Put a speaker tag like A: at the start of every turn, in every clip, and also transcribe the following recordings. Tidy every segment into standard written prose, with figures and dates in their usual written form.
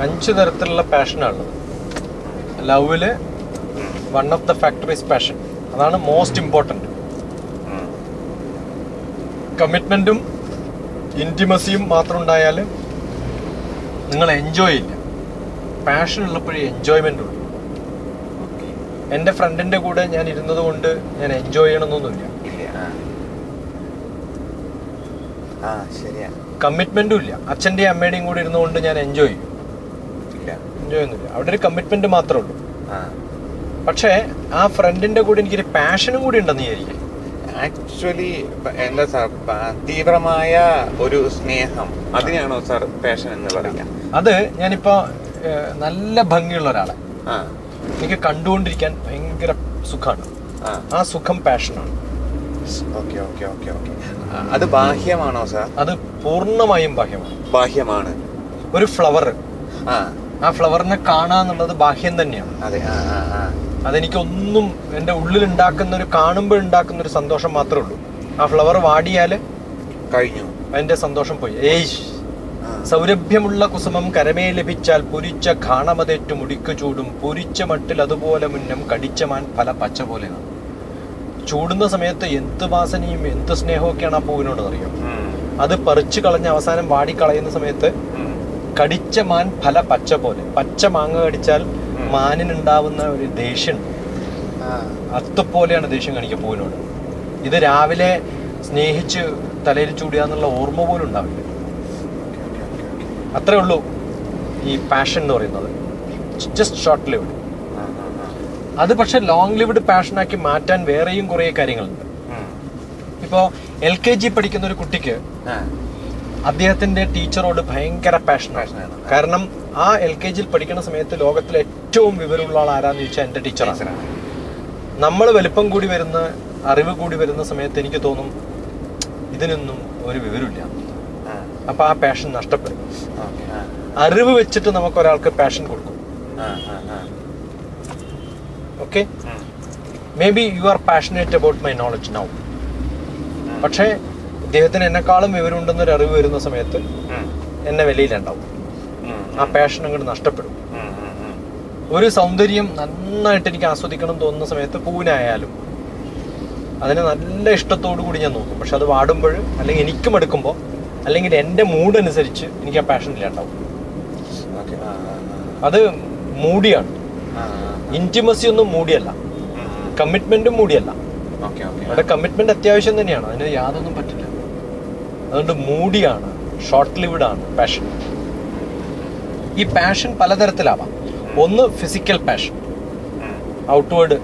A: 5 തരത്തിലുള്ള പാഷനാണുള്ളത്. ലവില് one of the factor is passion. അതാണ് മോസ്റ്റ് ഇമ്പോർട്ടൻറ്റ്. കമ്മിറ്റ്മെൻറ്റും ഇൻറ്റിമസിയും മാത്രം ഉണ്ടായാൽ നിങ്ങൾ എൻജോയ് ഇല്ല. പാഷൻ ഉള്ളപ്പോഴേ എൻജോയ്മെൻ്റ് ഉള്ളൂ. എൻ്റെ ഫ്രണ്ടിൻ്റെ കൂടെ ഞാൻ ഇരുന്നത് കൊണ്ട് ഞാൻ എൻജോയ് ചെയ്യണമെന്നൊന്നുമില്ല. കമ്മിറ്റ്മെൻറ്റും ഇല്ല. അച്ഛൻ്റെയും അമ്മയുടെയും കൂടെ ഇരുന്നുകൊണ്ട് ഞാൻ എൻജോയ് ചെയ്യും ഇല്ല, എൻജോയ് ഒന്നുമില്ല. അവിടെ ഒരു കമ്മിറ്റ്മെൻറ്റ് മാത്രമേ ഉള്ളൂ. പക്ഷേ ആ ഫ്രണ്ടിൻ്റെ കൂടെ എനിക്കൊരു പാഷനും കൂടി ഉണ്ടെന്ന് വിചാരിക്കും.
B: ആക്ച്വലി എന്താ സാർ, തീവ്രമായ ഒരു സ്നേഹം, അതിനാണോ സാർ പാഷൻ എന്ന് പറയുക?
A: അത് ഞാനിപ്പോൾ നല്ല ഭംഗിയുള്ള ഒരാളെ എനിക്ക് കണ്ടുകൊണ്ടിരിക്കാൻ ഭയങ്കര സുഖമാണ്. ആ സുഖം പാഷനാണ്.
B: Okay okay okay okay. അത് ബാഹ്യമാണോ സാർ? അത്
A: പൂർണ്ണമായും ബാഹ്യമാണ്.
B: ബാഹ്യമാണ്.
A: ഒരു ഫ്ലവർ, ആ ഫ്ലവറിനെ കാണാന്നുള്ളത് ബാഹ്യം തന്നെയാണ്.
B: അതെ.
A: അതെനിക്കൊന്നും എൻ്റെ ഉള്ളിൽ ഉണ്ടാക്കുന്ന ഒരു കാണുമ്പോൾ ഉണ്ടാക്കുന്ന ഒരു സന്തോഷം മാത്രമേ ഉള്ളൂ. ആ ഫ്ലവർ വാടിയാൽ
B: കഴിഞ്ഞു,
A: അതിൻ്റെ സന്തോഷം പോയി. സൗരഭ്യമുള്ള കുസുമം കരമേ ലഭിച്ചാൽ പുരിച്ച ഘാണമതേറ്റു മുടിക്കു ചൂടും പുരിച്ച മട്ടിൽ അതുപോലെ മുന്നം കടിച്ചമാൻ പല പച്ച പോലെയാണ്. ചൂടുന്ന സമയത്ത് എന്ത് വാസനയും എന്ത് സ്നേഹമൊക്കെയാണ് ആ പൂവിനോട് അറിയാം. അത് പറിച്ചു കളഞ്ഞ് അവസാനം വാടിക്കളയുന്ന സമയത്ത് കടിച്ച മാൻ പല പച്ച പോലെ. പച്ച മാങ്ങ കടിച്ചാൽ മാനിനുണ്ടാവുന്ന ഒരു ദേഷ്യം, അതുപോലെയാണ് ദേഷ്യം കാണിക്കുക പൂവിനോട്. ഇത് രാവിലെ സ്നേഹിച്ച് തലയിൽ ചൂടിയാന്നുള്ള ഓർമ്മ പോലും ഉണ്ടാവില്ല. അത്രേ ഉള്ളൂ ഈ പാഷൻ എന്ന് പറയുന്നത്. Just short lived. അത് പക്ഷെ ലോങ് ലിവ്ഡ് പാഷനാക്കി മാറ്റാൻ വേറെയും കുറേ കാര്യങ്ങളുണ്ട്. ഇപ്പോൾ LKG പഠിക്കുന്ന ഒരു കുട്ടിക്ക് അദ്ദേഹത്തിന്റെ ടീച്ചറോട് ഭയങ്കര പാഷനാണ്. കാരണം ആ LKGയിൽ പഠിക്കുന്ന സമയത്ത് ലോകത്തിലെ ഏറ്റവും വിവരമുള്ള ആൾ ആരാന്ന് ചോദിച്ചാൽ എൻ്റെ ടീച്ചറാണ്. നമ്മൾ വലിപ്പം കൂടി വരുന്ന, അറിവ് കൂടി വരുന്ന സമയത്ത് എനിക്ക് തോന്നും ഇതിനൊന്നും ഒരു വിവരമില്ല. അപ്പൊ ആ പാഷൻ നഷ്ടപ്പെടും. അറിവ് വെച്ചിട്ട് നമുക്ക് ഒരാൾക്ക് പാഷൻ കൊടുക്കും. Okay, may be you are passionate about my knowledge now. പക്ഷേ ഇദ്ദേഹത്തിന് എന്നെക്കാളും വിവരമുണ്ടെന്നൊരു അറിവ് വരുന്ന സമയത്ത് എന്നെ വിലയിലുണ്ടാവും. ആ പാഷൻ അങ്ങോട്ട് നഷ്ടപ്പെടും. ഒരു സൗന്ദര്യം നന്നായിട്ട് എനിക്ക് ആസ്വദിക്കണം തോന്നുന്ന സമയത്ത് പൂവിനായാലും അതിനെ നല്ല ഇഷ്ടത്തോടു കൂടി ഞാൻ നോക്കും. പക്ഷെ അത് വാടുമ്പോൾ അല്ലെങ്കിൽ എനിക്ക് മടുക്കുമ്പോൾ അല്ലെങ്കിൽ എൻ്റെ മൂഡ് അനുസരിച്ച് എനിക്ക് ആ പാഷൻ ഇല്ലാണ്ടാവും. അത് മൂടിയാണ്. ഇൻറ്റിമസി ഒന്നും മൂടിയല്ല, കമ്മിറ്റ്മെന്റും മൂടിയല്ല. അവിടെ കമ്മിറ്റ്മെന്റ് അത്യാവശ്യം തന്നെയാണ്, അതിന് യാതൊന്നും പറ്റില്ല. അതുകൊണ്ട് മൂടിയാണ്, ഷോർട്ട് ലിവ്ഡ് ആണ് പാഷൻ. ഈ പാഷൻ പലതരത്തിലാവാം. ഒന്ന് ഫിസിക്കൽ പാഷൻ, ഔട്ട്വേർഡ്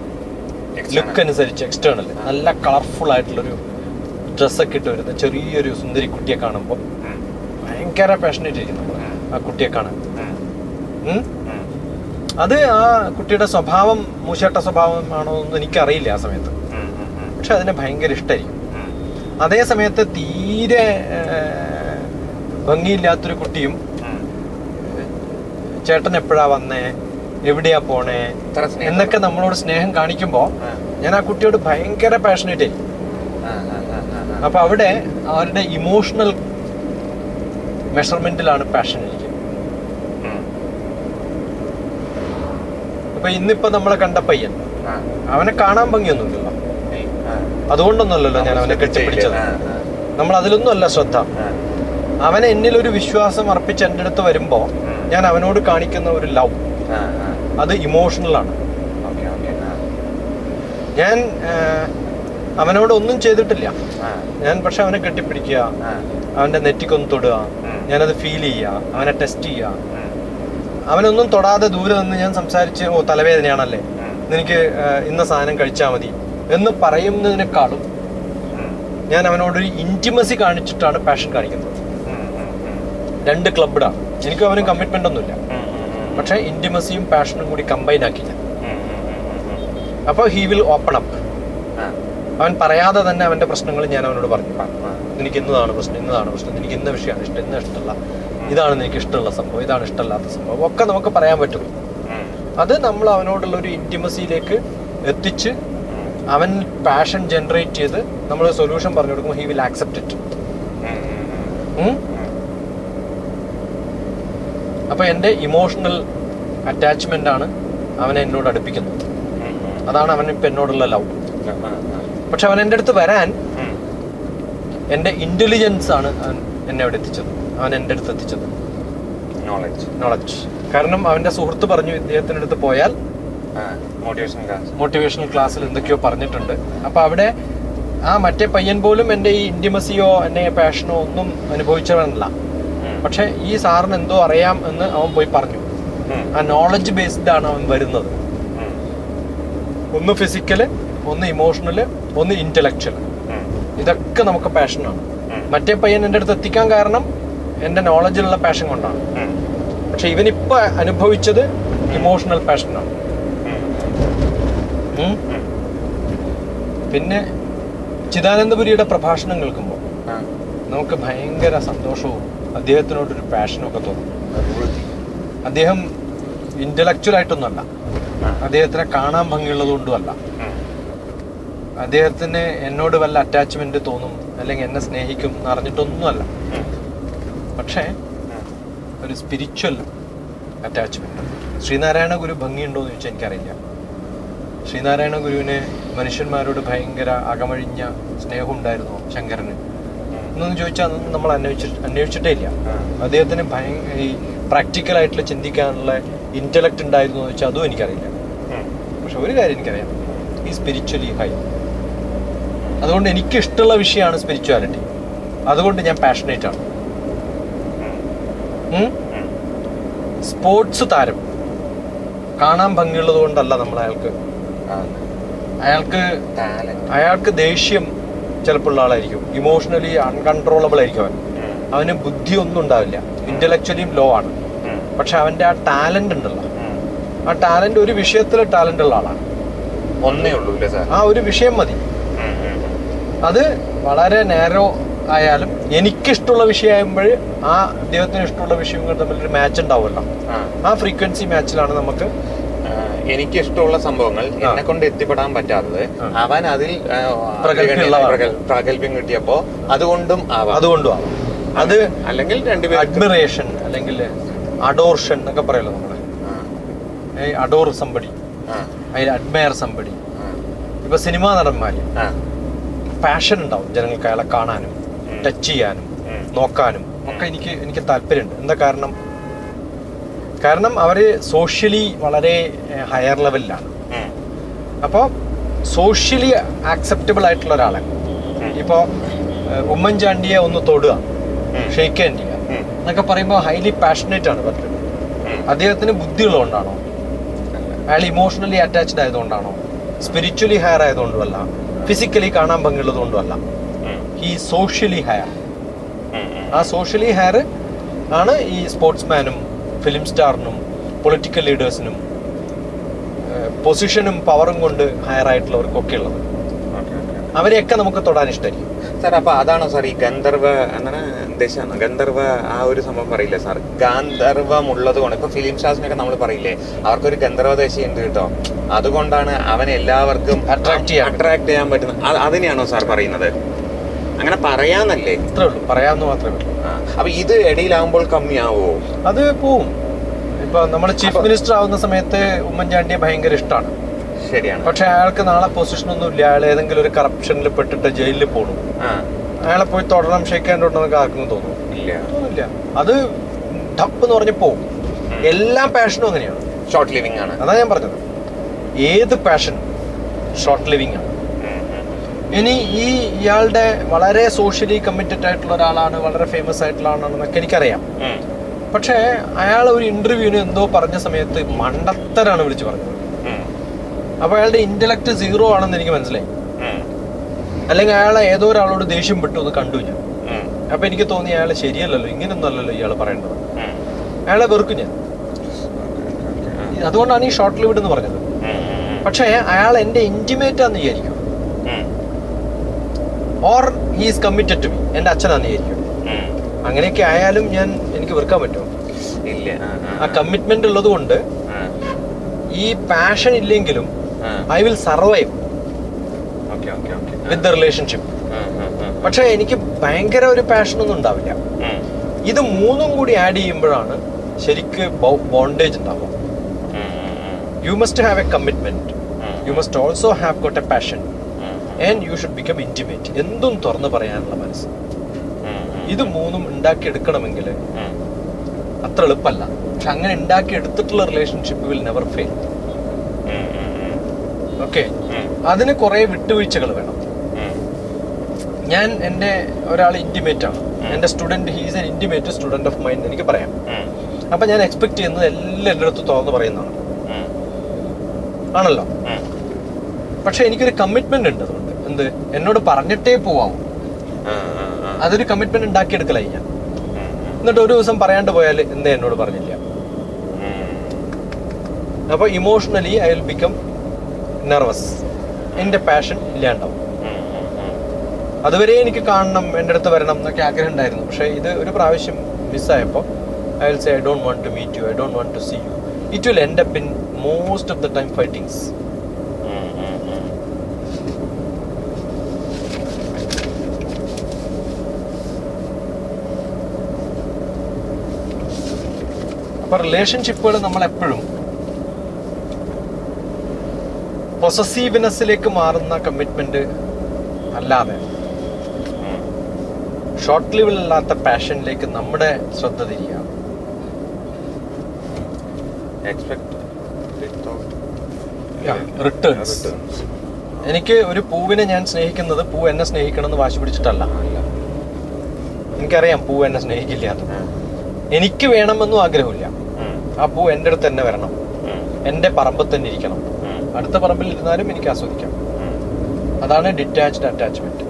A: ലുക്ക് അനുസരിച്ച് എക്സ്റ്റേണൽ നല്ല കളർഫുൾ ആയിട്ടുള്ളൊരു ഡ്രസ്സൊക്കെ ഇട്ട് വരുന്ന ചെറിയൊരു സുന്ദരി കുട്ടിയെ കാണുമ്പോൾ ഭയങ്കര പാഷനേറ്റ് ഇരിക്കും നമ്മൾ ആ കുട്ടിയെ കാണാൻ. അത് ആ കുട്ടിയുടെ സ്വഭാവം മൂശേട്ട സ്വഭാവമാണോ എന്ന് എനിക്കറിയില്ല ആ സമയത്ത്. പക്ഷെ അതിനെ ഭയങ്കര ഇഷ്ടമായിരിക്കും. അതേ സമയത്ത് തീരെ ഭംഗിയില്ലാത്തൊരു കുട്ടിയും ചേട്ടൻ എപ്പോഴാ വന്നേ, എവിടെയാ പോണേ എന്നൊക്കെ നമ്മളോട് സ്നേഹം കാണിക്കുമ്പോൾ ഞാൻ ആ കുട്ടിയോട് ഭയങ്കര പാഷനേറ്റ് ആയിരിക്കും. അപ്പൊ അവിടെ അവരുടെ ഇമോഷണൽ മെഷർമെന്റിലാണ് പാഷൻ ഇരിക്കുന്നത്. ഇപ്പൊ ഇന്നിപ്പോ നമ്മളെ കണ്ട പയ്യൻ, അവനെ കാണാൻ ഭംഗിയൊന്നുമില്ലല്ലോ, അതുകൊണ്ടൊന്നുമല്ലല്ലോ ഞാൻ അവനെ കെട്ടിപ്പിടിച്ചത്. നമ്മൾ അതിലൊന്നും അല്ല ശ്രദ്ധ. അവൻ എന്നിലൊരു വിശ്വാസം അർപ്പിച്ച് എൻ്റെ അടുത്ത് വരുമ്പോ ഞാൻ അവനോട് കാണിക്കുന്ന ഒരു ലവ്, അത് ഇമോഷണലാണ്. ഞാൻ അവനോട് ഒന്നും ചെയ്തിട്ടില്ല, ഞാൻ പക്ഷെ അവനെ കെട്ടിപ്പിടിക്കുക, അവന്റെ നെറ്റിക്കൊന്ന് തൊടുക, ഞാനത് ഫീൽ ചെയ്യുക, അവനെ ടെസ്റ്റ് ചെയ്യുക. അവനൊന്നും തൊടാതെ ദൂരെ നിന്ന് ഞാൻ സംസാരിച്ച് ഓ തലവേദനയാണല്ലേ, നിനക്ക് ഇന്ന സാധനം കഴിച്ചാൽ മതി എന്ന് പറയുന്നതിനേക്കാളും ഞാൻ അവനോടൊരു ഇൻറ്റിമസി കാണിച്ചിട്ടാണ് പാഷൻ കാണിക്കുന്നത്. രണ്ട് ക്ലബ്ബാണ്. എനിക്കും അവനും കമ്മിറ്റ്മെന്റ് ഒന്നുമില്ല, പക്ഷെ ഇന്റിമസിയും പാഷനും കൂടി കമ്പൈൻ ആക്കി ഞാൻ. അപ്പോൾ ഹി വിൽ ഓപ്പൺ അപ്പ്. അവൻ പറയാതെ തന്നെ അവന്റെ പ്രശ്നങ്ങൾ ഞാൻ അവനോട് പറഞ്ഞു. എനിക്ക് ഇന്നതാണ് പ്രശ്നം, ഇന്നതാണ് പ്രശ്നം, എനിക്ക് ഇന്ന വിഷയമാണ് ഇഷ്ടം, ഇന്ന ഇഷ്ടമല്ല, ഇതാണ് എനിക്ക് ഇഷ്ടമുള്ള സംഭവം, ഇതാണ് ഇഷ്ടമല്ലാത്ത സംഭവം ഒക്കെ നമുക്ക് പറയാൻ പറ്റും. അത് നമ്മൾ അവനോടുള്ള ഒരു ഇന്റിമസിയിലേക്ക് എത്തിച്ച് അവൻ പാഷൻ ജനറേറ്റ് ചെയ്ത് നമ്മൾ സൊല്യൂഷൻ പറഞ്ഞു കൊടുക്കുമ്പോൾ ഹി വിൽ ആക്സെപ്റ്റ് ഇറ്റ്. അപ്പോൾ എൻ്റെ ഇമോഷണൽ അറ്റാച്ച്മെൻ്റ് ആണ് അവനെ എന്നോട് അടുപ്പിക്കുന്നത്. അതാണ് അവൻ ഇപ്പം എന്നോടുള്ള ലവ്. പക്ഷെ അവൻ എൻ്റെ അടുത്ത് വരാൻ എൻ്റെ ഇൻ്റലിജൻസ് ആണ് എന്നെ അവിടെ എത്തിച്ചത്, അവൻ എൻ്റെ അടുത്ത് എത്തിച്ചത്. നോളജ്. കാരണം അവൻ്റെ സുഹൃത്ത് പറഞ്ഞു ഇദ്ദേഹത്തിൻ്റെ അടുത്ത് പോയാൽ മോട്ടിവേഷണൽ ക്ലാസ്സിൽ എന്തൊക്കെയോ പറഞ്ഞിട്ടുണ്ട്. അപ്പോൾ അവിടെ ആ മറ്റേ പയ്യൻ പോലും എൻ്റെ ഈ ഇൻറ്റിമസിയോ എന്നെ പാഷനോ ഒന്നും അനുഭവിച്ചവനല്ല. പക്ഷെ ഈ സാറിന് എന്തോ അറിയാം എന്ന് അവൻ പോയി പറഞ്ഞു. ആ നോളജ് ബേസ്ഡ് ആണ് അവൻ വരുന്നത്. ഒന്ന് ഫിസിക്കല്, ഒന്ന് ഇമോഷണല്, ഒന്ന് ഇന്റലക്ച്വല്. ഇതൊക്കെ നമുക്ക് പാഷനാണ്. മറ്റേ പയ്യൻ എൻ്റെ അടുത്ത് എത്തിക്കാൻ കാരണം എൻ്റെ നോളജിലുള്ള പാഷൻ കൊണ്ടാണ്. പക്ഷെ ഇവനിപ്പോ അനുഭവിച്ചത് ഇമോഷണൽ പാഷനാണ്. പിന്നെ ചിദാനന്ദപുരിയുടെ പ്രഭാഷണം കേൾക്കുമ്പോൾ നമുക്ക് ഭയങ്കര സന്തോഷവും അദ്ദേഹത്തിനോടൊരു പാഷനും ഒക്കെ തോന്നും. അദ്ദേഹം ഇന്റലക്ച്വൽ ആയിട്ടൊന്നുമല്ല, അദ്ദേഹത്തിനെ കാണാൻ ഭംഗിയുള്ളത് കൊണ്ടുമല്ല, അദ്ദേഹത്തിന് എന്നോട് വല്ല അറ്റാച്ച്മെന്റ് തോന്നും അല്ലെങ്കിൽ എന്നെ സ്നേഹിക്കും എന്ന് അറിഞ്ഞിട്ടൊന്നുമല്ല. പക്ഷേ ഒരു സ്പിരിച്വൽ അറ്റാച്ച്മെന്റ്. ശ്രീനാരായണ ഗുരു ഭംഗിയുണ്ടോ എന്ന് ചോദിച്ചാൽ എനിക്കറിയില്ല. ശ്രീനാരായണ ഗുരുവിന് മനുഷ്യന്മാരോട് ഭയങ്കര അകമഴിഞ്ഞ സ്നേഹം ഉണ്ടായിരുന്നു ശങ്കരന് എന്നൊന്നും ചോദിച്ചാൽ അതൊന്നും നമ്മൾ അന്വേഷിച്ചിട്ടേ ഇല്ല. അദ്ദേഹത്തിന് ഈ പ്രാക്ടിക്കലായിട്ടുള്ള ചിന്തിക്കാനുള്ള ഇന്റലക്ട് ഉണ്ടായിരുന്നു എന്ന് വെച്ചാൽ അതും എനിക്കറിയില്ല. പക്ഷെ ഒരു കാര്യം എനിക്കറിയാം, ഈ സ്പിരിച്വലി ഹൈ. അതുകൊണ്ട് എനിക്ക് ഇഷ്ടമുള്ള വിഷയമാണ് സ്പിരിച്വാലിറ്റി. അതുകൊണ്ട് ഞാൻ പാഷനേറ്റ് ആണ്. സ്പോർട്സ് താരം കാണാൻ ഭംഗിയുള്ളത് കൊണ്ടല്ല നമ്മൾ അയാൾക്ക് ദേഷ്യം ചിലപ്പോൾ ഉള്ള ആളായിരിക്കും, ഇമോഷണലി അൺകൺട്രോളബിൾ ആയിരിക്കും അവന് ബുദ്ധി ഒന്നും ഉണ്ടാവില്ല, ഇന്റലക്ച്വലിയും ലോ ആണ്. പക്ഷെ അവന്റെ ആ ടാലന്റ് ഉണ്ടല്ലോ, ആ ടാലന്റ് ഒരു വിഷയത്തിൽ ടാലന്റ് ഉള്ള ആളാണ്.
B: ഒന്നേ ഉള്ളൂ,
A: ആ ഒരു വിഷയം മതി. അത് വളരെ നേരോ ആയാലും എനിക്കിഷ്ടമുള്ള വിഷയമാകുമ്പോൾ ആ അദ്ദേഹത്തിന് ഇഷ്ടമുള്ള വിഷയങ്ങൾ തമ്മിലൊരു മാച്ച് ഉണ്ടാവുമല്ലോ. ആ ഫ്രീക്വൻസി മാച്ചിലാണ് നമുക്ക്
B: എനിക്ക് ഇഷ്ടമുള്ള സംഭവങ്ങൾ എന്നെ കൊണ്ട് എത്തിപ്പെടാൻ പറ്റാത്തത് അവൻ അതിൽ പ്രാഗൽഭ്യം കിട്ടിയപ്പോ അതുകൊണ്ടും ആവാം. അത് അല്ലെങ്കിൽ അഡ്മിറേഷൻ അല്ലെങ്കിൽ അഡോർഷൻ എന്നൊക്കെ പറയല്ലോ നമ്മള്. Adore somebody, admire somebody. ഇപ്പൊ സിനിമാ നടന്മാര് പാഷൻ ഉണ്ടാവും ജനങ്ങൾക്ക് അയാളെ കാണാനും ടച്ച് ചെയ്യാനും നോക്കാനും ഒക്കെ എനിക്ക് താല്പര്യമുണ്ട്. എന്താ കാരണം അവര് സോഷ്യലി വളരെ ഹയർ ലെവലിലാണ്. അപ്പോൾ സോഷ്യലി ആക്സെപ്റ്റബിൾ ആയിട്ടുള്ള ഒരാളെ ഇപ്പോൾ ഉമ്മൻചാണ്ടിയെ ഒന്ന് തൊടുക, ഷെയ്ക്ക് ഹാൻഡ് ചെയ്യുക എന്നൊക്കെ പറയുമ്പോൾ ഹൈലി പാഷനേറ്റ് ആണ് പലരും. അദ്ദേഹത്തിന് ബുദ്ധിയുള്ളതുകൊണ്ടാണോ, അയാൾ ഇമോഷണലി അറ്റാച്ച്ഡ് ആയതുകൊണ്ടാണോ, സ്പിരിച്വലി ഹയർ ആയതുകൊണ്ടുമല്ല, ഫിസിക്കലി കാണാൻ ഭംഗിയുള്ളത് കൊണ്ടുമല്ല, ഈ സോഷ്യലി ഹയർ. ആ സോഷ്യലി ഹയർ ആണ് ഈ സ്പോർട്സ്മാനും ഫിലിം സ്റ്റാറിനും പൊളിറ്റിക്കൽ ലീഡേഴ്സിനും പൊസിഷനും പവറും കൊണ്ട് ഹയർ ആയിട്ടുള്ളവർക്കൊക്കെ ഉള്ളത്. അവരെയൊക്കെ നമുക്ക് തൊടാൻ ഇഷ്ടമായിരിക്കും സാർ. അപ്പൊ അതാണോ സാർ ഈ ഗന്ധർവ എന്താണ് ദേശം, ഗന്ധർവ ആ ഒരു സംഭവം പറയില്ലേ സാർ? ഗാന്ധർവം ഉള്ളത് കൊണ്ട് ഇപ്പൊ ഫിലിം സ്റ്റാർസിനൊക്കെ നമ്മൾ പറയില്ലേ അവർക്കൊരു ഗന്ധർവ ദേശം ഉണ്ട് കേട്ടോ, അതുകൊണ്ടാണ് അവനെ എല്ലാവർക്കും അട്രാക്ട് ചെയ്യാൻ പറ്റുന്നത്. അതിനെയാണോ സാർ പറയുന്നത്? അങ്ങനെ പറയാന്നല്ലേ?
A: ഇത്രേ ഉള്ളൂ, പറയാന്ന് മാത്രമേ ഉള്ളൂ.
B: അപ്പൊ ഇത് ഇടയിലാവുമ്പോൾ കമ്മിയാവോ?
A: അത് പോവും. ഇപ്പൊ നമ്മൾ ചീഫ് മിനിസ്റ്റർ ആവുന്ന സമയത്ത് ഉമ്മൻചാണ്ടിയെ ഭയങ്കര ഇഷ്ടമാണ്,
B: ശരിയാണ്.
A: പക്ഷെ അയാൾക്ക് നാളെ പൊസിഷൻ ഒന്നും ഇല്ല, അയാൾ ഏതെങ്കിലും ഒരു കറപ്ഷനിൽ പെട്ടിട്ട് ജയിലിൽ പോകണം, അയാളെ പോയി തൊടണം ഷെയ്ക്ക് ഹാൻഡ് ഉണ്ടെന്നൊക്കെ ആർക്കും തോന്നും ഇല്ല. അത് ടപ്പ് എന്ന് പറഞ്ഞ് പോവും. എല്ലാ പാഷനും അങ്ങനെയാണ്,
B: ഷോർട്ട് ലിവിംഗ് ആണ്.
A: അതാ ഞാൻ പറഞ്ഞത്, ഏത് പാഷൻ ഷോർട്ട് ലിവിംഗ് ആണ്. ഇനി ഇയാളുടെ വളരെ സോഷ്യലി കമ്മിറ്റഡ് ആയിട്ടുള്ള ഒരാളാണ്, വളരെ ഫേമസ് ആയിട്ടുള്ള ആളാണെന്നൊക്കെ എനിക്കറിയാം. പക്ഷേ അയാൾ ഒരു ഇന്റർവ്യൂവിന് എന്തോ പറഞ്ഞ സമയത്ത് മണ്ടത്തരാണ് വിളിച്ച് പറഞ്ഞത്. അപ്പൊ അയാളുടെ ഇന്റലക്ട് സീറോ ആണെന്ന് എനിക്ക് മനസ്സിലായി. അല്ലെങ്കിൽ അയാളെ ഏതോ ഒരാളോട് ദേഷ്യം പെട്ടു എന്ന് കണ്ടു ഞാൻ. അപ്പൊ എനിക്ക് തോന്നി അയാൾ ശരിയല്ലല്ലോ, ഇങ്ങനൊന്നും അല്ലല്ലോ ഇയാൾ പറയേണ്ടത്. അയാളെ വെറുക്കും ഞാൻ. അതുകൊണ്ടാണ് ഈ ഷോർട്ട് ലിവിഡ് എന്ന് പറഞ്ഞത്. പക്ഷേ അയാൾ എന്റെ ഇന്റിമേറ്റ് ആണെന്ന് വിചാരിക്കും, or he's committed to me, എന്റെ അച്ഛനാന്ന് വിചാരിക്കും. അങ്ങനെയൊക്കെ ആയാലും എനിക്ക് വെറുക്കാൻ പറ്റുമോ?
B: ഇല്ല.
A: ആ കമ്മിറ്റ്മെന്റ് ഉള്ളത് കൊണ്ട് ഈ പാഷൻ ഇല്ലെങ്കിലും I will survive with the relationship. പക്ഷെ എനിക്ക് ഭയങ്കര ഒരു പാഷനൊന്നും ഉണ്ടാവില്ല. ഇത് മൂന്നും കൂടി ആഡ് ചെയ്യുമ്പോഴാണ് ശരിക്ക് ബോണ്ടേജ് ഉണ്ടാവും. You must have A commitment, you must also have got A passion, and you should become intimate. എന്തും തുറന്ന് പറയാനുള്ള മനസ്സ്. ഇത് മൂന്നും ഉണ്ടാക്കിയെടുക്കണമെങ്കിൽ അത്ര എളുപ്പമല്ല. പക്ഷെ അങ്ങനെ ഉണ്ടാക്കിയെടുത്തിട്ടുള്ള relationship will never fail. Okay, അതിന് കുറെ വിട്ടുവീഴ്ചകൾ വേണം. ഞാൻ എൻ്റെ ഒരാൾ ഇന്റിമേറ്റ് ആണ്, എൻ്റെ student, he's an intimate student of mind എനിക്ക് പറയാം. അപ്പം ഞാൻ എക്സ്പെക്ട് ചെയ്യുന്നത് എല്ലാം എൻ്റെ അടുത്ത് തുറന്ന് പറയുന്നതാണ്, ആണല്ലോ. പക്ഷെ എനിക്കൊരു കമ്മിറ്റ്മെന്റ് ഉണ്ട്. അതുകൊണ്ട് എന്ത്, എന്നോട് പറഞ്ഞിട്ടേ പോവാമോ, അതൊരു കമ്മിറ്റ്മെന്റ് ഉണ്ടാക്കിയെടുക്കലായി ഞാൻ. എന്നിട്ട് ഒരു ദിവസം പറയാണ്ട് പോയാൽ എന്തേ എന്നോട് പറഞ്ഞില്ല. അപ്പോൾ emotionally I will become nervous, എൻ്റെ പാഷൻ ഇല്ലാണ്ടാവും. അതുവരെ എനിക്ക് കാണണം, എൻ്റെ അടുത്ത് വരണം എന്നൊക്കെ ആഗ്രഹം ഉണ്ടായിരുന്നു. പക്ഷേ ഇത് ഒരു പ്രാവശ്യം മിസ്സായപ്പോൾ I will say I don't want to meet you, I don't want to see you. It will end up in most of the time fightings. അപ്പോൾ റിലേഷൻഷിപ്പുകൾ നമ്മളെപ്പോഴും പൊസസീവ്നെസ്സിലേക്ക് മാറുന്ന കമ്മിറ്റ്മെന്റ് അല്ലാതെ ഷോർട്ട് ലിവിലല്ലാത്ത പാഷനിലേക്ക് നമ്മുടെ ശ്രദ്ധ തിരിയുക. റിട്ടേൺസ്. എനിക്ക് ഒരു പൂവിനെ ഞാൻ സ്നേഹിക്കുന്നത് പൂ എന്നെ സ്നേഹിക്കണം എന്ന് വാശി പിടിച്ചിട്ടല്ല. എനിക്കറിയാം പൂ എന്നെ സ്നേഹിക്കില്ല എന്ന്. എനിക്ക് വേണമെന്നും ആഗ്രഹമില്ല. ആ പൂ എൻ്റെ അടുത്ത് തന്നെ വരണം, എൻ്റെ പറമ്പിൽ തന്നെ ഇരിക്കണം. അടുത്ത പറമ്പിൽ ഇരുന്നാലും എനിക്ക് ആസ്വദിക്കാം. അതാണ് ഡിറ്റാച്ച്ഡ് അറ്റാച്ച്മെന്റ്.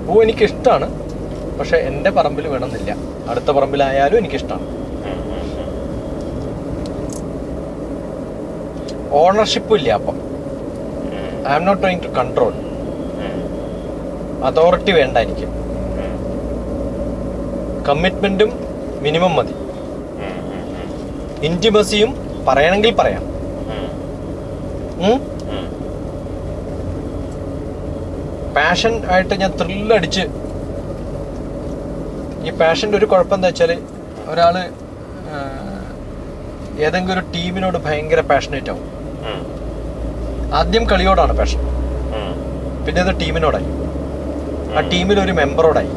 A: പൂ എനിക്കിഷ്ടമാണ്, പക്ഷെ എൻ്റെ പറമ്പിൽ വേണമെന്നില്ല. അടുത്ത പറമ്പിലായാലും എനിക്കിഷ്ടമാണ്. ഓണർഷിപ്പും ഇല്ല. അപ്പം I am not trying to control. Authority വേണ്ട എനിക്ക്. കമ്മിറ്റ്മെന്റും മിനിമം മതി. ഇന്റിമസിയും പറയണമെങ്കിൽ പറയാം. പാഷൻ ആയിട്ട് ഞാൻ ത്രില്ലടിച്ച്, ഈ പാഷൻ്റെ ഒരു കുഴപ്പം എന്താ വെച്ചാൽ ഒരാള് ഏതെങ്കിലും ഒരു ടീമിനോട് ഭയങ്കര പാഷനേറ്റ് ആവും. ആദ്യം കളിയോടാണ് പാഷൻ, പിന്നെ അത് ടീമിനോടായി, ആ ടീമിലൊരു മെമ്പറോടായി,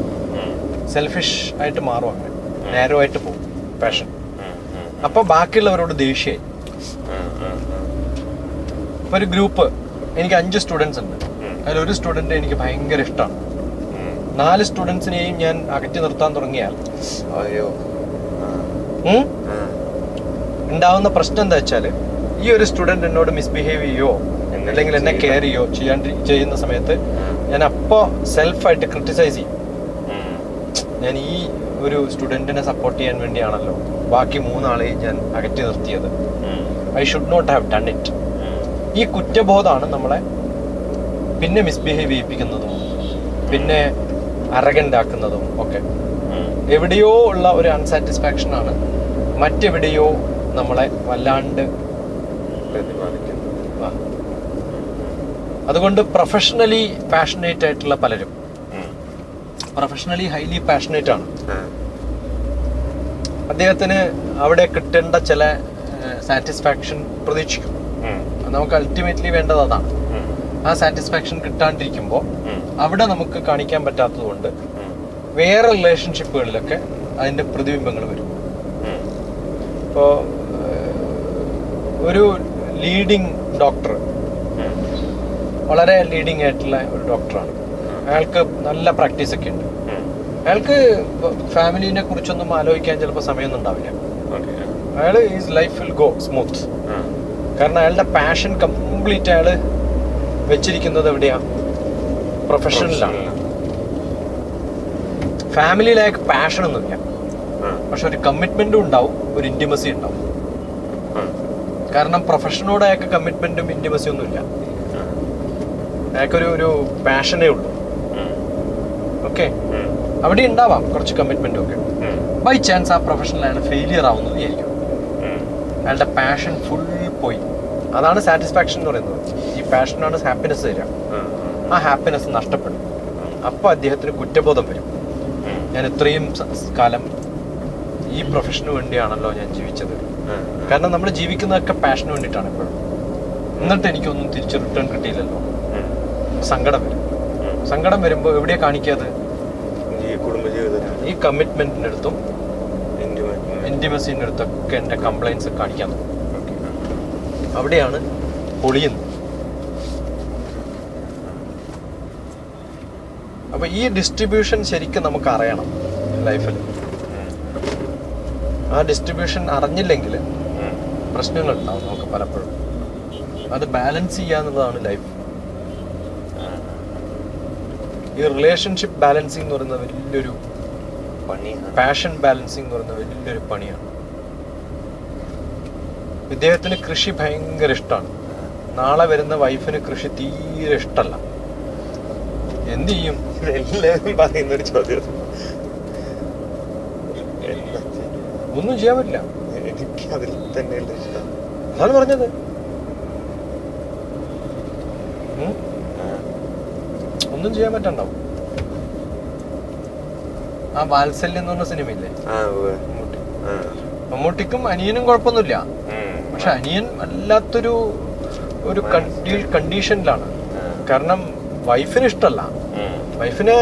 A: സെൽഫിഷ് ആയിട്ട് മാറും. അങ്ങനെ നേരോ ആയിട്ട് പോകും പാഷൻ. അപ്പൊ ബാക്കിയുള്ളവരോട് ദേഷ്യമായി. ഇപ്പൊ ഒരു ഗ്രൂപ്പ്, എനിക്ക് 5 സ്റ്റുഡൻസ് ഉണ്ട്. അതിലൊരു സ്റ്റുഡന്റ് എനിക്ക് ഭയങ്കര ഇഷ്ടമാണ്. 4 സ്റ്റുഡൻസിനെയും ഞാൻ അകറ്റി നിർത്താൻ തുടങ്ങിയാൽ ഉണ്ടാവുന്ന പ്രശ്നം എന്താ വെച്ചാല്, ഈ ഒരു സ്റ്റുഡന്റ് എന്നോട് മിസ്ബിഹേവ് ചെയ്യോ അല്ലെങ്കിൽ എന്നെ കെയർ ചെയ്യോ ചെയ്യുന്ന സമയത്ത് ഞാൻ അപ്പോൾ സെൽഫായിട്ട് ക്രിട്ടിസൈസ് ചെയ്യും. ഞാൻ ഈ ഒരു സ്റ്റുഡൻറ്റിനെ സപ്പോർട്ട് ചെയ്യാൻ വേണ്ടിയാണല്ലോ ബാക്കി 3 ആളെയും ഞാൻ അകറ്റി നിർത്തിയത്. I should not have done it. ഈ കുറ്റബോധമാണ് നമ്മളെ പിന്നെ മിസ്ബിഹേവ് ചെയ്യിപ്പിക്കുന്നതും പിന്നെ അറഗൻ്റ് ആക്കുന്നതും ഒക്കെ. എവിടെയോ ഉള്ള ഒരു അൺസാറ്റിസ്ഫാക്ഷനാണ് മറ്റെവിടെയോ നമ്മളെ വല്ലാണ്ട് പ്രതിപാദിക്കുന്നത്. അതുകൊണ്ട് പ്രൊഫഷണലി പാഷനേറ്റ് ആയിട്ടുള്ള പലരും പ്രൊഫഷണലി ഹൈലി പാഷനേറ്റ് ആണ്. അദ്ദേഹത്തിന് അവിടെ കിട്ടേണ്ട ചില സാറ്റിസ്ഫാക്ഷൻ പ്രതീക്ഷിക്കും. നമുക്ക് അൾട്ടിമേറ്റ്ലി വേണ്ടത് അതാണ്. ആ സാറ്റിസ്ഫാക്ഷൻ കിട്ടാണ്ടിരിക്കുമ്പോൾ അവിടെ നമുക്ക് കാണിക്കാൻ പറ്റാത്തത് കൊണ്ട് വേറെ റിലേഷൻഷിപ്പുകളിലൊക്കെ അതിൻ്റെ പ്രതിബിംബങ്ങൾ വരും. ഇപ്പോൾ ഒരു ലീഡിങ് ഡോക്ടർ, വളരെ ലീഡിങ് ആയിട്ടുള്ള ഒരു ഡോക്ടറാണ്. അയാൾക്ക് നല്ല പ്രാക്ടീസ് ഒക്കെ ഉണ്ട്. അയാൾക്ക് ഫാമിലിനെ കുറിച്ചൊന്നും ആലോചിക്കാൻ ചിലപ്പോൾ സമയമൊന്നും ഉണ്ടാവില്ല. അയാൾ is life will go smooth. കാരണം അയാളുടെ പാഷൻ കംപ്ലീറ്റ് അയാൾ വെച്ചിരിക്കുന്നത് എവിടെയാ? പ്രൊഫഷണലാണ്. ഫാമിലിയിൽ അയാൾക്ക് പാഷനൊന്നുമില്ല, പക്ഷെ ഒരു കമ്മിറ്റ്മെന്റും ഉണ്ടാവും, ഒരു ഇന്റിമസി ഉണ്ടാവും. കാരണം പ്രൊഫഷനോട് അയാൾക്ക് കമ്മിറ്റ്മെന്റും ഇന്റിമസി ഒന്നുമില്ല. അയാൾക്കൊരു പാഷനേ ഉള്ളൂ. ഓക്കെ, അവിടെ ഉണ്ടാവാം കുറച്ച് കമ്മിറ്റ്മെന്റും ഒക്കെ. ബൈ ചാൻസ് ആ പ്രൊഫഷനിൽ അയാൾ ഫെയിലിയർ ആവുന്നത് ആയിരിക്കും. അയാളുടെ പാഷൻ ഫുൾ പോയി. അതാണ് സാറ്റിസ്ഫാക്ഷൻ എന്ന് പറയുന്നത്. ഈ പാഷനാണ് ഹാപ്പിനെസ് തരിക.
B: ആ ഹാപ്പിനെസ് നഷ്ടപ്പെടും. അപ്പോൾ അദ്ദേഹത്തിന് കുറ്റബോധം വരും. ഞാൻ ഇത്രയും കാലം ഈ പ്രൊഫഷന് വേണ്ടിയാണല്ലോ ഞാൻ ജീവിച്ചത്. കാരണം നമ്മൾ ജീവിക്കുന്നതൊക്കെ പാഷന് വേണ്ടിയിട്ടാണ് എപ്പോഴും. എന്നിട്ട് എനിക്കൊന്നും തിരിച്ച് റിട്ടേൺ കിട്ടിയില്ലല്ലോ. സങ്കടം വരും. സങ്കടം വരുമ്പോൾ എവിടെയാണ് കാണിക്കാതെ? ഈ കമ്മിറ്റ്മെന്റിൻ്റെ അടുത്തും ഇൻറ്റിമസിൻ്റെ അടുത്തൊക്കെ എൻ്റെ കംപ്ലൈൻസ് കാണിക്കാൻ തുടങ്ങും. അവിടെയാണ് പൊളിയുന്നത്. അപ്പോൾ ഈ ഡിസ്ട്രിബ്യൂഷൻ ശരിക്കും നമുക്ക് അറിയണം ലൈഫിൽ. ആ ഡിസ്ട്രിബ്യൂഷൻ അറിഞ്ഞില്ലെങ്കിൽ പ്രശ്നങ്ങളുണ്ടാവും നമുക്ക് പലപ്പോഴും. അത് ബാലൻസ് ചെയ്യുക എന്നുള്ളതാണ് ലൈഫ്. ഈ റിലേഷൻഷിപ്പ് ബാലൻസിങ് എന്ന് പറയുന്ന വലിയൊരു പണിയാണ്. പാഷൻ ബാലൻസിങ് എന്ന് പറയുന്ന വലിയൊരു പണിയാണ്. ഇദ്ദേഹത്തിന് കൃഷി ഭയങ്കര ഇഷ്ടമാണ്. നാളെ വരുന്ന വൈഫിന് കൃഷി തീരെ ഇഷ്ടമല്ല. എന്ത് ചെയ്യും?
C: എല്ലാവരും പറയുന്നൊരു ചോദ്യം.
B: ഒന്നും ചെയ്യാൻ പറ്റില്ല.
C: എനിക്ക് അതിൽ തന്നെയല്ല ഇഷ്ടം.
B: അതാണ് പറഞ്ഞത്. ഒന്നും ചെയ്യാൻ പറ്റണ്ടാവും. ആ വാത്സല്യം എന്ന് പറഞ്ഞ സിനിമയില്ലേ, മമ്മൂട്ടിക്കും അനിയനും കുഴപ്പമൊന്നുമില്ല. പക്ഷെ അനിയൻ വല്ലാത്തൊരു കണ്ടീഷനിലാണ്. കാരണം വൈഫിന് ഇഷ്ടമല്ല. വൈഫിന്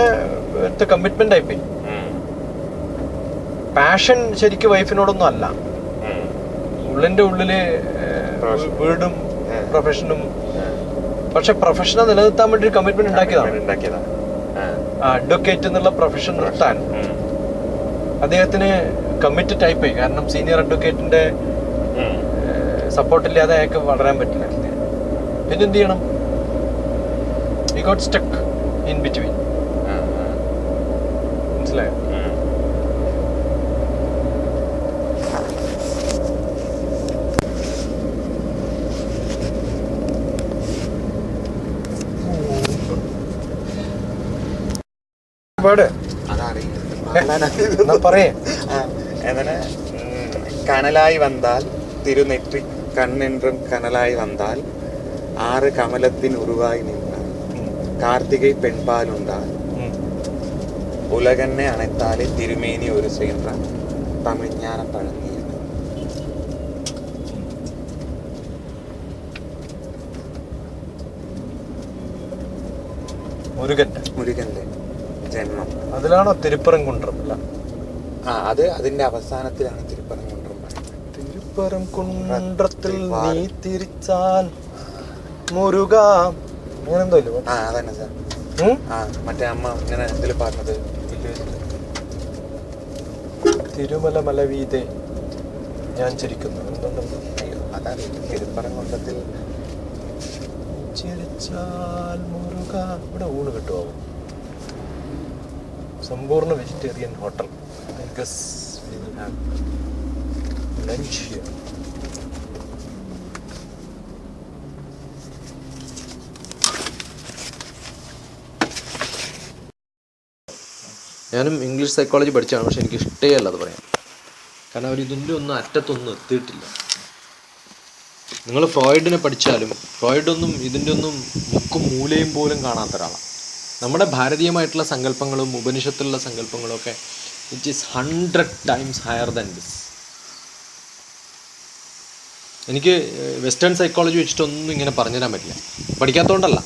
B: കമ്മിറ്റ്മെന്റ് ആയിപ്പോയി. പാഷൻ ശരിക്കും വൈഫിനോടൊന്നും അല്ല. ഉള്ളിന്റെ ഉള്ളില് വീടും പ്രൊഫഷനും. പക്ഷെ പ്രൊഫഷനെ നിലനിർത്താൻ വേണ്ടി ഒരു കമ്മിറ്റ്മെന്റ് ഉണ്ടാക്കിയതാണ്. അഡ്വക്കേറ്റ് എന്നുള്ള പ്രൊഫഷൻ നിർത്താൻ അദ്ദേഹത്തിന് കമ്മിറ്റഡ് ആയിപ്പോയി. കാരണം സീനിയർ അഡ്വക്കേറ്റിന്റെ സപ്പോർട്ടില്ലാതെ അയാൾക്ക് വളരാൻ പറ്റില്ല. പിന്നെന്ത് ചെയ്യണം? He got stuck in between. മനസ്സിലായോ?
C: കനലായി വന്നാൽ തിരുനെറ്റി കണ്ണെன்றுം കനലായി വന്നാൽ ആറ് കമലത്തിൻ ഉരുവായി നിന്നാൽ കാർത്തികை പെൺപാലുണ്ടാൽ ഉലകന്നെ അണത്താലെ തിരുമേനി ഒരു സേന്ദ്ര തമിഴ്ஞான പഴങ്ങിയ. മുരുകന്റെ ജന്മം
B: അതിലാണോ തിരുപ്പറംകുണ്ട്രം? അല്ല,
C: അത് അതിന്റെ അവസാനത്തിലാണ് തിരുപ്പറംകുണ്ട്രം പറയുന്നത്.
B: തിരുപ്പറംകുണ്ട്രത്തിൽ നീ തിരിച്ചാൽ മുരുക അങ്ങനെ എന്തോ ഇല്ലേ?
C: അതന്നെ സാർ. മറ്റേ അമ്മ ഇങ്ങനെ ഇതിൽ പറഞ്ഞത്
B: തിരുമല മലവീതെ ഞാൻ ചിരിക്കുന്നു.
C: അതറിയില്ല. തിരുപ്പറംകുണ്ട്രത്തിൽ
B: ചിരിച്ചാൽ മുരുക. ഇവിടെ ഊണ് കിട്ടുമോ? സമ്പൂർണ്ണ vegetarian hotel. I guess we will have lunch here. ഞാനും ഇംഗ്ലീഷ് സൈക്കോളജി പഠിച്ചതാണ്. പക്ഷെ എനിക്ക് ഇഷ്ടമല്ല അത് പറയാൻ. കാരണം അവർ ഇതിൻ്റെ ഒന്നും അറ്റത്തൊന്നും എത്തിയിട്ടില്ല. നിങ്ങൾ ഫ്രോയിഡിനെ പഠിച്ചാലും ഫ്രോയിഡൊന്നും ഇതിൻ്റെ ഒന്നും മുക്കും മൂലയും പോലും കാണാത്ത ഒരാളാണ്. നമ്മുടെ ഭാരതീയമായിട്ടുള്ള സങ്കല്പങ്ങളും ഉപനിഷത്തിലുള്ള സങ്കല്പങ്ങളും ഒക്കെ it is 100 times higher than this. എനിക്ക് വെസ്റ്റേൺ സൈക്കോളജി വെച്ചിട്ടൊന്നും ഇങ്ങനെ പറഞ്ഞുതരാൻ പറ്റില്ല. പഠിക്കാത്തതുകൊണ്ടല്ല.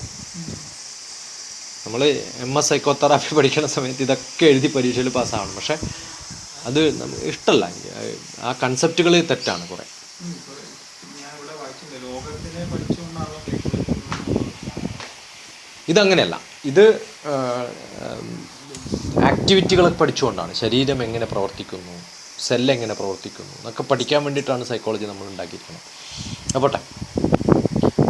B: നമ്മൾ MS സൈക്കോതെറാപ്പി പഠിക്കുന്ന സമയത്ത് ഇതൊക്കെ എഴുതി പരീക്ഷയിൽ പാസ്സാവണം. പക്ഷെ അത് നമുക്ക് ഇഷ്ടമല്ല. ആ കൺസെപ്റ്റുകൾ തെറ്റാണ് കുറേ. ഇതങ്ങനെയല്ല. ഇത് ആക്ടിവിറ്റികളൊക്കെ പഠിച്ചുകൊണ്ടാണ്. ശരീരം എങ്ങനെ പ്രവർത്തിക്കുന്നു, സെല്ല് എങ്ങനെ പ്രവർത്തിക്കുന്നു എന്നൊക്കെ പഠിക്കാൻ വേണ്ടിയിട്ടാണ് സൈക്കോളജി നമ്മൾ ഉണ്ടാക്കിയിരിക്കുന്നത്.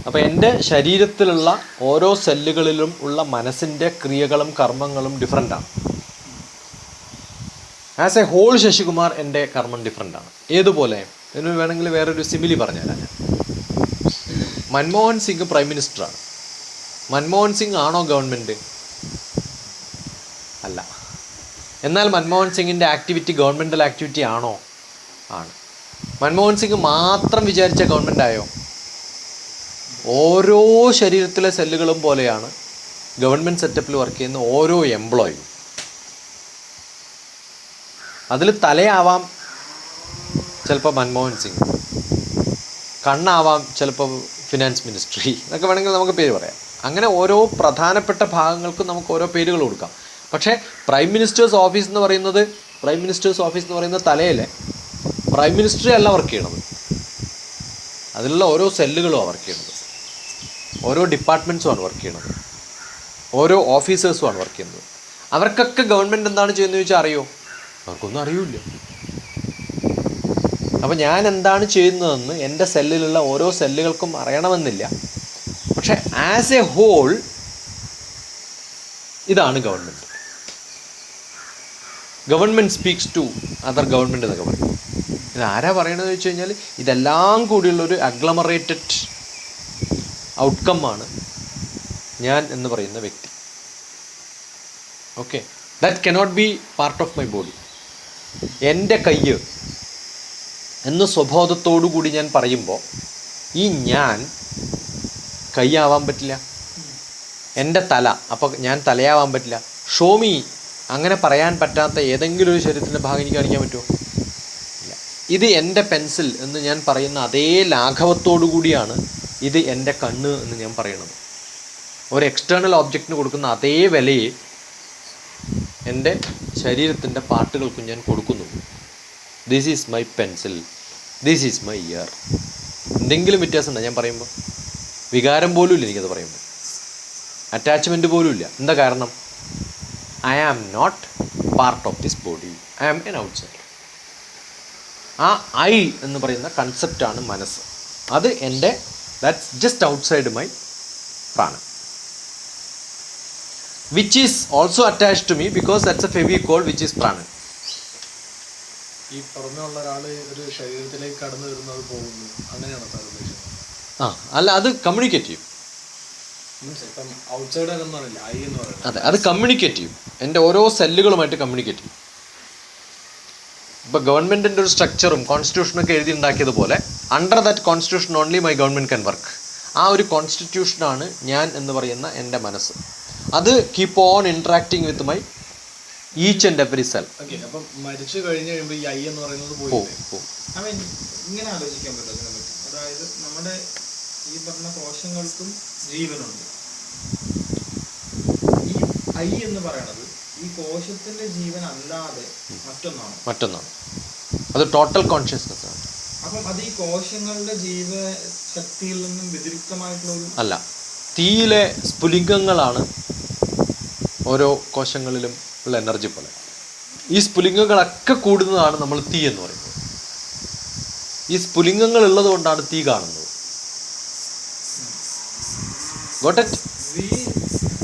B: അപ്പോൾ എൻ്റെ ശരീരത്തിലുള്ള ഓരോ സെല്ലുകളിലും ഉള്ള മനസ്സിൻ്റെ ക്രിയകളും കർമ്മങ്ങളും ഡിഫറെൻ്റാണ്. ആസ് എ ഹോൾ ശശികുമാർ എൻ്റെ കർമ്മം ഡിഫറെൻ്റാണ്. ഏതുപോലെ? ഇതിന് വേണമെങ്കിൽ വേറൊരു സിമിലി പറഞ്ഞുതരാം ഞാൻ. മൻമോഹൻ സിംഗ് പ്രൈം മിനിസ്റ്ററാണ്. മൻമോഹൻ സിംഗ് ആണോ ഗവൺമെൻറ്? അല്ല. എന്നാൽ മൻമോഹൻ സിംഗിൻ്റെ ആക്ടിവിറ്റി ഗവൺമെൻറ്റൽ ആക്ടിവിറ്റി ആണോ? ആണ്. മൻമോഹൻ സിംഗ് മാത്രം വിചാരിച്ച ഗവൺമെൻറ് ആയോ? ഓരോ ശരീരത്തിലെ സെല്ലുകളും പോലെയാണ് ഗവൺമെൻറ് സെറ്റപ്പിൽ വർക്ക് ചെയ്യുന്ന ഓരോ എംപ്ലോയിയും. അതിൽ തലയാവാം ചിലപ്പോൾ മൻമോഹൻ സിംഗ്, കണ്ണാവാം ചിലപ്പോൾ ഫിനാൻസ് മിനിസ്ട്രി, എന്നൊക്കെ വേണമെങ്കിൽ നമുക്ക് പേര് പറയാം. അങ്ങനെ ഓരോ പ്രധാനപ്പെട്ട ഭാഗങ്ങൾക്കും നമുക്ക് ഓരോ പേരുകൾ കൊടുക്കാം. പക്ഷേ പ്രൈം മിനിസ്റ്റേഴ്സ് ഓഫീസ് എന്ന് പറയുന്നത് തലയിലെ പ്രൈം മിനിസ്റ്ററെ അല്ല വർക്ക് ചെയ്യണത്. അതിലുള്ള ഓരോ സെല്ലുകളും വർക്ക് ചെയ്യണത്, ഓരോ ഡിപ്പാർട്ട്മെൻറ്റ്സുമാണ് വർക്ക് ചെയ്യണത്, ഓരോ ഓഫീസേഴ്സുമാണ് വർക്ക് ചെയ്യുന്നത്. അവർക്കൊക്കെ ഗവൺമെൻറ് എന്താണ് ചെയ്യുന്നത് ചോദിച്ചാൽ അറിയോ? അവർക്കൊന്നും അറിയില്ല. അപ്പോൾ ഞാൻ എന്താണ് ചെയ്യുന്നതെന്ന് എൻ്റെ സെല്ലിലുള്ള ഓരോ സെല്ലുകൾക്കും അറിയണമെന്നില്ല. പക്ഷേ ആസ് എ ഹോൾ ഇതാണ് government. Government speaks to other government എന്നൊക്കെ പറയും. ഇതാരാ പറയണതെന്ന് വെച്ച് കഴിഞ്ഞാൽ ഇതെല്ലാം കൂടിയുള്ളൊരു അഗ്ലമറേറ്റഡ് ഔട്ട്കമ്മാണ് ഞാൻ എന്ന് പറയുന്ന വ്യക്തി. Okay, that cannot be part of my body. എൻ്റെ കയ്യ് എന്ന സ്വബോധത്തോടു കൂടി ഞാൻ പറയുമ്പോൾ ഈ ഞാൻ കൈയാവാൻ പറ്റില്ല. എൻ്റെ തല, അപ്പോൾ ഞാൻ തലയാവാൻ പറ്റില്ല. ഷോമി അങ്ങനെ പറയാൻ പറ്റാത്ത ഏതെങ്കിലും ഒരു ശരീരത്തിൻ്റെ ഭാഗം എനിക്ക് കാണിക്കാൻ പറ്റുമോ? ഇല്ല. ഇത് എൻ്റെ പെൻസിൽ എന്ന് ഞാൻ പറയുന്ന അതേ ലാഘവത്തോടു കൂടിയാണ് ഇത് എൻ്റെ കണ്ണ് എന്ന് ഞാൻ പറയണത്. ഒരു എക്സ്റ്റേണൽ ഒബ്ജക്റ്റിന് കൊടുക്കുന്ന അതേ വിലയെ എൻ്റെ ശരീരത്തിൻ്റെ പാർട്ടുകൾക്കും ഞാൻ കൊടുക്കുന്നുണ്ട്. This is my pencil, this is my year. എന്തെങ്കിലും വ്യത്യാസമുണ്ടോ ഞാൻ പറയുമ്പോൾ? വികാരം പോലും ഇല്ല എനിക്കത് പറയുമ്പോൾ, അറ്റാച്ച്മെൻറ്റ് പോലും ഇല്ല. എന്താ കാരണം? I am not part of this body, I am an outside. ആ ഐ എന്ന് പറയുന്ന കൺസെപ്റ്റാണ് മനസ്സ്. അത് എൻ്റെ ദാറ്റ്സ് ജസ്റ്റ് ഔട്ട്സൈഡ് മൈ പ്രാണൻ, which is also attached to me because that's a Fevicol which is prana.
A: ഈ പുറമെയുള്ള ഒരാൾ ഒരു ശരീരത്തിലേക്ക് കടന്നു വരുന്നത് പോകുന്നു, അങ്ങനെയാണ് സാർ ഉദ്ദേശിച്ചത്?
B: അല്ല, അത് കമ്മ്യൂണിക്കേറ്റീവ്.
A: ഇപ്പം ഔട്ട്സൈഡ് എന്നൊന്നുമില്ല, ഐ എന്ന് പറയുന്നത്.
B: അതെ, അത് കമ്മ്യൂണിക്കേറ്റീവ്. എൻ്റെ ഓരോ സെല്ലുകളുമായിട്ട് കമ്മ്യൂണിക്കേറ്റീവ്. ഇപ്പോൾ ഗവൺമെൻറ്റിൻ്റെ ഒരു സ്ട്രക്ചറും കോൺസ്റ്റിറ്റ്യൂഷനൊക്കെ എഴുതി ഉണ്ടാക്കിയതുപോലെ under that constitution only my government can work. ആ ഒരു കോൺസ്റ്റിറ്റ്യൂഷനാണ് ഞാൻ എന്ന് പറയുന്ന എൻ്റെ മനസ്സ്. അത് keep on interacting with my each and every cell.
A: അപ്പം മരിച്ചു കഴിഞ്ഞ് കഴിയുമ്പോൾ ഈ ഐ എന്ന് പറയുന്നത്
B: പോകും.
C: ഇങ്ങനെ ആലോചിക്കാൻ പറ്റും അതിനെ പറ്റി. അതായത് നമ്മുടെ ഈ പറഞ്ഞ കോശങ്ങൾക്കും ജീവനുണ്ട്. ഈ ഐ എന്ന് പറയണത് ഈ കോശത്തിന്റെ ജീവൻ അല്ലാതെ മറ്റൊന്നാണ്.
B: അത് ടോട്ടൽ കോൺഷ്യസ്നെസ് ആണ്.
C: അപ്പം അത് ഈ കോശങ്ങളുടെ ജീവശക്തിയിൽ നിന്നും വ്യതിരിക്തമായിട്ടുള്ള
B: അല്ല. തീയിലെ സ്ഫുലിംഗങ്ങളാണ് ഓരോ കോശങ്ങളിലും ഉള്ള എനർജി പോലെ. ഈ സ്ഫുലിംഗങ്ങളൊക്കെ കൂടുന്നതാണ് നമ്മൾ തീ എന്ന് പറയുന്നത്. ഈ സ്ഫുലിംഗങ്ങൾ ഉള്ളത് കൊണ്ടാണ് തീ കാണുന്നത്. Got it?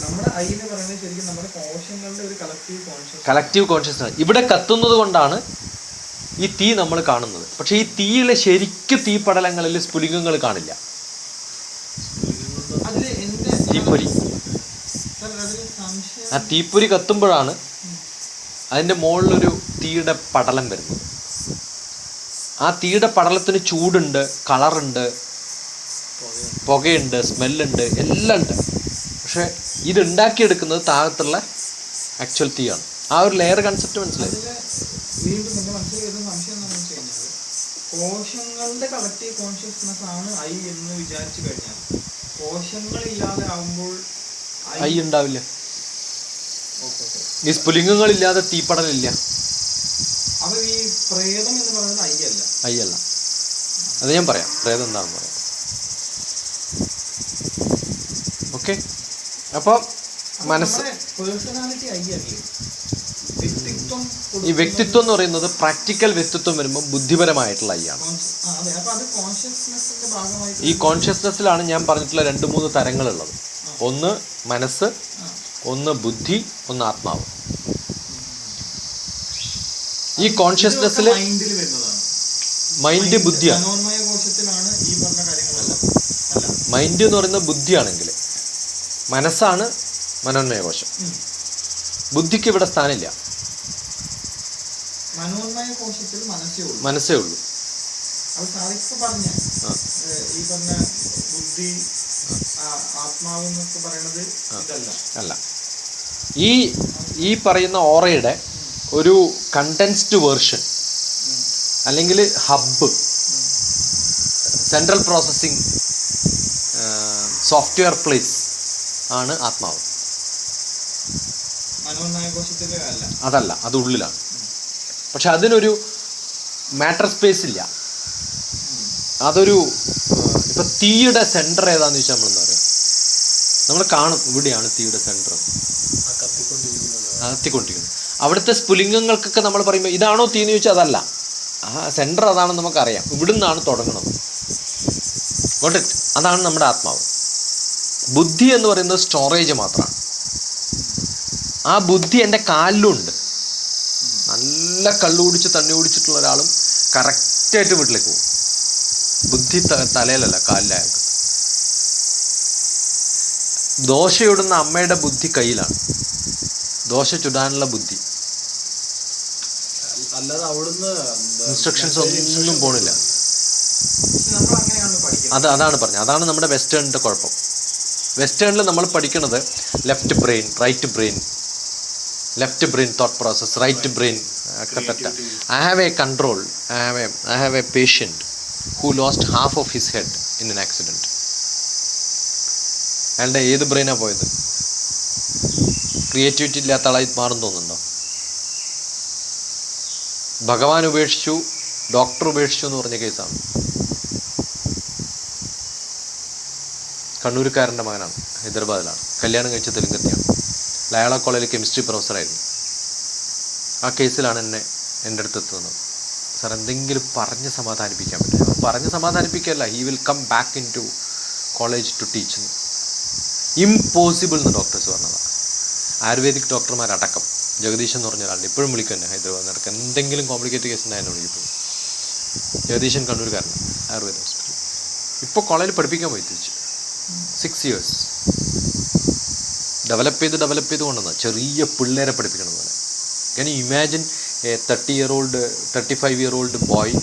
C: നമ്മുടെ ഐ എന്ന് പറയുന്നത് ശരിക്കും നമ്മുടെ കോശങ്ങളുടെ ഒരു
B: കളക്റ്റീവ് കോൺഷ്യസ്നസ്. ഇവിടെ കത്തുന്നത് കൊണ്ടാണ് ഈ തീ നമ്മൾ കാണുന്നത്. പക്ഷേ ഈ തീയിലെ ശരിക്കും തീപ്പടലങ്ങളിൽ സ്ഫുലിംഗങ്ങൾ കാണില്ല. തീപ്പൊരി, ആ തീപ്പൊരി കത്തുമ്പോഴാണ് അതിൻ്റെ മുകളിലൊരു തീയുടെ പടലം വരുന്നത്. ആ തീയുടെ പടലത്തിന് ചൂടുണ്ട്, കളറുണ്ട്, പുകയുണ്ട്, സ്മെല്ലുണ്ട്, എല്ലാം ഉണ്ട്. പക്ഷെ ഇത് ഉണ്ടാക്കിയെടുക്കുന്നത് താഴത്തുള്ള ആക്ച്വൽ തീയാണ്. ആ ഒരു ലെയർ കൺസെപ്റ്റ് മനസ്സിലായി?
C: വീണ്ടും എൻ്റെ മനസ്സിൽ വരുന്ന സംശയം എന്താണെന്ന് വെച്ച് കഴിഞ്ഞാൽ കോശങ്ങളുടെ കളക്റ്റീവ് കോൺഷ്യസ്നെസ് ആണ് ഐ എന്ന് വിചാരിച്ചു കഴിഞ്ഞാൽ കോശങ്ങളില്ലാതെ ആവുമ്പോൾ
B: ഐ ഉണ്ടാവില്ല. ഈ സ്ഫുലിംഗങ്ങളില്ലാതെ തീപ്പടലില്ല.
C: അപ്പൊ ഈ പ്രേതം എന്ന് പറയുന്നത്
B: ഐ അല്ല. അത് ഞാൻ പറയാം, പ്രേതം എന്താണെന്ന് പറയാം. ഓക്കെ, അപ്പോൾ മനസ്സ്,
C: പേഴ്സണാലിറ്റി ഐ അല്ലേ?
B: ഈ വ്യക്തിത്വം എന്ന് പറയുന്നത് പ്രാക്ടിക്കൽ വ്യക്തിത്വം വരുമ്പോൾ ബുദ്ധിപരമായിട്ടുള്ള ഐ ആണ്. ഈ കോൺഷ്യസ്നെസ്സിലാണ് ഞാൻ പറഞ്ഞിട്ടുള്ള 2-3 തരങ്ങളുള്ളത്. ഒന്ന് മനസ്സ്, ഒന്ന് ബുദ്ധി, ഒന്ന് ആത്മാവ്. ഈ കോൺഷ്യസ്നെസ്സിൽ മൈൻഡ് ബുദ്ധിയാണ്. മൈൻഡ് എന്ന് പറയുന്നത് ബുദ്ധിയാണെങ്കിൽ മനസ്സാണ് മനോന്മയ കോശം. ബുദ്ധിക്ക് ഇവിടെ സ്ഥാനമില്ല. മനസ്സേ ഉള്ളൂ.
C: ഈ പറഞ്ഞ ബുദ്ധി, ആത്മാവ് എന്നൊക്കെ പറയുന്നത് ഇതല്ല.
B: അല്ല. ഈ പറയുന്ന ഓറയുടെ ഒരു കണ്ടൻസ്ഡ് വേർഷൻ അല്ലെങ്കിൽ hub, central processing software place ആണ് ആത്മാവ്. അതല്ല, അത് ഉള്ളിലാണ്. പക്ഷെ അതിനൊരു മാറ്റർ സ്പേസ് ഇല്ല. അതൊരു ഇപ്പൊ തീയുടെ സെന്റർ ഏതാന്ന് ചോദിച്ചാൽ നമ്മളെന്താ പറയുക, നമ്മൾ കാണും ഇവിടെയാണ് തീയുടെ സെന്റർ, കത്തിക്കൊണ്ടിരിക്കുന്നത്. അവിടുത്തെ സ്ഫുലിംഗങ്ങൾക്കൊക്കെ നമ്മൾ പറയുമ്പോൾ ഇതാണോ തീ എന്ന് ചോദിച്ചാൽ അതല്ല, ആ സെന്റർ അതാണെന്ന് നമുക്കറിയാം. ഇവിടുന്നാണ് തുടങ്ങുന്നത്. Got it? അതാണ് നമ്മുടെ ആത്മാവ്. ബുദ്ധി എന്ന് പറയുന്നത് സ്റ്റോറേജ് മാത്രമാണ്. ആ ബുദ്ധി എൻ്റെ കാലിലുണ്ട്. നല്ല കള്ളു കുടിച്ച് തണ്ണി കുടിച്ചിട്ടുള്ള ഒരാളും കറക്റ്റായിട്ട് വീട്ടിലേക്ക് പോകും. ബുദ്ധി തലയിലല്ല, കാലിലായത്. ദോശ ഇടുന്ന അമ്മയുടെ ബുദ്ധി കയ്യിലാണ്, ദോശ ചുടാനുള്ള ബുദ്ധി.
A: അല്ലാതെ അവിടുന്ന്
B: ഇൻസ്ട്രക്ഷൻസ് ഒന്നും പോണില്ല. അതാണ് പറഞ്ഞത്. അതാണ് നമ്മുടെ വെസ്റ്റേണിൻ്റെ കുഴപ്പം. വെസ്റ്റേണിൽ നമ്മൾ പഠിക്കുന്നത് left brain, right brain, left brain thought process, right brain ഒക്കെ തെറ്റ. I have a patient who lost half of his head in an accident. അയാളുടെ ഏത് ബ്രെയിനാണ് പോയത്? ക്രിയേറ്റിവിറ്റി ഇല്ലാത്ത ആളായി മാറും തോന്നുന്നുണ്ടോ? ഭഗവാൻ ഉപേക്ഷിച്ചു, ഡോക്ടർ ഉപേക്ഷിച്ചു എന്ന് പറഞ്ഞ കേസാണ്. കണ്ണൂരുകാരൻ്റെ മകനാണ്, ഹൈദരാബാദിലാണ്, കല്യാണം കഴിച്ച തെലുങ്കത്തിയാണ്. ലയോള കോളേജിൽ കെമിസ്ട്രി പ്രൊഫസറായിരുന്നു. ആ കേസിലാണ് എൻ്റെ അടുത്ത് എത്തുന്നത്. സാർ എന്തെങ്കിലും പറഞ്ഞ് സമാധാനിപ്പിക്കാൻ പറ്റും? പറഞ്ഞ് സമാധാനിപ്പിക്കുകയല്ല, he will come back in to college to teach. Impossible എന്ന് ഡോക്ടേഴ്സ് പറഞ്ഞതാണ്. ആയുർവേദിക് ഡോക്ടർമാരടക്കം. ജഗദീഷ് എന്ന് പറഞ്ഞ ഒരാളുണ്ട്, ഇപ്പോഴും വിളിക്കും എന്നെ ഹൈദരാബാദ് നടക്കുക. എന്തെങ്കിലും കോംപ്ലിക്കേറ്റഡ് കേസ് ഉണ്ടായി എന്നെ വിളിക്കും. ജഗദീശൻ കണ്ണൂർക്കാരനാണ്, ആയുർവേദ ഹോസ്പിറ്റൽ. ഇപ്പോൾ കോളേജിൽ പഠിപ്പിക്കാൻ പോയി തിരിച്ച് 6 years ഡെവലപ്പ് ചെയ്ത് കൊണ്ടുവന്നത്. ചെറിയ പിള്ളേരെ പഠിപ്പിക്കണം പോലെ. Can you imagine A 35-year-old boy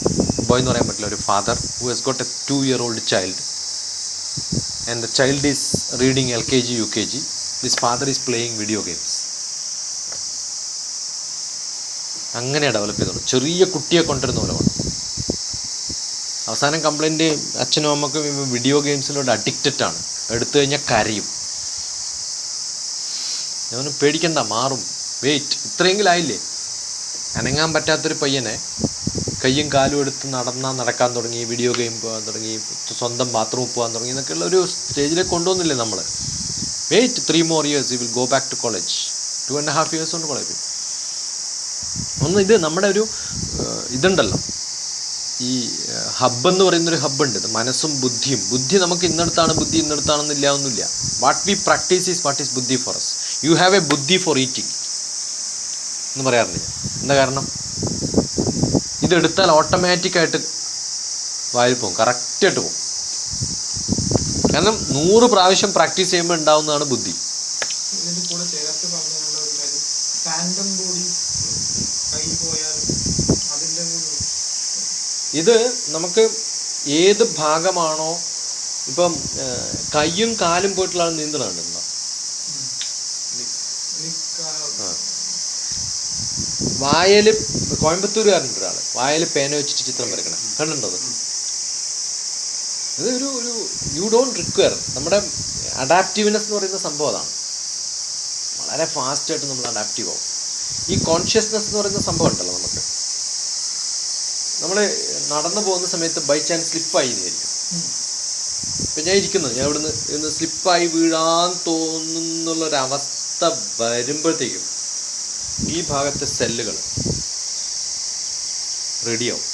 B: എന്ന് പറയാൻ പറ്റില്ല, ഒരു father who has got A 2-year-old child and the child is reading LKG UKG. This father is playing video games. അങ്ങനെയാണ് ഡെവലപ്പ് ചെയ്തോളൂ. ചെറിയ കുട്ടിയെ കൊണ്ടുവരുന്ന പോലെ വേണം. അവസാനം കംപ്ലൈൻറ്റ് അച്ഛനും അമ്മക്കും വീഡിയോ ഗെയിംസിനോട് അഡിക്റ്റഡ് ആണ്. എടുത്തു കഴിഞ്ഞാൽ കരയും. ഞാൻ പേടിക്കണ്ട, മാറും, വെയിറ്റ്. ഇത്രയെങ്കിലും ആയില്ലേ? അനങ്ങാൻ പറ്റാത്തൊരു പയ്യനെ കയ്യും കാലും എടുത്ത് നടക്കാൻ തുടങ്ങി, വീഡിയോ ഗെയിം പോകാൻ തുടങ്ങി, സ്വന്തം ബാത്റൂമിൽ പോകാൻ തുടങ്ങി എന്നൊക്കെയുള്ള ഒരു സ്റ്റേജിലേക്ക് കൊണ്ടുവന്നില്ലേ നമ്മൾ? Wait 3 more years, you will go back to college. 2.5 years കൊണ്ട് കോളേജ്. ഇത് നമ്മുടെ ഒരു ഇതുണ്ടല്ലോ, ഈ ഹബ്ബ് എന്ന് പറയുന്നൊരു ഹബ്ബുണ്ട്. ഇത് മനസ്സും ബുദ്ധിയും. ബുദ്ധി നമുക്ക് ഇന്നടത്താണ്, ബുദ്ധി ഇന്നടത്താണെന്നില്ല, ഒന്നുമില്ല. What we practise is what is buddhi for us. You have a buddhi for eating എന്ന് പറയാറില്ല. എന്താ കാരണം? ഇതെടുത്താൽ ഓട്ടോമാറ്റിക്കായിട്ട് വായിൽ പോകും, കറക്റ്റായിട്ട് പോകും. കാരണം 100 പ്രാവശ്യം പ്രാക്ടീസ് ചെയ്യുമ്പോൾ ഉണ്ടാവുന്നതാണ് ബുദ്ധി. ഇത് നമുക്ക് ഏത് ഭാഗമാണോ, ഇപ്പം കയ്യും കാലും പോയിട്ടുള്ള നീന്തലുണ്ടോ? വായല്, കോയമ്പത്തൂരുകാരൻ്റെ ഒരാൾ വായല് പേന വെച്ചിട്ട് ചിത്രം വരയ്ക്കണം, കണ്ടിട്ടുണ്ടോ? ഇത് ഒരു യു ഡോണ്ട് റിക്വയർ. നമ്മുടെ അഡാപ്റ്റീവ്നെസ് എന്ന് പറയുന്ന സംഭവം അതാണ്. വളരെ ഫാസ്റ്റായിട്ട് നമ്മൾ അഡാപ്റ്റീവ് ആവും. ഈ കോൺഷ്യസ്നെസ് എന്ന് പറയുന്ന സംഭവം ഉണ്ടല്ലോ, നമ്മൾ നടന്നു പോകുന്ന സമയത്ത് ബൈ ചാൻസ് സ്ലിപ്പായി എന്നായിരിക്കും. ഇപ്പം ഞാൻ ഇവിടുന്ന് സ്ലിപ്പായി വീഴാൻ തോന്നുന്നുള്ളൊരവസ്ഥ വരുമ്പോഴത്തേക്കും ഈ ഭാഗത്തെ സെല്ലുകൾ റെഡിയാവും.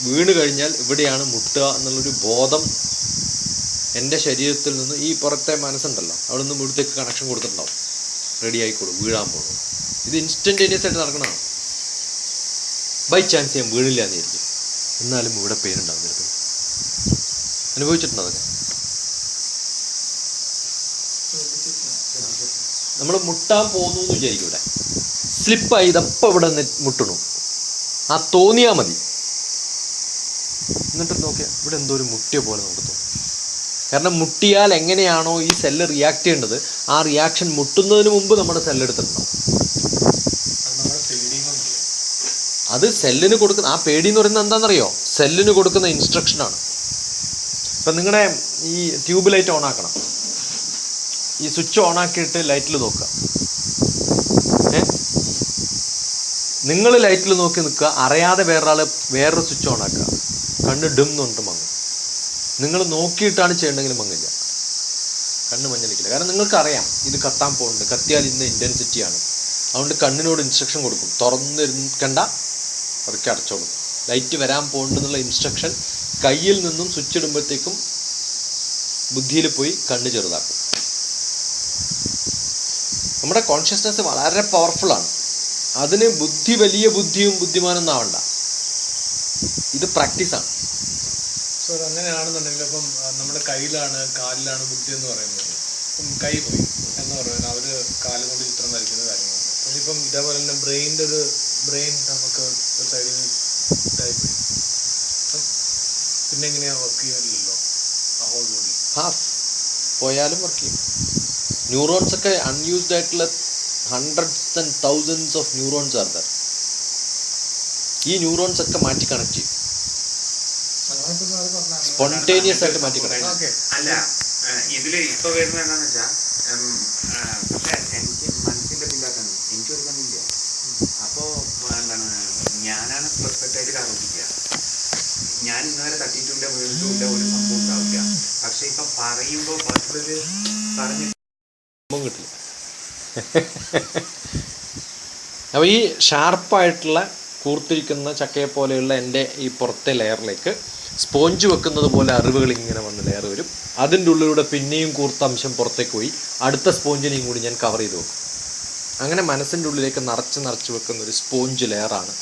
B: വീണ് കഴിഞ്ഞാൽ ഇവിടെയാണ് മുട്ടുക എന്നുള്ളൊരു ബോധം എൻ്റെ ശരീരത്തിൽ നിന്ന്, ഈ പുറത്തെ മനസ്സുണ്ടല്ലോ, അവിടെ നിന്ന് ഇവിടത്തേക്ക് കണക്ഷൻ കൊടുത്തിട്ടുണ്ടാവും. റെഡി ആയിക്കോളും, വീഴാൻ പോകും. ഇത് ഇൻസ്റ്റൻറ്റേനിയസ് ആയിട്ട് നടക്കണതാണ്. ബൈ ചാൻസ് ഞാൻ വീണില്ല എന്നിരിക്കും, എന്നാലും ഇവിടെ പെയിൻ ഉണ്ടാവും. ചിലപ്പോൾ അനുഭവിച്ചിട്ടുണ്ടോ അതൊക്കെ? നമ്മൾ മുട്ടാൻ പോകുന്നു എന്ന് വിചാരിക്കും, ഇവിടെ സ്ലിപ്പായി ഇതപ്പം ഇവിടെ മുട്ടണു, ആ തോന്നിയാൽ മതി. എന്നിട്ട് നോക്കിയാൽ ഇവിടെ എന്തോ ഒരു മുട്ടിയ പോലെ നമുക്ക് തോന്നും. കാരണം മുട്ടിയാൽ എങ്ങനെയാണോ ഈ സെല്ല് റിയാക്ട് ചെയ്യേണ്ടത്, ആ റിയാക്ഷൻ മുട്ടുന്നതിന് മുമ്പ് നമ്മുടെ സെല്ലെടുത്തിട്ടുണ്ടാവും. അത് സെല്ലിന് കൊടുക്കുന്ന ആ പേടി എന്ന് പറയുന്നത് എന്താണെന്നറിയോ? സെല്ലിന് കൊടുക്കുന്ന ഇൻസ്ട്രക്ഷനാണ്. ഇപ്പം നിങ്ങളുടെ ഈ ട്യൂബ് ലൈറ്റ് ഓൺ ആക്കണം, ഈ സ്വിച്ച് ഓൺ ആക്കിയിട്ട് ലൈറ്റിൽ നോക്കുക. നിങ്ങൾ ലൈറ്റിൽ നോക്കി നിൽക്കുക, അറിയാതെ വേറൊരു സ്വിച്ച് ഓൺ ആക്കുക, കണ്ണ് ഡിം എന്നുണ്ട് മങ്ങും. നിങ്ങൾ നോക്കിയിട്ടാണ് ചെയ്യണമെങ്കിലും മങ്ങില്ല, കണ്ണ് മഞ്ഞളിക്കില്ല. കാരണം നിങ്ങൾക്കറിയാം ഇത് കത്താൻ പോകുന്നുണ്ട്, കത്തിയാൽ ഇന്ന ഇൻറ്റൻസിറ്റിയാണ്. അതുകൊണ്ട് കണ്ണിനോട് ഇൻസ്ട്രക്ഷൻ കൊടുക്കും, തുറന്നിരിക്കണ്ട, അതൊക്കെ അടച്ചോളും, ലൈറ്റ് വരാൻ പോകുന്നുണ്ടെന്നുള്ള ഇൻസ്ട്രക്ഷൻ കയ്യിൽ നിന്നും സ്വിച്ച് ഇടുമ്പോഴത്തേക്കും ബുദ്ധിയിൽ പോയി കണ്ണ് ചെറുതാക്കും. നമ്മുടെ കോൺഷ്യസ്നെസ് വളരെ പവർഫുള്ളാണ്. അതിന് വലിയ ബുദ്ധിയും ബുദ്ധിമാനൊന്നും ആവണ്ട, ഇത് പ്രാക്ടീസാണ്.
A: സോ അങ്ങനെയാണെന്നുണ്ടെങ്കിൽ അപ്പം നമ്മുടെ കയ്യിലാണ് കാലിലാണ് ബുദ്ധി എന്ന് പറയുന്നത്. ഇപ്പം കൈ പോയി എന്ന് പറയുന്നത് അവർ കാല് കൊണ്ട് ചിത്രം വരയ്ക്കുന്ന കാര്യമാണ്. പക്ഷെ ഇപ്പം ഇതേപോലെ തന്നെ ബ്രെയിൻ നമുക്ക് ഒരു സൈഡിൽ ഇതായിപ്പോയി, പിന്നെ എങ്ങനെയാണ് വർക്ക് ചെയ്യാനില്ലല്ലോ ആ ഹോൾ ബോഡി.
B: ഹാഫ് പോയാലും വർക്ക് ചെയ്യും. ന്യൂറോൺസ് ഒക്കെ അൺയൂസ്ഡ് ആയിട്ടുള്ള hundreds and thousands of neurons are there. ഈ ന്യൂറോൺസ് ഒക്കെ മാറ്റി കണക്ട് ചെയ്യും, സ്പോണ്ടേനിയസ് ആയിട്ട് മാറ്റി കണക്ട്.
D: അല്ല, ഇതില് ഇപ്പൊ വരുന്നത് എന്താന്ന് വെച്ചാൽ, പക്ഷെ എനിക്ക് മനസ്സിന്റെ പിന്നാക്കാണ്, എനിക്കൊരു കണ്ണില്ല. അപ്പോ എന്താണ്, ഞാനാണ് പെർഫെക്റ്റ് ആയിട്ട് ആരോപിക്കുക. ഞാൻ ഇന്നുവരെ തട്ടിയിട്ടുണ്ട്, വീണിട്ടുണ്ട്, ഒരു സംഭവം ഉണ്ടാവില്ല. പക്ഷെ ഇപ്പൊ പറയുമ്പോ മറ്റുള്ളവര് പറഞ്ഞ്
B: കിട്ടില്ല. അപ്പോൾ ഈ ഷാർപ്പായിട്ടുള്ള കൂർത്തിരിക്കുന്ന ചക്കയെ പോലെയുള്ള എൻ്റെ ഈ പുറത്തെ ലെയറിലേക്ക് സ്പോഞ്ച് വെക്കുന്നത് പോലെ അറിവുകൾ ഇങ്ങനെ വന്ന് ലെയർ വരും. അതിൻ്റെ ഉള്ളിലൂടെ പിന്നെയും കൂർത്ത അംശം പുറത്തേക്ക് പോയി അടുത്ത സ്പോഞ്ചിനെയും കൂടി ഞാൻ കവർ ചെയ്ത് വെക്കും. അങ്ങനെ മനസ്സിൻ്റെ ഉള്ളിലേക്ക് നിറച്ച് വെക്കുന്ന ഒരു സ്പോഞ്ച് ലെയറാണ്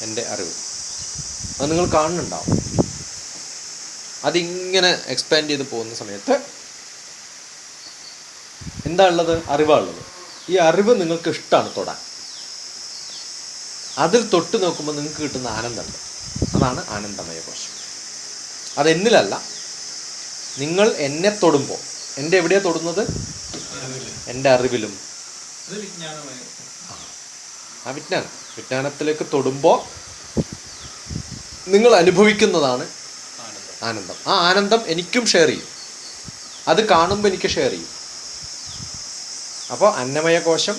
B: എൻ്റെ അറിവ്. അത് നിങ്ങൾ കാണുന്നുണ്ടാവും. അതിങ്ങനെ എക്സ്പാൻഡ് ചെയ്ത് പോകുന്ന സമയത്ത് എന്താ ഉള്ളത്? അറിവാണുള്ളത്. ഈ അറിവ് നിങ്ങൾക്ക് ഇഷ്ടമാണ് തൊടാൻ. അതിൽ തൊട്ട് നോക്കുമ്പോൾ നിങ്ങൾക്ക് കിട്ടുന്ന ആനന്ദമുണ്ട്. അതാണ് ആനന്ദമയ കോശം. അതെന്നിലല്ല, നിങ്ങൾ എന്നെ തൊടുമ്പോൾ, എൻ്റെ എവിടെയാണ് തൊടുന്നത്? എൻ്റെ അറിവിലും. ആ വിജ്ഞാനത്തിലേക്ക് തൊടുമ്പോൾ നിങ്ങൾ അനുഭവിക്കുന്നതാണ് ആനന്ദം. ആ ആനന്ദം എനിക്കും ഷെയർ ചെയ്യും. അത് കാണുമ്പോൾ എനിക്ക് ഷെയർ ചെയ്യും. അപ്പോൾ അന്നമയ കോശം,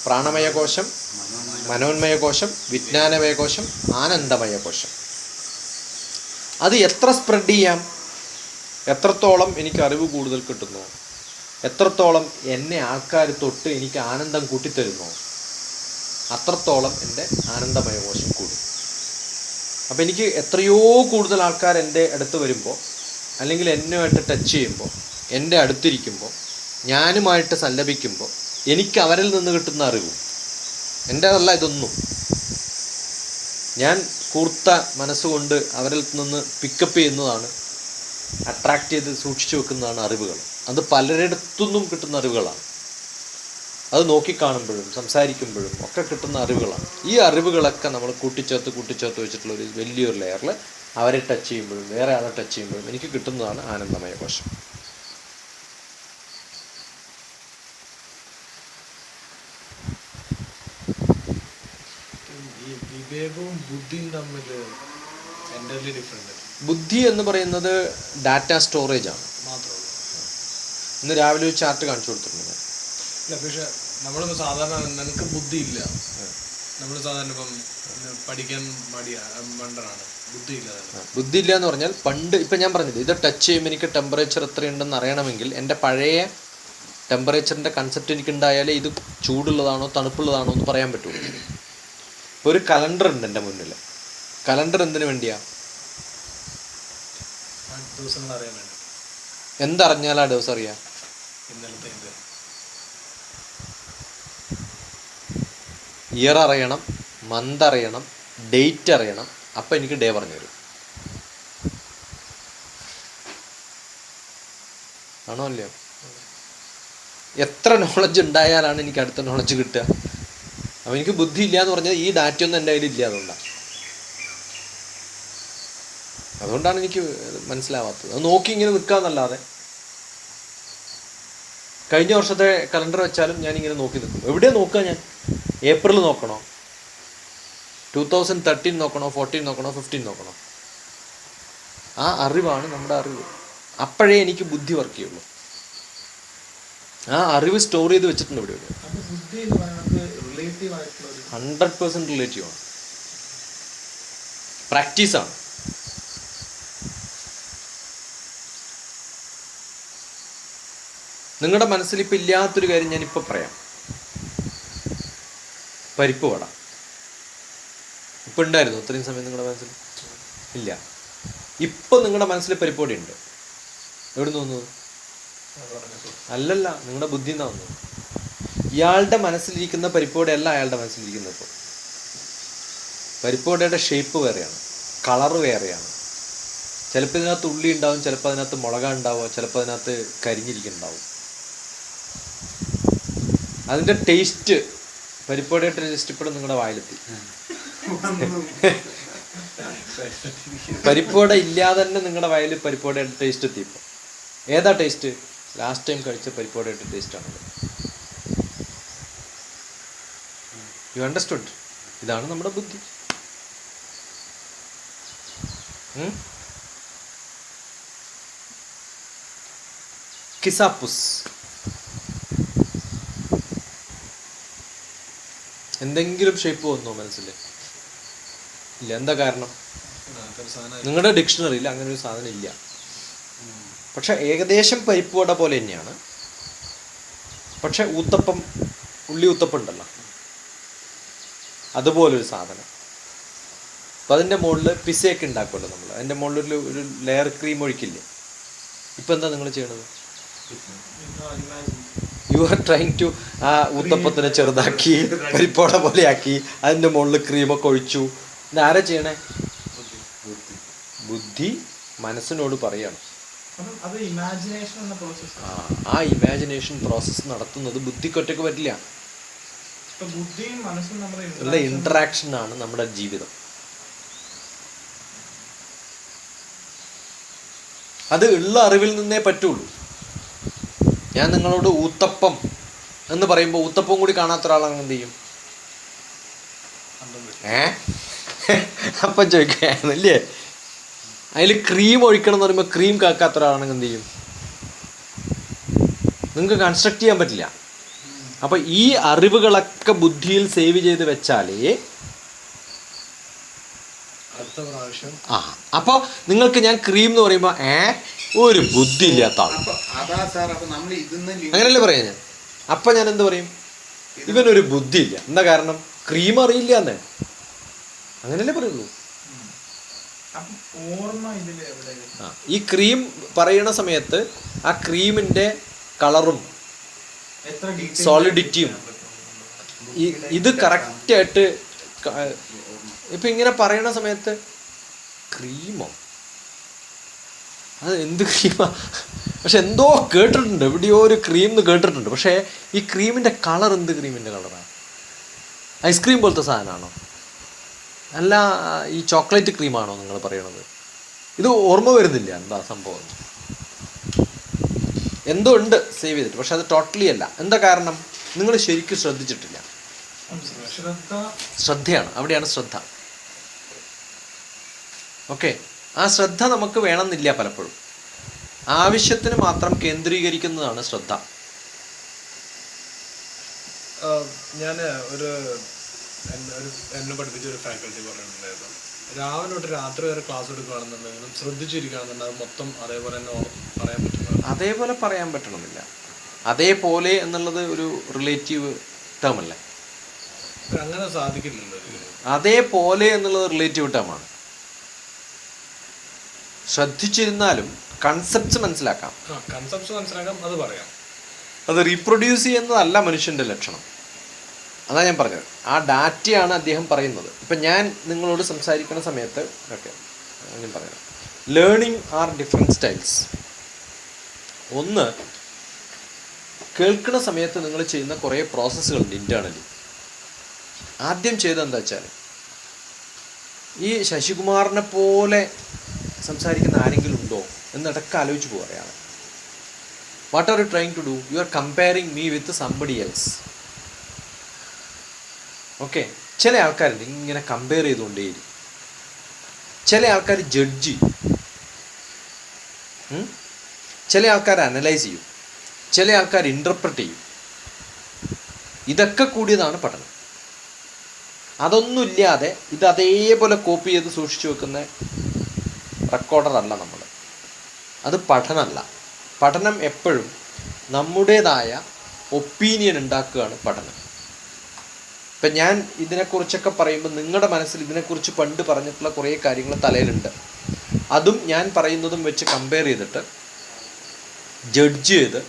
B: പ്രാണമയ കോശം, മനോന്മയ കോശം, വിജ്ഞാനമയ കോശം, ആനന്ദമയ കോശം. അത് എത്ര സ്പ്രെഡ് ചെയ്യാം, എത്രത്തോളം എനിക്ക് അറിവ് കൂടുതൽ കിട്ടുന്നു, എത്രത്തോളം എന്നെ ആൾക്കാർ തൊട്ട് എനിക്ക് ആനന്ദം കൂട്ടിത്തരുന്നു, അത്രത്തോളം എൻ്റെ ആനന്ദമയ കോശം കൂടും. അപ്പം എനിക്ക് എത്രയോ കൂടുതൽ ആൾക്കാർ എൻ്റെ അടുത്ത് വരുമ്പോൾ, അല്ലെങ്കിൽ എന്നുമായിട്ട് ടച്ച് ചെയ്യുമ്പോൾ, എൻ്റെ അടുത്തിരിക്കുമ്പോൾ, ഞാനുമായിട്ട് സല്ലപിക്കുമ്പോൾ എനിക്ക് അവരിൽ നിന്ന് കിട്ടുന്ന അറിവും എൻ്റേതല്ല ഇതൊന്നും. ഞാൻ കൂർത്ത മനസ്സുകൊണ്ട് അവരിൽ നിന്ന് പിക്കപ്പ് ചെയ്യുന്നതാണ്, അട്രാക്റ്റ് ചെയ്ത് സൂക്ഷിച്ചു വെക്കുന്നതാണ് അറിവുകൾ. അത് പലരിടത്തുനിന്നും കിട്ടുന്ന അറിവുകളാണ്. അത് നോക്കിക്കാണുമ്പോഴും സംസാരിക്കുമ്പോഴും ഒക്കെ കിട്ടുന്ന അറിവുകളാണ്. ഈ അറിവുകളൊക്കെ നമ്മൾ കൂട്ടിച്ചേർത്ത് വെച്ചിട്ടുള്ള ഒരു വലിയൊരു ലെയറിൽ അവരെ ടച്ച് ചെയ്യുമ്പോഴും വേറെ ആളെ ടച്ച് ചെയ്യുമ്പോഴും എനിക്ക് കിട്ടുന്നതാണ് ആനന്ദമയ കോശം.
A: വിവേകവും ബുദ്ധിയും തമ്മിൽ എൻ്റർലി ഡിഫറെൻ്റ്.
B: ബുദ്ധി എന്ന് പറയുന്നത് ഡാറ്റ സ്റ്റോറേജ് ആണ്
A: മാത്രമല്ല.
B: ഇന്ന് രാവിലെ ഒരു ചാർട്ട് കാണിച്ചു കൊടുത്തിട്ടുണ്ട്.
A: ഇല്ല, പക്ഷെ നമ്മളിപ്പോൾ സാധാരണ നിനക്ക് ബുദ്ധി ഇല്ല, നമ്മൾ സാധാരണ ഇപ്പം പഠിക്കാൻ മണ്ടനാണ്, ബുദ്ധിയില്ല.
B: ബുദ്ധിയില്ല എന്ന് പറഞ്ഞാൽ പണ്ട് ഇപ്പം ഞാൻ പറഞ്ഞത്, ഇത് ടച്ച് ചെയ്യുമ്പോൾ എനിക്ക് ടെമ്പറേച്ചർ എത്രയുണ്ടെന്ന് അറിയണമെങ്കിൽ എൻ്റെ പഴയ ടെമ്പറേച്ചറിൻ്റെ കൺസെപ്റ്റ് എനിക്കുണ്ടായാലേ ഇത് ചൂടുള്ളതാണോ തണുപ്പുള്ളതാണോ എന്ന് പറയാൻ പറ്റുള്ളൂ. ഇപ്പോൾ ഒരു കലണ്ടർ ഉണ്ട് എൻ്റെ മുന്നിൽ. കലണ്ടർ എന്തിനു വേണ്ടിയാ?
A: ദിവസങ്ങൾ അറിയാൻ വേണ്ടി.
B: എന്തറിഞ്ഞാലാ ദിവസം അറിയാം?
A: ഇന്നലത്തെ
B: ഇയർ അറിയണം, മന്ത് അറിയണം, ഡേറ്റ് അറിയണം. അപ്പം എനിക്ക് ഡേ പറഞ്ഞു തരും. ആണോ അല്ലയോ? എത്ര നോളജ് ഉണ്ടായാലാണ് എനിക്ക് അടുത്ത നോളജ് കിട്ടുക? അപ്പം എനിക്ക് ബുദ്ധി ഇല്ല എന്ന് പറഞ്ഞാൽ ഈ ഡാറ്റയൊന്നും എൻ്റെ കയ്യിൽ ഇല്ല. അതുകൊണ്ടാണ് അതുകൊണ്ടാണ് എനിക്ക് മനസ്സിലാവാത്തത്. അത് നോക്കി ഇങ്ങനെ നിൽക്കാന്നല്ലാതെ, കഴിഞ്ഞ വർഷത്തെ കലണ്ടർ വെച്ചാലും ഞാനിങ്ങനെ നോക്കി നിൽക്കും. എവിടെയാണ് നോക്കുക ഞാൻ? ഏപ്രിൽ നോക്കണോ, 2013 നോക്കണോ, 14 നോക്കണോ, 15 നോക്കണോ? ആ അറിവാണ് നമ്മുടെ അറിവ്. അപ്പോഴേ എനിക്ക് ബുദ്ധി വർക്ക് ചെയ്യുള്ളൂ. ആ അറിവ് സ്റ്റോർ ചെയ്ത് വെച്ചിട്ടുണ്ട് ഇവിടെ. 100% റിലേറ്റീവ് ആണ്, പ്രാക്ടീസാണ്. നിങ്ങളുടെ മനസ്സിൽ ഇപ്പം ഇല്ലാത്തൊരു കാര്യം ഞാനിപ്പോൾ പറയാം. പരിപ്പ് വട ഇപ്പം ഉണ്ടായിരുന്നു ഇത്രയും സമയം നിങ്ങളുടെ മനസ്സിൽ? ഇല്ല. ഇപ്പം നിങ്ങളുടെ മനസ്സിൽ പരിപ്പ് വട ഉണ്ട്. എവിടെ നിന്ന് വന്നത്? അല്ലല്ല, നിങ്ങളുടെ ബുദ്ധി എന്നാ വന്നത്. ഇയാളുടെ മനസ്സിലിരിക്കുന്ന പരിപ്പ് വടയല്ല അയാളുടെ മനസ്സിലിരിക്കുന്നത്. ഇപ്പോൾ പരിപ്പ് വടയുടെ ഷേപ്പ് വേറെയാണ്, കളറ് വേറെയാണ്. ചിലപ്പോൾ ഇതിനകത്ത് ഉള്ളി ഉണ്ടാവും, ചിലപ്പോൾ അതിനകത്ത് മുളക ഉണ്ടാവുക, ചിലപ്പോൾ അതിനകത്ത് കരിഞ്ഞിരിക്കുന്നുണ്ടാവും. അതിൻ്റെ ടേസ്റ്റ്, പരിപ്പുവടയുടെ ടേസ്റ്റ് ഇപ്പോഴും നിങ്ങളുടെ വായിലെത്തി. പരിപ്പുവട ഇല്ലാതെ തന്നെ നിങ്ങളുടെ വായിൽ പരിപ്പുവടയുടെ ടേസ്റ്റ് എത്തി. ഇപ്പോൾ ഏതാ ടേസ്റ്റ്? ലാസ്റ്റ് ടൈം കഴിച്ച പരിപ്പുവടയുടെ ടേസ്റ്റാണത്. You understood? ഇതാണ് നമ്മുടെ ബുദ്ധി. കിസാപ്പുസ്. എന്തെങ്കിലും ഷേപ്പ് വന്നോ മനസ്സിൽ? ഇല്ല. എന്താ കാരണം? നിങ്ങളുടെ ഡിക്ഷണറിയിൽ അങ്ങനെ ഒരു സാധനം ഇല്ല. പക്ഷെ ഏകദേശം പരിപ്പുവട പോലെ തന്നെയാണ്. പക്ഷെ ഊത്തപ്പം, ഉള്ളി ഊത്തപ്പം ഉണ്ടല്ലോ, അതുപോലൊരു സാധനം. അപ്പം അതിൻ്റെ മുകളിൽ പിസയൊക്കെ ഉണ്ടാക്കുമല്ലോ നമ്മൾ, അതിൻ്റെ മുകളിൽ ഒരു ലെയർ ക്രീം ഒഴിക്കില്ലേ? ഇപ്പം എന്താ നിങ്ങൾ ചെയ്യണത്? യു ആർ ട്രൈങ് ടു ആ ഊത്തപ്പത്തിനെ ചെറുതാക്കി പരിപ്പോട പോലെയാക്കി അതിൻ്റെ മുകളിൽ ക്രീമൊക്കെ ഒഴിച്ചു. ഇതാരാ ചെയ്യണേ? ബുദ്ധി മനസ്സിനോട് പറയാണ്. ആ ഇമാജിനേഷൻ പ്രോസസ്സ് നടത്തുന്നത് ബുദ്ധിക്കൊറ്റക്ക് പറ്റില്ല. ഉള്ള ഇന്ററാക്ഷനാണ് നമ്മുടെ ജീവിതം. അത് ഉള്ള അറിവിൽ നിന്നേ പറ്റുള്ളൂ. ഞാൻ നിങ്ങളോട് ഊത്തപ്പം എന്ന് പറയുമ്പോൾ ഊത്തപ്പം കൂടി കാണാത്ത ഒരാളാണ് എന്ത് ചെയ്യും? അപ്പം ചോദിക്കാന്നല്ലേ? അതിൽ ക്രീം ഒഴിക്കണം എന്ന് പറയുമ്പോൾ ക്രീം കാക്കാത്ത ഒരാളാണെങ്കിൽ എന്ത് ചെയ്യും? നിങ്ങൾക്ക് കൺസ്ട്രക്ട് ചെയ്യാൻ പറ്റില്ല. അപ്പം ഈ അറിവുകളൊക്കെ ബുദ്ധിയിൽ സേവ് ചെയ്ത് വെച്ചാലേ അപ്പോൾ നിങ്ങൾക്ക് ഞാൻ ക്രീം എന്ന് പറയുമ്പോൾ ഒരു ബുദ്ധി ഇല്ലാത്ത ആൾ അങ്ങനെയല്ലേ പറയാം ഞാൻ. അപ്പം ഞാൻ എന്ത് പറയും? ഇവനൊരു ബുദ്ധി ഇല്ല. എന്താ കാരണം? ക്രീം അറിയില്ല എന്നേ. അങ്ങനെയല്ലേ പറയുള്ളൂ. ഈ ക്രീം പറയണ സമയത്ത് ആ ക്രീമിൻ്റെ കളറും സോളിഡിറ്റിയും ഇത് കറക്റ്റായിട്ട് ഇപ്പം ഇങ്ങനെ പറയണ സമയത്ത് ക്രീമോ, അത് എന്ത് ക്രീമാ? പക്ഷെ എന്തോ കേട്ടിട്ടുണ്ട്, എവിടെയോ ഒരു ക്രീം എന്ന് കേട്ടിട്ടുണ്ട്. പക്ഷേ ഈ ക്രീമിൻ്റെ കളർ എന്ത് ക്രീമിൻ്റെ കളറാണ്? ഐസ്ക്രീം പോലത്തെ സാധനമാണോ? അല്ല ഈ ചോക്ലേറ്റ് ക്രീമാണോ നിങ്ങൾ പറയണത്? ഇത് ഓർമ്മ വരുന്നില്ല എന്താ സംഭവം. എന്തോ ഉണ്ട് സേവ് ചെയ്തിട്ട്, പക്ഷെ അത് ടോട്ടലി അല്ല. എന്താ കാരണം? നിങ്ങൾ ശരിക്കും ശ്രദ്ധിച്ചിട്ടില്ല. ശ്രദ്ധയാണ്, അവിടെയാണ് ശ്രദ്ധ. ഓക്കെ, ആ ശ്രദ്ധ നമുക്ക് വേണമെന്നില്ല. പലപ്പോഴും ആവശ്യത്തിന് മാത്രം കേന്ദ്രീകരിക്കുന്നതാണ് ശ്രദ്ധ.
A: ഞാൻ എന്നെ പഠിപ്പിച്ച ഒരു ഫാക്കൽറ്റി പറഞ്ഞിട്ടുണ്ടായിരുന്നു, രാവിലെ തൊട്ട് രാത്രി വരെ ക്ലാസ് എടുക്കുകയാണെന്നുണ്ടെങ്കിലും ശ്രദ്ധിച്ചിരിക്കുകയാണെന്നുണ്ടെങ്കിൽ അത് മൊത്തം അതേപോലെ തന്നെ പറയാൻ പറ്റും.
B: അതേപോലെ പറയാൻ പറ്റണമെന്നില്ല. അതേപോലെ എന്നുള്ളത് ഒരു റിലേറ്റീവ് ടേം അല്ലേ?
A: അങ്ങനെ സാധിക്കില്ലല്ലോ.
B: അതേപോലെ എന്നുള്ളത് റിലേറ്റീവ് ടേമാണ്. ശ്രദ്ധിച്ചിരുന്നാലും കൺസെപ്റ്റ്സ് മനസ്സിലാക്കാം.
A: കൺസെപ്റ്റ്സ് മനസ്സിലാക്കാം, അത് പറയാം.
B: അത് റീപ്രൊഡ്യൂസ് ചെയ്യുന്നതല്ല മനുഷ്യൻ്റെ ലക്ഷണം. അതാണ് ഞാൻ പറഞ്ഞത്. ആ ഡാറ്റയാണ് അദ്ദേഹം പറയുന്നത്. ഇപ്പം ഞാൻ നിങ്ങളോട് സംസാരിക്കുന്ന സമയത്ത് ഓക്കെ ഞാൻ പറയാം, ലേണിംഗ് ആർ ഡിഫറെൻറ്റ് സ്റ്റൈൽസ്. ഒന്ന്, കേൾക്കുന്ന സമയത്ത് നിങ്ങൾ ചെയ്യുന്ന കുറേ പ്രോസസ്സുകളുണ്ട് ഇൻറ്റേർണലി. ആദ്യം ചെയ്തതെന്താ വെച്ചാൽ ഈ ശശികുമാറിനെ പോലെ സംസാരിക്കുന്ന ആരെങ്കിലും ഉണ്ടോ എന്നിടക്ക് ആലോചിച്ച് പോവുകയാണ്. What are you trying to do? You are comparing me with somebody else. Okay, ചില ആൾക്കാരുണ്ട് ഇങ്ങനെ കമ്പയർ ചെയ്തുകൊണ്ടേയിരിക്കും. ചില ആൾക്കാർ ജഡ്ജ് ചെയ്യും, ചില ആൾക്കാർ അനലൈസ് ചെയ്യും, ചില ആൾക്കാർ ഇൻ്റർപ്രറ്റ് ചെയ്യും. ഇതൊക്കെ കൂടിയതാണ് പഠനം. അതൊന്നുമില്ലാതെ ഇത് അതേപോലെ കോപ്പി ചെയ്ത് സൂക്ഷിച്ചു വെക്കുന്ന റെക്കോർഡറല്ല നമ്മൾ. അത് പഠനമല്ല. പഠനം എപ്പോഴും നമ്മുടേതായ ഒപ്പീനിയൻ ഉണ്ടാക്കുകയാണ് പഠനം. ഇപ്പം ഞാൻ ഇതിനെക്കുറിച്ചൊക്കെ പറയുമ്പോൾ നിങ്ങളുടെ മനസ്സിൽ ഇതിനെക്കുറിച്ച് പണ്ട് പറഞ്ഞിട്ടുള്ള കുറേ കാര്യങ്ങൾ തലയിലുണ്ട്. അതും ഞാൻ പറയുന്നതും വെച്ച് കമ്പയർ ചെയ്തിട്ട് ജഡ്ജ് ചെയ്ത്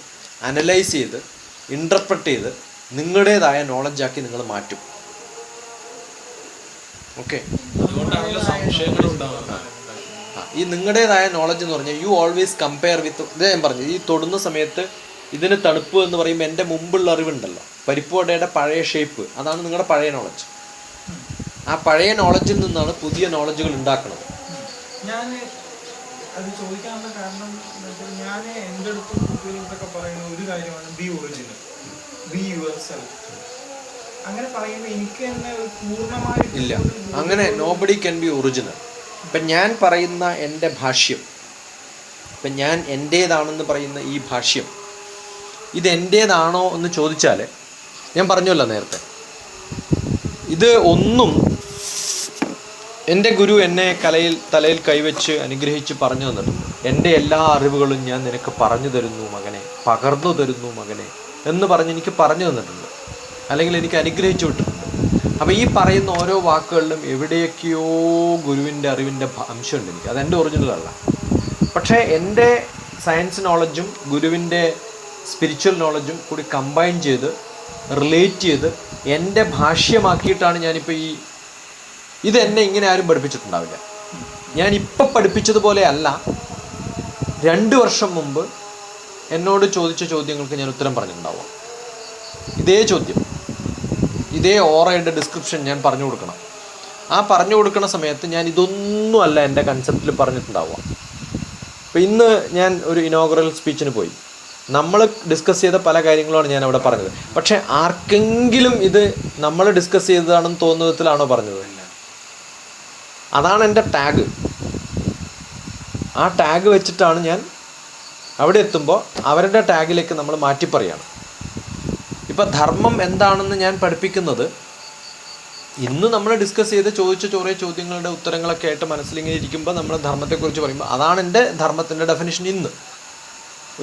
B: അനലൈസ് ചെയ്ത് ഇൻ്റർപ്രറ്റ് ചെയ്ത് നിങ്ങളുടേതായ നോളജാക്കി നിങ്ങൾ മാറ്റും. ഓക്കെ, ഈ നിങ്ങളുടേതായ നോളജ് എന്ന് പറഞ്ഞാൽ യു ഓൾവേസ് കമ്പയർ വിത്ത്, ഇതേ ഞാൻ പറഞ്ഞു, ഈ തൊടുന്ന സമയത്ത് ഇതിന് തണുപ്പ് എന്ന് പറയുമ്പോൾ എൻ്റെ മുമ്പുള്ള അറിവുണ്ടല്ലോ, പരിപ്പ് വടയുടെ പഴയ ഷേപ്പ്, അതാണ് നിങ്ങളുടെ പഴയ നോളജ്. ആ പഴയ നോളജിൽ നിന്നാണ് പുതിയ നോളജുകൾ ഉണ്ടാക്കുന്നത്.
C: ഞാൻ അത് ചോദിക്കാനുള്ള കാരണം ഞാൻ എൻ്റെ അടുത്തും കുട്ടികളൊക്കെ പറയുന്ന ഒരു കാര്യമാണ് B original, be your self. അങ്ങനെ പറയുമ്പോൾ എനിക്ക് തന്നെ പൂർണ്ണമായിട്ട്
B: ഇല്ല, അങ്ങനെ നോബഡി ക്യാൻ ബി ഒറിജിനൽ. ഇപ്പം ഞാൻ പറയുന്ന എൻ്റെ ഭാഷ്യം, ഇപ്പം ഞാൻ എൻ്റേതാണെന്ന് പറയുന്ന ഈ ഭാഷ്യം ഇത് എൻ്റേതാണോ എന്ന് ചോദിച്ചാൽ ഞാൻ പറഞ്ഞല്ലോ നേരത്തെ, ഇത് ഒന്നും എൻ്റെ ഗുരു എന്നെ തലയിൽ കൈവച്ച് അനുഗ്രഹിച്ച് പറഞ്ഞു തന്നിട്ടുണ്ട്. എൻ്റെ എല്ലാ അറിവുകളും ഞാൻ നിനക്ക് പറഞ്ഞു തരുന്നു മകനെ, പകർന്നു തരുന്നു മകനെ എന്ന് പറഞ്ഞ് എനിക്ക് പറഞ്ഞു തന്നിട്ടുണ്ട്, അല്ലെങ്കിൽ എനിക്ക് അനുഗ്രഹിച്ചു വിട്ടിട്ടുണ്ട്. അപ്പോൾ ഈ പറയുന്ന ഓരോ വാക്കുകളിലും എവിടെയൊക്കെയോ ഗുരുവിൻ്റെ അറിവിൻ്റെ അംശമുണ്ട് എനിക്ക്. അതെൻ്റെ ഒറിജിനലല്ല. പക്ഷേ എൻ്റെ സയൻസ് നോളജും ഗുരുവിൻ്റെ സ്പിരിച്വൽ നോളജും കൂടി കമ്പൈൻ ചെയ്ത് റിലേറ്റ് ചെയ്ത് എൻ്റെ ഭാഷ്യമാക്കിയിട്ടാണ് ഞാനിപ്പോൾ ഇതെന്നെ ഇങ്ങനെ ആരും പഠിപ്പിച്ചിട്ടുണ്ടാവില്ല. ഞാനിപ്പോൾ പഠിപ്പിച്ചതുപോലെ അല്ല 2 വർഷം മുമ്പ് എന്നോട് ചോദിച്ച ചോദ്യങ്ങൾക്ക് ഞാൻ ഉത്തരം പറഞ്ഞിട്ടുണ്ടാവുക. ഇതേ ചോദ്യം, ഇതേ ഓറയുടെ ഡിസ്ക്രിപ്ഷൻ ഞാൻ പറഞ്ഞു കൊടുക്കണം. ആ പറഞ്ഞു കൊടുക്കുന്ന സമയത്ത് ഞാൻ ഇതൊന്നുമല്ല എൻ്റെ കൺസെപ്റ്റിൽ പറഞ്ഞിട്ടുണ്ടാവുക. അപ്പോൾ ഇന്ന് ഞാൻ ഒരു ഇനോഗ്രൽ സ്പീച്ചിന് പോയി, നമ്മൾ ഡിസ്കസ് ചെയ്ത പല കാര്യങ്ങളുമാണ് ഞാൻ അവിടെ പറഞ്ഞത്. പക്ഷേ ആർക്കെങ്കിലും ഇത് നമ്മൾ ഡിസ്കസ് ചെയ്തതാണെന്ന് തോന്നുന്ന വിധത്തിലാണോ പറഞ്ഞത്? അതാണ് എൻ്റെ ടാഗ്. ആ ടാഗ് വെച്ചിട്ടാണ് ഞാൻ അവിടെ എത്തുമ്പോൾ അവരുടെ ടാഗിലേക്ക് നമ്മൾ മാറ്റിപ്പറയാണ്. ഇപ്പം ധർമ്മം എന്താണെന്ന് ഞാൻ പഠിപ്പിക്കുന്നത് ഇന്ന് നമ്മൾ ഡിസ്കസ് ചെയ്ത് ചോദിച്ച കുറേ ചോദ്യങ്ങളുടെ ഉത്തരങ്ങളൊക്കെ ആയിട്ട് മനസ്സിലിങ്ങനെ ഇരിക്കുമ്പോൾ നമ്മൾ ധർമ്മത്തെക്കുറിച്ച് പറയുമ്പോൾ അതാണ് എൻ്റെ ധർമ്മത്തിൻ്റെ ഡെഫിനിഷൻ. ഇന്ന്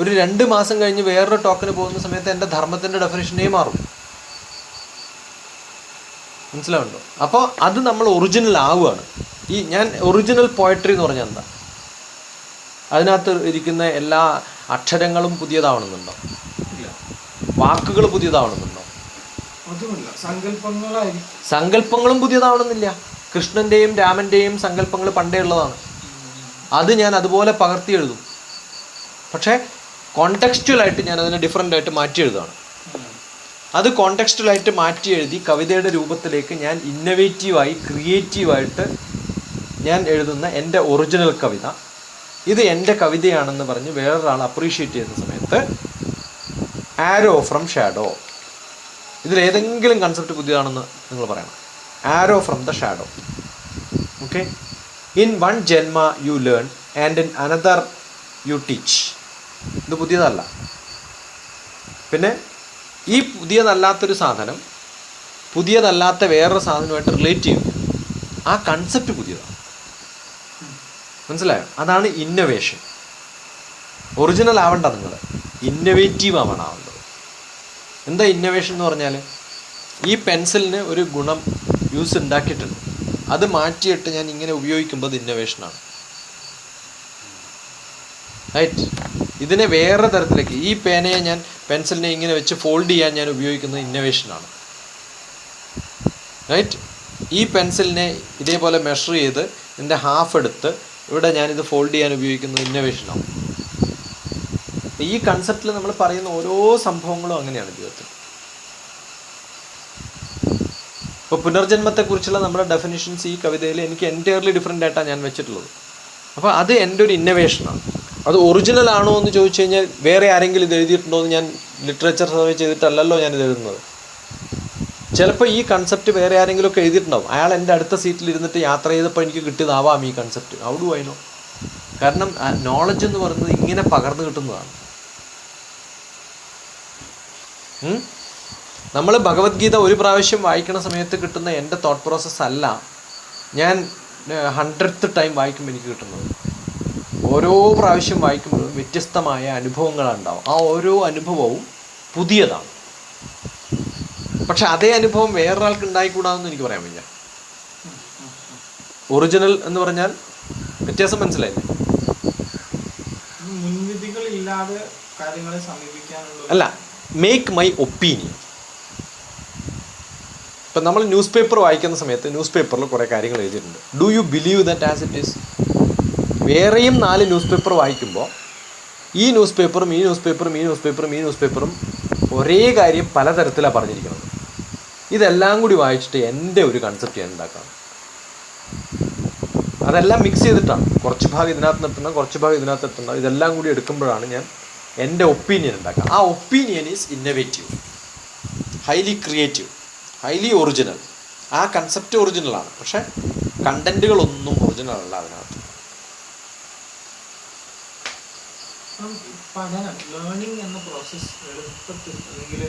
B: ഒരു 2 മാസം കഴിഞ്ഞ് വേറൊരു ടോക്കിന് പോകുന്ന സമയത്ത് എൻ്റെ ധർമ്മത്തിൻ്റെ ഡെഫിനിഷനേ മാറും. മനസ്സിലാവുണ്ടോ? അപ്പോൾ അത് നമ്മൾ ഒറിജിനൽ ആവുകയാണ്. ഞാൻ ഒറിജിനൽ പോയട്രി എന്ന് പറഞ്ഞാൽ എന്താ? അതിനകത്ത് ഇരിക്കുന്ന എല്ലാ അക്ഷരങ്ങളും പുതിയതാവണമെന്നുണ്ടോ? വാക്കുകൾ പുതിയതാവണമെന്നുണ്ടോ? സങ്കല്പങ്ങളും പുതിയതാവണമെന്നില്ല. കൃഷ്ണൻ്റെയും രാമൻ്റെയും സങ്കല്പങ്ങൾ പണ്ടേ ഉള്ളതാണ്. അത് ഞാൻ അതുപോലെ പകർത്തി എഴുതും. പക്ഷേ കോണ്ടെക്സ്റ്റുവലായിട്ട് ഞാൻ അതിനെ ഡിഫറൻ്റ് ആയിട്ട് മാറ്റി എഴുതുകയാണ്. അത് കോണ്ടെക്സ്റ്റുവലായിട്ട് മാറ്റി എഴുതി കവിതയുടെ രൂപത്തിലേക്ക് ഞാൻ ഇന്നവേറ്റീവായി ക്രിയേറ്റീവായിട്ട് ഞാൻ എഴുതുന്ന എൻ്റെ ഒറിജിനൽ കവിത, ഇത് എൻ്റെ കവിതയാണെന്ന് പറഞ്ഞ് വേറൊരാൾ അപ്രീഷിയേറ്റ് ചെയ്യുന്ന സമയത്ത് ആരോ ഫ്രം ഷാഡോ, ഇതിലേതെങ്കിലും കൺസെപ്റ്റ് പുതിയതാണെന്ന് നിങ്ങൾ പറയണം. Arrow from the shadow. Okay, in 1 janma you learn and in another you teach. ഇത് പുതിയതല്ല. പിന്നെ ഈ പുതിയതല്ലാത്തൊരു സാധനം പുതിയതല്ലാത്ത വേറൊരു സാധനമായിട്ട് റിലേറ്റ് ചെയ്യും. ആ കൺസെപ്റ്റ് പുതിയതാണ്. മനസ്സിലായോ? അതാണ് ഇന്നൊവേഷൻ. ഒറിജിനൽ ആവണ്ട, നിങ്ങൾ ഇന്നൊവേറ്റീവ് ആവേണ്ടത്. എന്താ ഇന്നൊവേഷൻ എന്ന് പറഞ്ഞാൽ, ഈ പെൻസിലിന് ഒരു ഗുണം യൂസ് ഉണ്ടാക്കിയിട്ടുണ്ട്, അത് മാറ്റിയിട്ട് ഞാൻ ഇങ്ങനെ ഉപയോഗിക്കുമ്പോൾ അത് ഇന്നൊവേഷനാണ്. റൈറ്റ്? ഇതിനെ വേറെ തരത്തിലേക്ക്, ഈ പേനയെ ഞാൻ പെൻസിലിനെ ഇങ്ങനെ വെച്ച് ഫോൾഡ് ചെയ്യാൻ ഞാൻ ഉപയോഗിക്കുന്നത് ഇന്നൊവേഷനാണ്. റൈറ്റ്? ഈ പെൻസിലിനെ ഇതേപോലെ മെഷർ ചെയ്ത് ഇതിൻ്റെ ഹാഫ് എടുത്ത് ഇവിടെ ഞാനിത് ഫോൾഡ് ചെയ്യാൻ ഉപയോഗിക്കുന്നത് ഇന്നൊവേഷനാണ്. ഈ കൺസെപ്റ്റിൽ നമ്മൾ പറയുന്ന ഓരോ സംഭവങ്ങളും അങ്ങനെയാണ് ജീവിതത്തിൽ. ഇപ്പോൾ പുനർജന്മത്തെക്കുറിച്ചുള്ള നമ്മുടെ ഡെഫിനിഷൻസ് ഈ കവിതയിൽ എനിക്ക് എൻറ്റയർലി ഡിഫറെൻ്റ് ആയിട്ടാണ് ഞാൻ വെച്ചിട്ടുള്ളത്. അപ്പോൾ അത് എൻ്റെ ഒരു ഇന്നൊവേഷനാണ്. അത് ഒറിജിനൽ ആണോ എന്ന് ചോദിച്ചു കഴിഞ്ഞാൽ വേറെ ആരെങ്കിലും ഇത് എഴുതിയിട്ടുണ്ടോ എന്ന് ഞാൻ ലിറ്ററേച്ചർ സർവേ ചെയ്തിട്ടല്ലല്ലോ ഞാനിത് എഴുതുന്നത്. ചിലപ്പോൾ ഈ കൺസെപ്റ്റ് വേറെ ആരെങ്കിലും ഒക്കെ എഴുതിയിട്ടുണ്ടാവും. അയാൾ എൻ്റെ അടുത്ത സീറ്റിൽ ഇരുന്നിട്ട് യാത്ര ചെയ്തപ്പോൾ എനിക്ക് കിട്ടിയതാവാം ഈ concept. How do I know? കാരണം നോളജ് എന്ന് പറയുന്നത് ഇങ്ങനെ പകർന്നു കിട്ടുന്നതാണ്. നമ്മൾ ഭഗവത്ഗീത ഒരു പ്രാവശ്യം വായിക്കുന്ന സമയത്ത് കിട്ടുന്ന എൻ്റെ തോട്ട് പ്രോസസ്സ് അല്ല ഞാൻ 100th ടൈം വായിക്കുമ്പോൾ എനിക്ക് കിട്ടുന്നത്. ഓരോ പ്രാവശ്യം വായിക്കുമ്പോഴും വ്യത്യസ്തമായ അനുഭവങ്ങളുണ്ടാവും. ആ ഓരോ അനുഭവവും പുതിയതാണ്. പക്ഷെ അതേ അനുഭവം വേറൊരാൾക്ക് ഉണ്ടായിക്കൂടാതെന്ന് എനിക്ക് പറയാൻ വയ്യ. ഒറിജിനൽ എന്ന് പറഞ്ഞാൽ വ്യത്യാസം മനസ്സിലായില്ലേ?
C: മുൻവിധികൾ ഇല്ലാതെ കാര്യങ്ങളെ സമീപിക്കാനുള്ള
B: അല്ല, മേക്ക് മൈ ഒപ്പീനിയൻ. ഇപ്പം നമ്മൾ ന്യൂസ് പേപ്പർ വായിക്കുന്ന സമയത്ത് ന്യൂസ് പേപ്പറിൽ കുറേ കാര്യങ്ങൾ എഴുതിയിട്ടുണ്ട്. Do you believe that as it is? വേറെയും 4 ന്യൂസ് പേപ്പർ വായിക്കുമ്പോൾ ഈ ന്യൂസ് പേപ്പറും ഈ ന്യൂസ് പേപ്പറും ഈ ന്യൂസ് പേപ്പറും ഈ ന്യൂസ് പേപ്പറും ഒരേ കാര്യം പലതരത്തിലാണ് പറഞ്ഞിരിക്കുന്നത്. ഇതെല്ലാം കൂടി വായിച്ചിട്ട് എൻ്റെ ഒരു കൺസെപ്റ്റ് ഞാൻ ഉണ്ടാക്കാം. അതെല്ലാം മിക്സ് ചെയ്തിട്ടാണ്. കുറച്ച് ഭാഗം ഇതിനകത്ത് നിർത്തണം, കുറച്ച് ഭാഗം ഇതിനകത്ത് നിർത്തണം. ഇതെല്ലാം കൂടി എടുക്കുമ്പോഴാണ് ഞാൻ എൻ്റെ ഒപ്പീനിയൻ ഉണ്ടാക്കുക. ആ opinion is innovative, highly creative, highly original. ആ കൺസെപ്റ്റ് ഒറിജിനലാണ്, പക്ഷെ കണ്ടൻറ്റുകളൊന്നും ഒറിജിനൽ അല്ല അതിനകത്ത്.
C: പഠനം, ലേണിംഗ് എന്ന പ്രോസസ്സ് എളുപ്പത്തിൽ അല്ലെങ്കിൽ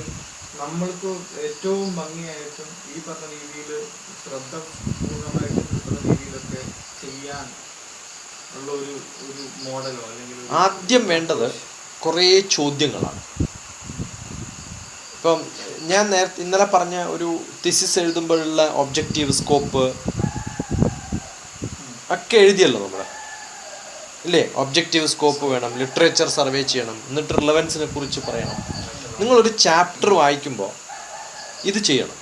C: നമ്മൾക്ക് ഏറ്റവും ഭംഗിയായിട്ടും ഈ പറഞ്ഞ രീതിയിൽ ശ്രദ്ധപൂർണ്ണമായിട്ട് കിട്ടുന്ന രീതിയിലൊക്കെ ചെയ്യാൻ ഉള്ള ഒരു മോഡലോ അല്ലെങ്കിൽ
B: ആദ്യം വേണ്ടത് കുറേ ചോദ്യങ്ങളാണ്. ഇപ്പം ഞാൻ ഇന്നലെ പറഞ്ഞ ഒരു തിസിസ് എഴുതുമ്പോഴുള്ള ഒബ്ജക്റ്റീവ്, സ്കോപ്പ് ഒക്കെ എഴുതിയല്ലോ നമ്മൾ, ഇല്ലേ? ഒബ്ജക്റ്റീവ് സ്കോപ്പ് വേണം, ലിറ്ററേച്ചർ സർവേ ചെയ്യണം, എന്നിട്ട് റിലവൻസിനെ കുറിച്ച് പറയണം. നിങ്ങളൊരു ചാപ്റ്റർ വായിക്കുമ്പോൾ ഇത് ചെയ്യണം.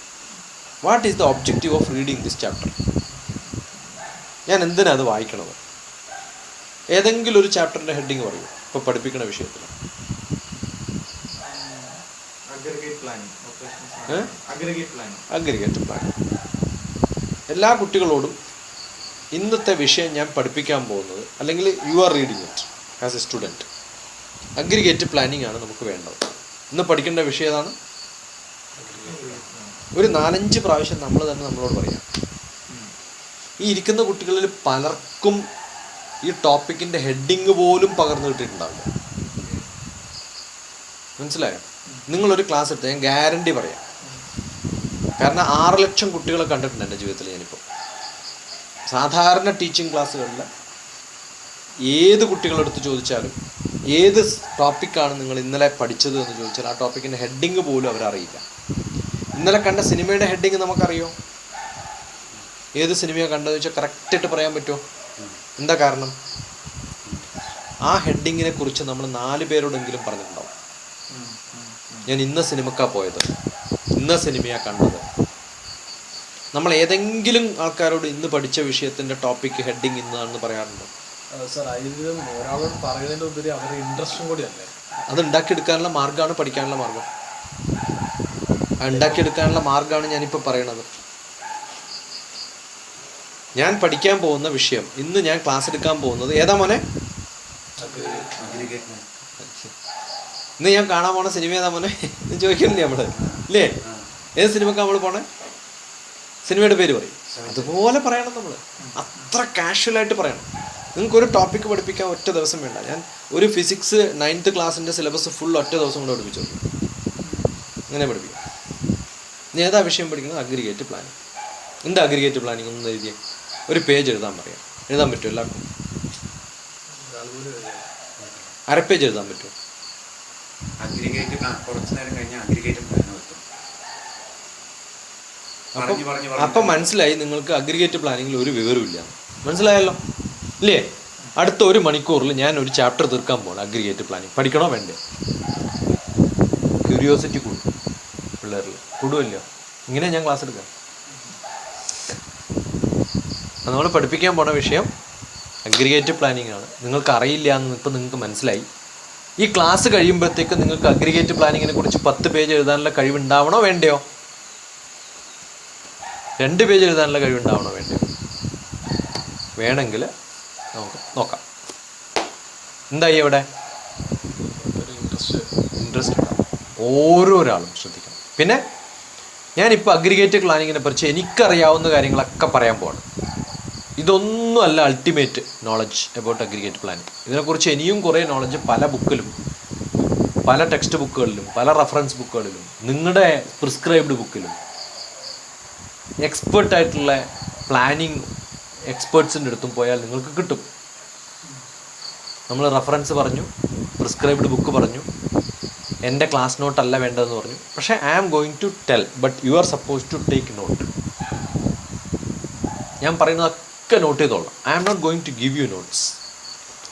B: What is the objective of reading this chapter? ഞാൻ എന്തിനാണ് അത് വായിക്കണത്? ഏതെങ്കിലും ഒരു ചാപ്റ്ററിൻ്റെ ഹെഡിങ് പറയൂ ഇപ്പോൾ പഠിപ്പിക്കുന്ന വിഷയത്തിൽ. Aggregate planning. എല്ലാ കുട്ടികളോടും ഇന്നത്തെ വിഷയം ഞാൻ പഠിപ്പിക്കാൻ പോകുന്നത്, അല്ലെങ്കിൽ you are reading it as A student, aggregate planning ആണ് നമുക്ക് വേണ്ടത്. ഇന്ന് പഠിക്കേണ്ട വിഷയം ഏതാണ്? ഒരു 4-5 പ്രാവശ്യം നമ്മൾ തന്നെ നമ്മളോട് പറയാം. ഈ ഇരിക്കുന്ന കുട്ടികളിൽ പലർക്കും ഈ ടോപ്പിക്കിൻ്റെ ഹെഡിങ് പോലും പകർന്നു കിട്ടിയിട്ടുണ്ടാവില്ല. മനസ്സിലായോ? നിങ്ങളൊരു ക്ലാസ് എടുത്ത് ഞാൻ ഗ്യാരണ്ടി പറയാം. കാരണം 6 ലക്ഷം കുട്ടികളെ കണ്ടിട്ടുണ്ട് എൻ്റെ ജീവിതത്തിൽ ഞാനിപ്പോൾ. സാധാരണ ടീച്ചിങ് ക്ലാസ്സുകളിൽ ഏത് കുട്ടികളെടുത്ത് ചോദിച്ചാലും ഏത് ടോപ്പിക്കാണ് നിങ്ങൾ ഇന്നലെ പഠിച്ചത് എന്ന് ചോദിച്ചാൽ ആ ടോപ്പിക്കിൻ്റെ ഹെഡിങ് പോലും അവരറിയില്ല. ഇന്നലെ കണ്ട സിനിമയുടെ ഹെഡിങ് നമുക്കറിയോ? ഏത് സിനിമയാണ് കണ്ടതെന്ന് വെച്ചാൽ കറക്റ്റായിട്ട് പറയാൻ പറ്റുമോ? എന്താ കാരണം? ആ ഹെഡിങ്ങിനെ കുറിച്ച് നമ്മൾ 4 പേരോടെങ്കിലും പറഞ്ഞിട്ടുണ്ടാവും. ഞാൻ ഇന്ന സിനിമക്കാണ് പോയത്, ഇന്ന സിനിമയാണ് കണ്ടത്. നമ്മൾ ഏതെങ്കിലും ആൾക്കാരോട് ഇന്ന് പഠിച്ച വിഷയത്തിൻ്റെ ടോപ്പിക്ക് ഹെഡിങ് ഇന്നാണെന്ന് പറയാറുണ്ടോ?
A: സർ, അതിന് ഒരാളോട് പറയുന്നതിൻ്റെ ഉപരി അവരുടെ ഇൻട്രസ്റ്റും കൂടിയല്ലേ.
B: അത് ഉണ്ടാക്കിയെടുക്കാനുള്ള മാർഗ്ഗമാണ് പഠിക്കാനുള്ള മാർഗം. ഉണ്ടാക്കിയെടുക്കാനുള്ള മാർഗ്ഗമാണ് ഞാനിപ്പോൾ പറയണത്. ഞാൻ പഠിക്കാൻ പോകുന്ന വിഷയം, ഇന്ന് ഞാൻ ക്ലാസ് എടുക്കാൻ പോകുന്നത് ഏതാ മോനെ? ഇന്ന് ഞാൻ കാണാൻ പോണ സിനിമ ഏതാ മോനെ എന്ന് ചോദിക്കണില്ലേ നമ്മൾ, ഇല്ലേ? ഏത് സിനിമക്കാണ് നമ്മൾ പോണേ? സിനിമയുടെ പേര് പറയും. അതുപോലെ പറയണം നമ്മൾ, അത്ര കാഷ്വലായിട്ട് പറയണം. നിങ്ങൾക്കൊരു ടോപ്പിക്ക് പഠിപ്പിക്കാൻ ഒറ്റ ദിവസം വേണ്ട. ഞാൻ ഒരു ഫിസിക്സ് 9th ക്ലാസ്സിൻ്റെ സിലബസ് ഫുൾ ഒറ്റ ദിവസം കൊണ്ട് പഠിപ്പിച്ചു. അങ്ങനെ പഠിപ്പിക്കും. നീ ഏതാ വിഷയം പഠിക്കുന്നത്? Aggregate planning. എന്താ അഗ്രിഗേറ്റ് പ്ലാനിങ്? ഒന്ന് എഴുതിയേ. ഒരു പേജ് എഴുതാൻ പറയാം. എഴുതാൻ പറ്റുമോ എല്ലാവർക്കും? അര പേജ് എഴുതാൻ പറ്റുമോ?
D: അഗ്രിഗേറ്റ് കുറച്ച് നേരം കഴിഞ്ഞാൽ അഗ്രിഗേറ്റ് പ്ലാൻ വെക്കും.
B: അപ്പം മനസ്സിലായി നിങ്ങൾക്ക് അഗ്രിഗേറ്റ് പ്ലാനിങ്ങിൽ ഒരു വിവരമില്ല. മനസ്സിലായല്ലോ ഇല്ലേ? അടുത്ത 1 മണിക്കൂറിൽ ഞാൻ ഒരു ചാപ്റ്റർ തീർക്കാൻ പോകണം. അഗ്രിഗേറ്റ് പ്ലാനിങ് പഠിക്കണോ വേണ്ടേ? ക്യൂരിയോസിറ്റി കൂടും പിള്ളേരിൽ, കൂടുമല്ലോ. ഇങ്ങനെ ഞാൻ ക്ലാസ് എടുക്കാം. നമ്മൾ പഠിപ്പിക്കാൻ പോണ വിഷയം അഗ്രിഗേറ്റ് പ്ലാനിങ് ആണ്. നിങ്ങൾക്ക് അറിയില്ല എന്ന് ഇപ്പം നിങ്ങൾക്ക് മനസ്സിലായി. ഈ ക്ലാസ് കഴിയുമ്പോഴത്തേക്ക് നിങ്ങൾക്ക് അഗ്രിഗേറ്റ് പ്ലാനിങ്ങിനെ കുറിച്ച് 10 പേജ് എഴുതാനുള്ള കഴിവുണ്ടാവണോ വേണ്ടയോ? 2 പേജ് എഴുതാനുള്ള കഴിവുണ്ടാവണോ വേണ്ടയോ? വേണമെങ്കിൽ നമുക്ക് നോക്കാം. എന്തായി അവിടെ? ഇൻട്രസ്റ്റ് ഓരോരാളും ശ്രദ്ധിക്കണം. പിന്നെ ഞാനിപ്പോൾ അഗ്രിഗേറ്റ് പ്ലാനിങ്ങിനെ കുറിച്ച് എനിക്കറിയാവുന്ന കാര്യങ്ങളൊക്കെ പറയാൻ പോവാണ്. ഇതൊന്നുമല്ല ultimate knowledge about aggregate planning. ഇതിനെക്കുറിച്ച് ഇനിയും കുറേ നോളജ് പല ബുക്കിലും, പല ടെക്സ്റ്റ് ബുക്കുകളിലും, പല റെഫറൻസ് ബുക്കുകളിലും, നിങ്ങളുടെ പ്രിസ്ക്രൈബ്ഡ് ബുക്കിലും, എക്സ്പേർട്ടായിട്ടുള്ള പ്ലാനിങ് എക്സ്പേർട്സിൻ്റെ അടുത്തും പോയാൽ നിങ്ങൾക്ക് കിട്ടും. നമ്മൾ റെഫറൻസ് പറഞ്ഞു, പ്രിസ്ക്രൈബ്ഡ് ബുക്ക് പറഞ്ഞു, എൻ്റെ ക്ലാസ് നോട്ടല്ല വേണ്ടതെന്ന് പറഞ്ഞു. പക്ഷേ I am going to tell, but you are suppose to take note. ഞാൻ പറയുന്നതൊക്കെ നോട്ട് ചെയ്തോളാം. I am not going to give you notes.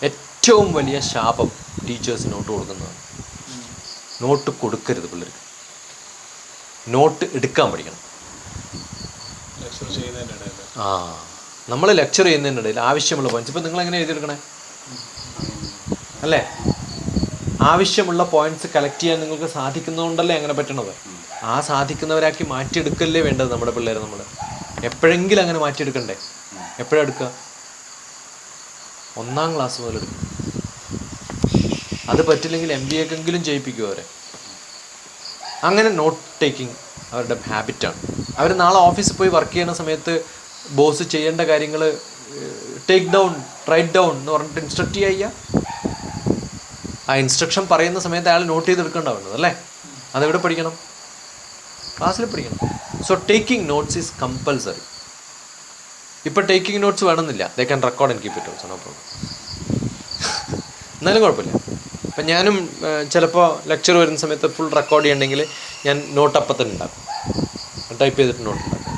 B: ഏറ്റവും വലിയ ശാപം ടീച്ചേഴ്സ് നോട്ട് കൊടുക്കുന്നതാണ്. നോട്ട് കൊടുക്കരുത് പിള്ളേർക്ക്. നോട്ട് എടുക്കാൻ പഠിക്കണം. നമ്മൾ ലെക്ചർ ചെയ്യുന്നതിനിടയിൽ ആവശ്യമുള്ള പോയിന്റ്സ്, ഇപ്പം നിങ്ങളെങ്ങനെ എഴുതിയെടുക്കണേ അല്ലേ? ആവശ്യമുള്ള പോയിന്റ്സ് കളക്ട് ചെയ്യാൻ നിങ്ങൾക്ക് സാധിക്കുന്നതുകൊണ്ടല്ലേ അങ്ങനെ പറ്റണത്. ആ സാധിക്കുന്നവരാക്കി മാറ്റിയെടുക്കല്ലേ വേണ്ടത് നമ്മുടെ പിള്ളേരെ. നമ്മൾ എപ്പോഴെങ്കിലും അങ്ങനെ മാറ്റിയെടുക്കണ്ടേ? എപ്പോഴാണ് എടുക്കുക? 1ാം ക്ലാസ് മുതൽ എടുക്കും. അത് പറ്റില്ലെങ്കിൽ MBA ക്കെങ്കിലും ചെയ്യിപ്പിക്കും അവരെ. അങ്ങനെ നോട്ട് ടേക്കിംഗ് അവരുടെ ഹാബിറ്റാണ്. അവർ നാളെ ഓഫീസിൽ പോയി വർക്ക് ചെയ്യുന്ന സമയത്ത് ബോസ് ചെയ്യേണ്ട കാര്യങ്ങൾ ടേക്ക് ഡൗൺ, റൈറ്റ് ഡൗൺ എന്ന് പറഞ്ഞിട്ട് ഇൻസ്ട്രക്റ്റ് ചെയ്യുക. ആ ഇൻസ്ട്രക്ഷൻ പറയുന്ന സമയത്ത് അയാൾ നോട്ട് ചെയ്തെടുക്കേണ്ടതുണ്ട് അല്ലേ? അതെവിടെ പഠിക്കണം? ക്ലാസ്സിൽ പഠിക്കണം. So taking notes is compulsory. ഇപ്പോൾ ടേക്കിംഗ് നോട്ട്സ് വേണമെന്നില്ല. They can record and keep it also, no problem. എന്നാലും കുഴപ്പമില്ല. അപ്പം ഞാനും ചിലപ്പോൾ ലെക്ചർ വരുന്ന സമയത്ത് ഫുൾ റെക്കോർഡ് ചെയ്യണമെങ്കിൽ ഞാൻ നോട്ട് അപ്പം തന്നെ ഉണ്ടാക്കും, ടൈപ്പ് ചെയ്തിട്ട് നോട്ട് ഉണ്ടാക്കും.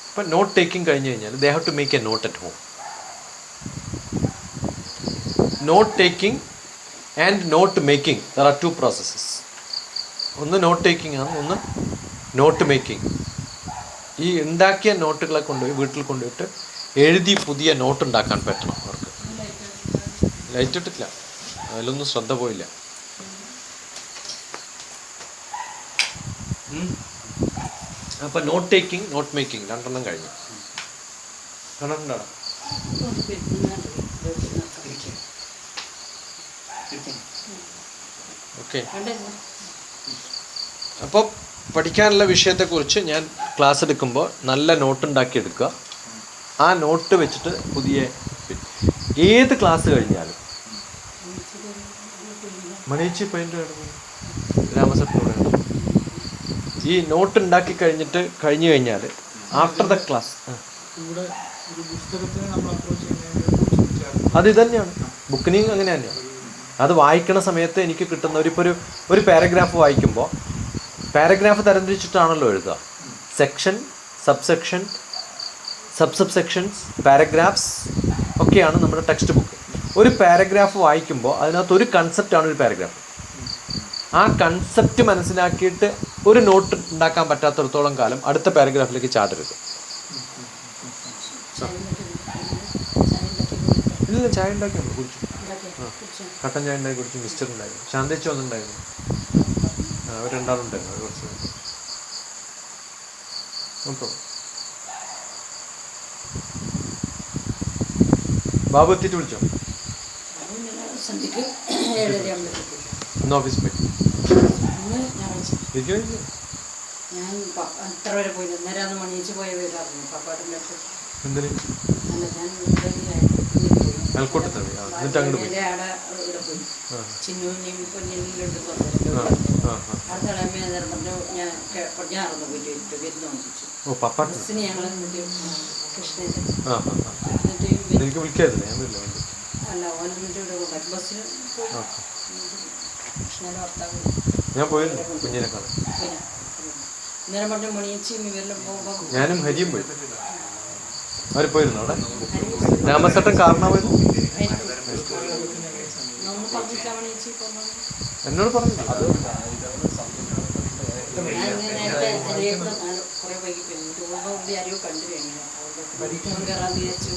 B: അപ്പം നോട്ട് ടേക്കിംഗ് കഴിഞ്ഞ് കഴിഞ്ഞാൽ they have to make a note at home. Note taking and note making, there are 2 processes. ഒന്ന് നോട്ട് ടേക്കിംഗ് ആണ്, ഒന്ന് നോട്ട് മേക്കിംഗ്. ഈ ഉണ്ടാക്കിയ നോട്ടുകളെ കൊണ്ടുപോയി വീട്ടിൽ കൊണ്ടുപോയിട്ട് എഴുതി പുതിയ നോട്ട് ഉണ്ടാക്കാൻ പറ്റണം അവർക്ക്. ലൈറ്റ് ഇട്ടിട്ടില്ല, അതിലൊന്നും ശ്രദ്ധ പോയില്ല. അപ്പം നോട്ട് ടേക്കിംഗ്, നോട്ട് മേക്കിംഗ് രണ്ടെണ്ണം കഴിഞ്ഞു. കണ്ടിട്ടുണ്ടോ? ഓക്കെ. അപ്പോൾ പഠിക്കാനുള്ള വിഷയത്തെക്കുറിച്ച് ഞാൻ ക്ലാസ് എടുക്കുമ്പോൾ നല്ല നോട്ട് ഉണ്ടാക്കി എടുക്കുക. ആ നോട്ട് വെച്ചിട്ട് പുതിയ ഏത് ക്ലാസ് കഴിഞ്ഞാലും മണിയിച്ച് പെയിൻറ്റ് രാമസത്തിലൂടെ ഈ നോട്ട് ഉണ്ടാക്കി കഴിഞ്ഞു കഴിഞ്ഞാൽ ആഫ്റ്റർ ദ ക്ലാസ് അത് ഇതന്നെയാണ്. ബുക്കിനിങ് അങ്ങനെ തന്നെയാണ്. അത് വായിക്കണ സമയത്ത് എനിക്ക് കിട്ടുന്ന ഒരു പാരഗ്രാഫ് വായിക്കുമ്പോൾ പാരഗ്രാഫ് തരംതിരിച്ചിട്ടാണല്ലോ എഴുതുക. സെക്ഷൻ, സബ്സെക്ഷൻ, സബ്സെക്ഷൻസ്, പാരഗ്രാഫ്സ് ഒക്കെയാണ് നമ്മുടെ ടെക്സ്റ്റ് ബുക്ക്. ഒരു പാരഗ്രാഫ് വായിക്കുമ്പോൾ അതിനകത്ത് ഒരു കൺസെപ്റ്റാണ് ഒരു പാരഗ്രാഫ്. ആ കൺസെപ്റ്റ് മനസ്സിലാക്കിയിട്ട് ഒരു നോട്ട് ഉണ്ടാക്കാൻ പറ്റാത്തിടത്തോളം കാലം അടുത്ത പാരഗ്രാഫിലേക്ക് ചാടരുത്. ഇല്ല, ചായ ഉണ്ടാക്കി കുടിച്ചു. കട്ടൻ ചായ ഉണ്ടാക്കി കുടിച്ചു. മിസ്റ്റർ ഉണ്ടായിരുന്നു, ശാന്തേച്ചു വന്നിട്ടുണ്ടായിരുന്നു. അവർ രണ്ടാളുണ്ടായിരുന്നു. അവർ കുറച്ച് നോക്കോ. ബാബു എത്തിയിട്ട് വിളിച്ചോ? ഇന്ന് ഓഫീസിൽ പോയി
E: ഞാൻ എത്ര വരെ പോയി? 1:30 മണിച്ച് പോയ പേരായിരുന്നു പപ്പാട്ടിൻ്റെ അടുത്ത്.
B: എന്തിന്?
E: അല്ല, ഞാൻ
B: മേൽക്കോട്ടത്തെ എന്നിട്ട് അങ്ങോട്ട് പോയി.
E: അവിടെ ഇവിടെ പോയി ചിന്നൂനെയും പൊന്നിയിലോട്ട് അടുത്ത ഇളമയെ പറഞ്ഞു. ഞാനൊന്ന് പോയിട്ട് വരുന്നു ചോദിച്ചു.
B: ഓ, പപ്പാട്ട്
E: ബസ്സിന് ഞങ്ങൾ കൃഷ്ണൻ്റെ
B: എനിക്ക് വിളിക്കാറില്ല. ഞാൻ വരില്ല.
E: അല്ല, ഓനെന്നിട്ട് ഇവിടെ കൊണ്ടാക്കി ബസ്സിന് കൃഷ്ണൻ്റെ ഭർത്താവ്.
B: ഞാൻ പോയിരുന്നു കുഞ്ഞിനെ കാണാൻ.
E: ഇന്നലെ പറഞ്ഞ മണിയച്ചി ഇവരെല്ലാം പോകുമ്പോൾ
B: ഞാനും ഹരിയും പോയി. അവർ പോയിരുന്നു അവിടെ. രാമസട്ടൻ കാരണമായിരുന്നു. എന്നോട് പറഞ്ഞു.
E: കുറെ വൈകി പോയി. ആരെയോ കണ്ടു എങ്ങനെ കയറാൻ വിചാരിച്ചു.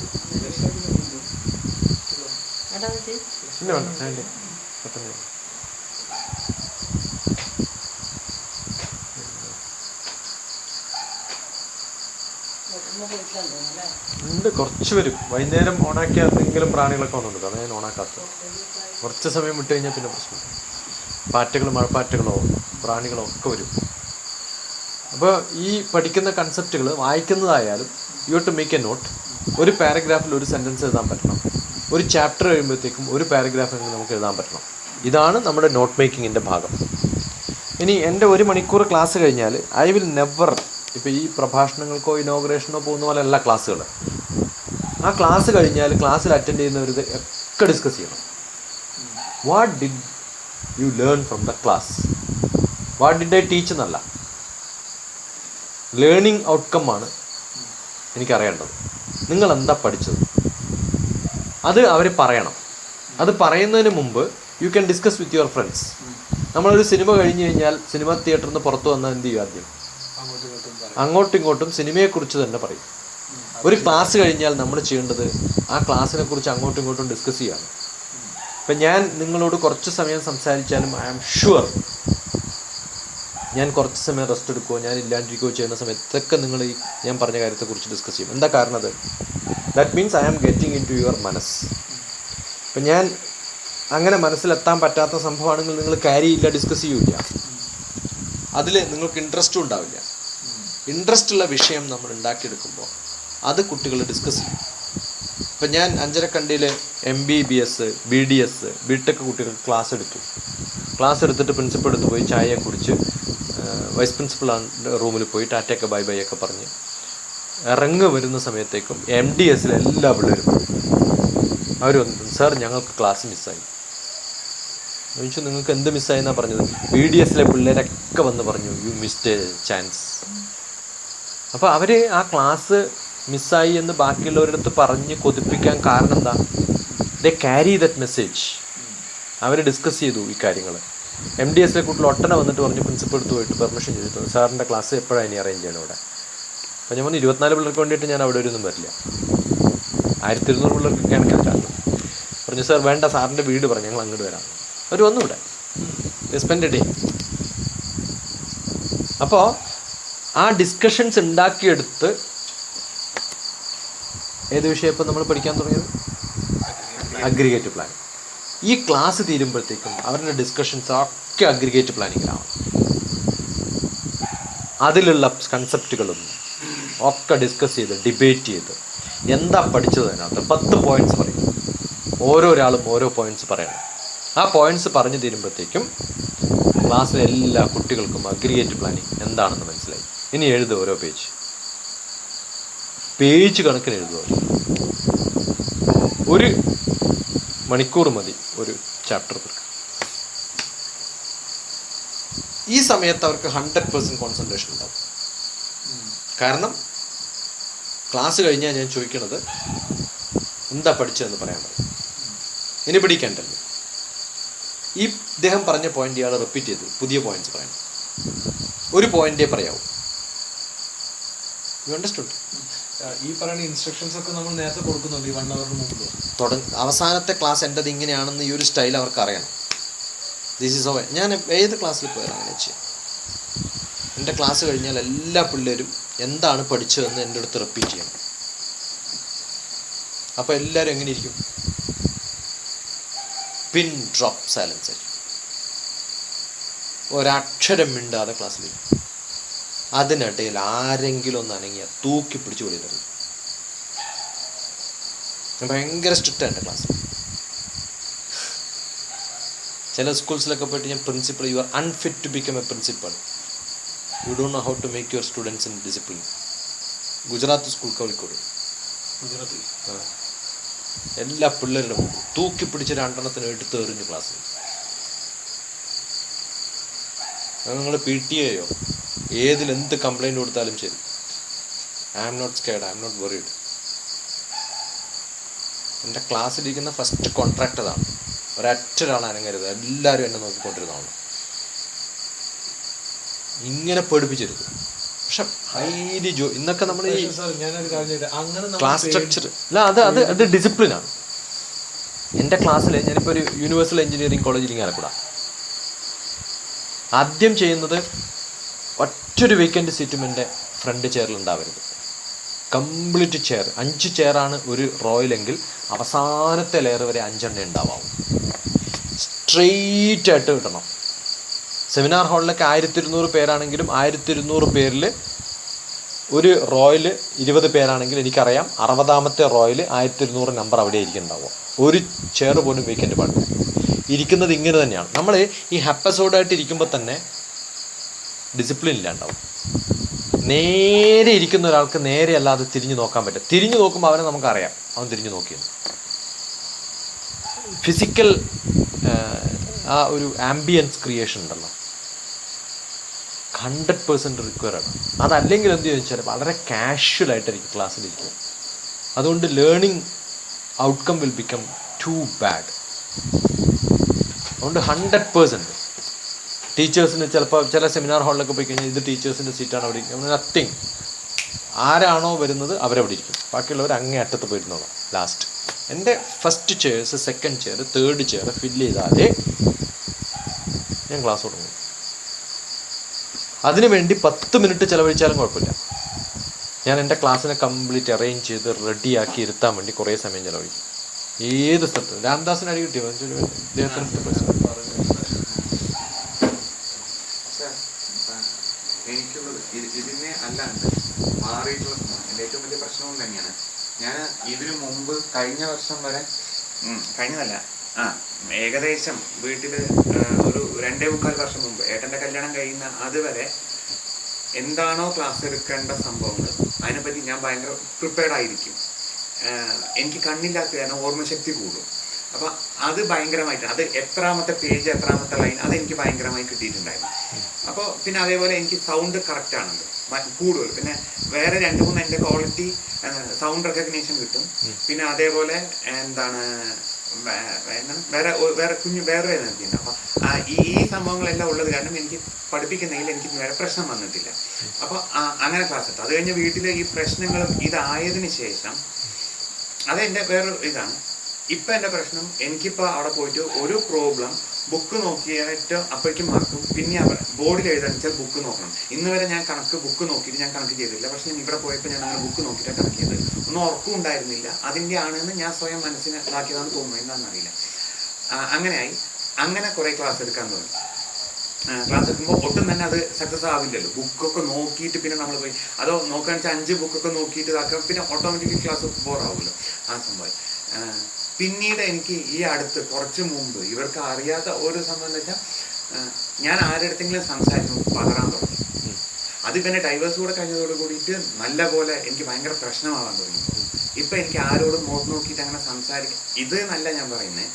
E: ഏട്ടാ
B: ഇല്ല, വേണ്ട, ഞാൻ പെട്ടെന്ന്
E: പോയിട്ടാണ് തോന്നുന്നു അല്ലേ?
B: ഉണ്ട്, കുറച്ച് വരും. വൈകുന്നേരം ഓണാക്കിയ എന്തെങ്കിലും പ്രാണികളൊക്കെ വന്നുണ്ട്, അതാണ് ഞാൻ ഓണാക്കാത്തത്. കുറച്ച് സമയം വിട്ട് കഴിഞ്ഞാൽ പിന്നെ പ്രശ്നം. പാറ്റകൾ, മഴപ്പാറ്റകളോ പ്രാണികളോ ഒക്കെ വരും. അപ്പോൾ ഈ പഠിക്കുന്ന കൺസെപ്റ്റുകൾ വായിക്കുന്നതായാലും you have to make a note. ഒരു പാരഗ്രാഫിൽ ഒരു സെൻറ്റൻസ് എഴുതാൻ പറ്റണം. ഒരു ചാപ്റ്റർ കഴിയുമ്പോഴത്തേക്കും ഒരു പാരഗ്രാഫെങ്കിലും നമുക്ക് എഴുതാൻ പറ്റണം. ഇതാണ് നമ്മുടെ നോട്ട് മേക്കിങ്ങിൻ്റെ ഭാഗം. ഇനി എൻ്റെ 1 മണിക്കൂർ ക്ലാസ് കഴിഞ്ഞാൽ ഐ വിൽ നെവർ, ഇപ്പോൾ ഈ പ്രഭാഷണങ്ങൾക്കോ ഇനോഗ്രേഷനോ പോകുന്ന പോലെയല്ല ക്ലാസ്സുകൾ. ആ ക്ലാസ് കഴിഞ്ഞാൽ ക്ലാസ്സിൽ അറ്റൻഡ് ചെയ്യുന്നവർ ഒക്കെ ഡിസ്കസ് ചെയ്യണം. What did you learn from the class, what did I teach എന്നല്ല, ലേണിംഗ് ഔട്ട്കമാണ് എനിക്കറിയേണ്ടത്. നിങ്ങൾ എന്താ പഠിച്ചത് അത് അവർ പറയണം. അത് പറയുന്നതിന് മുമ്പ് you can discuss with your friends. നമ്മളൊരു സിനിമ കഴിഞ്ഞ് കഴിഞ്ഞാൽ സിനിമ തിയേറ്ററിൽ നിന്ന് പുറത്തു വന്നാൽ എന്ത് ചെയ്യും? ആദ്യം അങ്ങോട്ടും ഇങ്ങോട്ടും സിനിമയെക്കുറിച്ച് തന്നെ പറയും. ഒരു ക്ലാസ് കഴിഞ്ഞാൽ നമ്മൾ ചെയ്യേണ്ടത് ആ ക്ലാസ്സിനെ കുറിച്ച് അങ്ങോട്ടും ഇങ്ങോട്ടും ഡിസ്കസ് ചെയ്യാണ്. ഇപ്പം ഞാൻ നിങ്ങളോട് കുറച്ച് സമയം സംസാരിച്ചാലും ഐ ആം ഷുവർ ഞാൻ കുറച്ച് സമയം റെസ്റ്റ് എടുക്കുകയോ ഞാൻ ഇല്ലാണ്ടിരിക്കുകയോ ചെയ്യുന്ന സമയത്തൊക്കെ നിങ്ങൾ ഈ ഞാൻ പറഞ്ഞ കാര്യത്തെക്കുറിച്ച് ഡിസ്കസ് ചെയ്യും. എന്താ കാരണം? അത് that means I am getting in to your മനസ്സ്. ഇപ്പം ഞാൻ അങ്ങനെ മനസ്സിലെത്താൻ പറ്റാത്ത സംഭവമാണെങ്കിൽ നിങ്ങൾ ക്യാരി ചെയ്യില്ല, ഡിസ്കസ് ചെയ്യില്ല, അതിൽ നിങ്ങൾക്ക് ഇൻട്രസ്റ്റും ഉണ്ടാവില്ല. ഇൻട്രസ്റ്റ് ഉള്ള വിഷയം നമ്മൾ ഉണ്ടാക്കിയെടുക്കുമ്പോൾ അത് കുട്ടികൾ ഡിസ്കസ് ചെയ്യും. ഇപ്പം ഞാൻ അഞ്ചരക്കണ്ടിയിൽ MBBS, BDS, BTech കുട്ടികൾക്ക് ക്ലാസ് എടുത്തു. ക്ലാസ് എടുത്തിട്ട് പ്രിൻസിപ്പൾ എടുത്ത് പോയി ചായയെ കുടിച്ച് വൈസ് പ്രിൻസിപ്പളാണ് റൂമിൽ പോയി ടാറ്റയൊക്കെ ബൈ ബൈ ഒക്കെ പറഞ്ഞ് ഇറങ്ങി വരുന്ന സമയത്തേക്കും MDSലെ എല്ലാ പിള്ളേരും അവർ വന്നിട്ടുണ്ട്, സാർ ഞങ്ങൾക്ക് ക്ലാസ് മിസ്സായി. ചോദിച്ചു, നിങ്ങൾക്ക് എന്ത് മിസ്സായി എന്നാണ് പറഞ്ഞത്? BDSലെ പിള്ളേരൊക്കെ വന്ന് പറഞ്ഞു, യു മിസ്ഡ് എ ചാൻസ്. അപ്പോൾ അവർ ആ ക്ലാസ് മിസ്സായി എന്ന് ബാക്കിയുള്ളവരുടെ അടുത്ത് പറഞ്ഞ് കൊതിപ്പിക്കാൻ കാരണം എന്താ? They carry that message. അവർ ഡിസ്കസ് ചെയ്തു ഈ കാര്യങ്ങൾ. MDSലെ കുട്ടികൾ ഒട്ടനെ വന്നിട്ട് പറഞ്ഞു, പ്രിൻസിപ്പൾ എടുത്ത് പോയിട്ട് പെർമിഷൻ ചോദിച്ചു, സാറിൻ്റെ ക്ലാസ് എപ്പോഴാണ് ഇനി അറേഞ്ച് ചെയ്യണം ഇവിടെ? അപ്പോൾ ഞാൻ പറഞ്ഞു, 24 പിള്ളേർക്ക് വേണ്ടിയിട്ട് ഞാൻ അവിടെ ഒന്നും വരില്ല, 1200 പിള്ളേർക്കൊക്കെയാണ് കേൾക്കാറുള്ളത്. പറഞ്ഞു, സാർ വേണ്ട, സാറിൻ്റെ വീട് പറഞ്ഞു, ഞങ്ങൾ അങ്ങോട്ട് വരാം. അവർ വന്നു ഇവിടെ, സ്പെൻഡ് എ ഡേ. അപ്പോൾ ആ ഡിസ്കഷൻസ് ഉണ്ടാക്കിയെടുത്ത് ഏത് വിഷയം ഇപ്പം നമ്മൾ പഠിക്കാൻ തുടങ്ങിയത്? Aggregate plan. ഈ ക്ലാസ് തീരുമ്പോഴത്തേക്കും അവരുടെ ഡിസ്കഷൻസ് ഒക്കെ അഗ്രിഗേറ്റ് പ്ലാനിങ്ങിലാണ്. അതിലുള്ള കൺസെപ്റ്റുകളും ഒക്കെ ഡിസ്കസ് ചെയ്ത് ഡിബേറ്റ് ചെയ്ത് എന്താ പഠിച്ചത് അതിനകത്ത് 10 പോയിന്റ്സ് പറയും. ഓരോരാളും ഓരോ പോയിന്റ്സ് പറയണം. ആ പോയിന്റ്സ് പറഞ്ഞു തീരുമ്പോഴത്തേക്കും ക്ലാസ്സിലെ എല്ലാ കുട്ടികൾക്കും അഗ്രിഗേറ്റ് പ്ലാനിങ് എന്താണെന്ന് മനസ്സിലായി. ഇനി എഴുതുക, ഓരോ പേജ് കണക്കിന് എഴുതുക. 1 മണിക്കൂർ മതി ഒരു ചാപ്റ്റർ തീർക്കാൻ. ഈ സമയത്ത് അവർക്ക് 100% കോൺസെൻട്രേഷൻ ഉണ്ടാവും. കാരണം ക്ലാസ് കഴിഞ്ഞാൽ ഞാൻ ചോദിക്കണത് എന്താ പഠിച്ചതെന്ന് പറയാൻ പറയും. ഇനി പിടിക്കണ്ടല്ലോ. ഈ ഇദ്ദേഹം പറഞ്ഞ പോയിന്റ് ഇയാൾ റിപ്പീറ്റ് ചെയ്തു, പുതിയ പോയിന്റ്സ് പറയണം. ഒരു പോയിന്റേ പറയാവൂ. You understood?
A: ഈ പറയുന്ന ഇൻസ്ട്രക്ഷൻസ് ഒക്കെ നമ്മൾ നേരത്തെ കൊടുക്കുന്നുണ്ട് ഈ 1 hour മുമ്പ്.
B: അവസാനത്തെ ക്ലാസ് എൻ്റെത് ഇങ്ങനെയാണെന്ന് ഈ ഒരു സ്റ്റൈൽ അവർക്ക് അറിയണം. This is over. ഞാൻ ഏത് ക്ലാസ്സിൽ പോയാലും അങ്ങനെ ചെയ്യാം. എൻ്റെ ക്ലാസ് കഴിഞ്ഞാൽ എല്ലാ പിള്ളേരും എന്താണ് പഠിച്ചതെന്ന് എൻ്റെ അടുത്ത് റിപ്പീറ്റ് ചെയ്യണം. അപ്പോൾ എല്ലാവരും എങ്ങനെ ഇരിക്കും? പിൻ ഡ്രോപ്പ് സൈലൻസ് ആയിരിക്കും. ഒരക്ഷരം മിണ്ടാതെ ക്ലാസ്സിലിരിക്കും. അതിനിടയിൽ ആരെങ്കിലും ഒന്ന് അനങ്ങിയാൽ തൂക്കി പിടിച്ചു കൊടുത്തത്. ഭയങ്കര സ്ട്രിക്റ്റാണ് എൻ്റെ ക്ലാസ്. ചില സ്കൂൾസിലൊക്കെ പോയിട്ട് ഞാൻ principal, you are unfit to become a principal, you don't know how to make your students in discipline. Gujarat school, Kozhikode,
A: ഗുജറാത്തിൽ
B: എല്ലാ പിള്ളേരുടെ മുമ്പ് തൂക്കി പിടിച്ച് 2 എടുത്ത് എറിഞ്ഞു ക്ലാസ്സിൽ. നിങ്ങൾ PTA ഏതിലെന്ത് കംപ്ലൈൻറ്റ് കൊടുത്താലും ശരി, I am not scared, I am not worried. എൻ്റെ ക്ലാസ്സിലിരിക്കുന്ന ഫസ്റ്റ് കോൺട്രാക്ട് അതാണ്. ഒരൊറ്റ ഒരാൾ അനങ്ങരുത്, എല്ലാവരും എന്നെ നോക്കിക്കൊണ്ടിരുന്നതാണ്. ഇങ്ങനെ പേടിപ്പിച്ചിരുന്നു. പക്ഷെ ഹൈലി ഇന്നൊക്കെ നമ്മൾ ഈ
A: ഞാനൊരു കാര്യം അങ്ങനെ
B: ക്ലാസ് സ്ട്രക്ചർ അല്ല, അത് ഡിസിപ്ലിനാണ്. എൻ്റെ ക്ലാസ്സിൽ ഞാനിപ്പോൾ ഒരു യൂണിവേഴ്സൽ എഞ്ചിനീയറിംഗ് കോളേജിൽ ഇറക്കൂടാ. ആദ്യം ചെയ്യുന്നത് ഒറ്റൊരു വേക്കൻറ്റ് സീറ്റും എൻ്റെ ഫ്രണ്ട് ചെയറിൽ ഉണ്ടാവരുത്. കംപ്ലീറ്റ് ചെയർ, 5 ചെയറാണ് ഒരു റോയിലെങ്കിൽ അവസാനത്തെ ലെയർ വരെ 5 ഉണ്ടാവാം. സ്ട്രെയിറ്റ് ആയിട്ട് കിട്ടണം. സെമിനാർ ഹാളിലൊക്കെ 1200 പേരാണെങ്കിലും 1200 പേരിൽ ഒരു റോയിൽ 20 പേരാണെങ്കിൽ എനിക്കറിയാം 60ാമത്തെ റോയിൽ 1200 നമ്പർ അവിടെ ഇരിക്കുന്നുണ്ടാവുക. ഒരു ചെയർ പോലും വേക്കൻറ്റ് പാടില്ല. ഇരിക്കുന്നത് ഇങ്ങനെ തന്നെയാണ്. നമ്മൾ ഈ എപ്പിസോഡായിട്ട് ഇരിക്കുമ്പോൾ തന്നെ ഡിസിപ്ലിൻ ഇല്ലാണ്ടാവും. നേരെ ഇരിക്കുന്ന ഒരാൾക്ക് നേരെ അല്ലാതെ തിരിഞ്ഞു നോക്കാൻ പറ്റും. തിരിഞ്ഞു നോക്കുമ്പോൾ അവനെ നമുക്കറിയാം അവൻ തിരിഞ്ഞു നോക്കിയെന്ന്. ഫിസിക്കൽ ആ ഒരു ആംബിയൻസ് ക്രിയേഷൻ ഉണ്ടല്ലോ, 100% റിക്വയർഡ്. അതല്ലെങ്കിൽ എന്ത് ചോദിച്ചാൽ വളരെ കാഷ്വലായിട്ടായിരിക്കും ക്ലാസ്സിലിരിക്കുക. അതുകൊണ്ട് learning outcome will become too bad. അതുകൊണ്ട് 100% ടീച്ചേഴ്സിന് ചിലപ്പോൾ ചില സെമിനാർ ഹാളിലൊക്കെ പോയി കഴിഞ്ഞാൽ ഇത് ടീച്ചേഴ്സിൻ്റെ സീറ്റാണ് അവിടെ ഇരിക്കുന്നത്. നത്തിങ്. ആരാണോ വരുന്നത് അവരവിടെ ഇരിക്കും, ബാക്കിയുള്ളവർ അങ്ങേ അറ്റത്ത് പോയിരുന്നോളാം ലാസ്റ്റ്. എൻ്റെ first chairs, second chair, third chair fill ചെയ്താലേ ഞാൻ ക്ലാസ് തുടങ്ങും. അതിനുവേണ്ടി 10 മിനിറ്റ് ചിലവഴിച്ചാലും കുഴപ്പമില്ല. ഞാൻ എൻ്റെ ക്ലാസ്സിനെ കംപ്ലീറ്റ് അറേഞ്ച് ചെയ്ത് റെഡിയാക്കി ഇരുത്താൻ വേണ്ടി കുറേ സമയം ചിലവഴിക്കും. ഏത് സ്ഥലത്തും. രാംദാസിന് അടി കിട്ടിയോ ഇദ്ദേഹത്തിന്?
D: എനിക്കുള്ളത് ഇതിനെ അല്ലാണ്ട് മാറിയിട്ടുള്ള എൻ്റെ ഏറ്റവും വലിയ പ്രശ്നവും തന്നെയാണ്. ഞാൻ ഇതിനു മുമ്പ് കഴിഞ്ഞ വർഷം വരെ കഴിഞ്ഞതല്ല ഏകദേശം വീട്ടിൽ ഒരു 2.25 വർഷം മുമ്പ് ഏട്ടൻ്റെ കല്യാണം കഴിയുന്ന അതുവരെ എന്താണോ ക്ലാസ് എടുക്കേണ്ട സംഭവങ്ങൾ അതിനെപ്പറ്റി ഞാൻ ഭയങ്കര പ്രിപ്പയർഡ് ആയിരിക്കും. എനിക്ക് കണ്ണില്ലാത്ത കാരണം ഓർമ്മശക്തി കൂടും. അപ്പം അത് ഭയങ്കരമായിട്ട്, അത് എത്രാമത്തെ പേജ് എത്രാമത്തെ ലൈൻ അതെനിക്ക് ഭയങ്കരമായി കിട്ടിയിട്ടുണ്ടായിരുന്നു. അപ്പോൾ പിന്നെ അതേപോലെ എനിക്ക് സൗണ്ട് കറക്റ്റാണല്ലോ കൂടുതൽ. പിന്നെ വേറെ 2-3 എൻ്റെ ക്വാളിറ്റി സൗണ്ട് റെക്കഗ്നീഷൻ കിട്ടും. പിന്നെ അതേപോലെ എന്താണ് വേറെ വേറെ എനർജി ഉണ്ട്. അപ്പം ഈ സംഭവങ്ങളെല്ലാം ഉള്ളത് കാരണം എനിക്ക് പഠിപ്പിക്കുന്നതിൽ എനിക്ക് വേറെ പ്രശ്നം വന്നിട്ടില്ല. അപ്പോൾ അങ്ങനെ ക്ലാസ് എടുത്തു. അത് കഴിഞ്ഞ് വീട്ടിൽ ഈ പ്രശ്നങ്ങളും ഇതായതിനു ശേഷം അതെൻ്റെ വേറൊരു ഇതാണ്. ഇപ്പം എൻ്റെ പ്രശ്നം, എനിക്കിപ്പോൾ അവിടെ പോയിട്ട് ഒരു പ്രോബ്ലം ബുക്ക് നോക്കിയിട്ട് അപ്പോഴേക്കും മാർക്കും, പിന്നെ ബോർഡിൽ എഴുതാൻ വെച്ചാൽ ബുക്ക് നോക്കണം. ഇന്ന് വരെ ഞാൻ ബുക്ക് നോക്കിയിട്ട് ഞാൻ കണക്ക് ചെയ്തില്ല. പക്ഷെ ഞാൻ ഇവിടെ പോയപ്പോൾ ഞാൻ അങ്ങനെ ബുക്ക് നോക്കിയിട്ടാണ് കണക്ക് ചെയ്തത്. ഒന്നും ഉറക്കം ഉണ്ടായിരുന്നില്ല. അതിൻ്റെ ആണെന്ന് ഞാൻ സ്വയം മനസ്സിലാക്കിയതാണെന്ന് തോന്നുന്നു, എന്താണെന്നറിയില്ല. അങ്ങനെയായി. അങ്ങനെ കുറേ ക്ലാസ് എടുക്കാൻ തുടങ്ങി. ക്ലാസ് എടുക്കുമ്പോൾ ഒട്ടും തന്നെ അത് സക്സസ് ആവില്ലല്ലോ. ബുക്കൊക്കെ നോക്കിയിട്ട് പിന്നെ നമ്മൾ പോയി അതോ നോക്കുകയാണെന്ന് വെച്ചാൽ 5 ബുക്കൊക്കെ നോക്കിയിട്ട് ഇതാക്കാം, പിന്നെ ഓട്ടോമാറ്റിക്കലി ക്ലാസ് ബോറാവുമല്ലോ ആ സംഭവം. പിന്നീട് എനിക്ക് ഈ അടുത്ത് കുറച്ച് മുമ്പ് ഇവർക്ക് അറിയാത്ത ഒരു സംഭവം എന്ന് വെച്ചാൽ ഞാൻ ആരുടെടുത്തെങ്കിലും സംസാരിക്കുമ്പോൾ പതറാൻ തുടങ്ങി. അത് പിന്നെ ഡൈവേഴ്സ് കൂടെ കഴിഞ്ഞതോട് കൂടിയിട്ട് നല്ല പോലെ എനിക്ക് ഭയങ്കര പ്രശ്നമാവാൻ തുടങ്ങി. ഇപ്പം എനിക്ക് ആരോടും നോക്കിയിട്ട് അങ്ങനെ സംസാരിക്കും ഇത് നല്ല ഞാൻ പറയുന്നത്.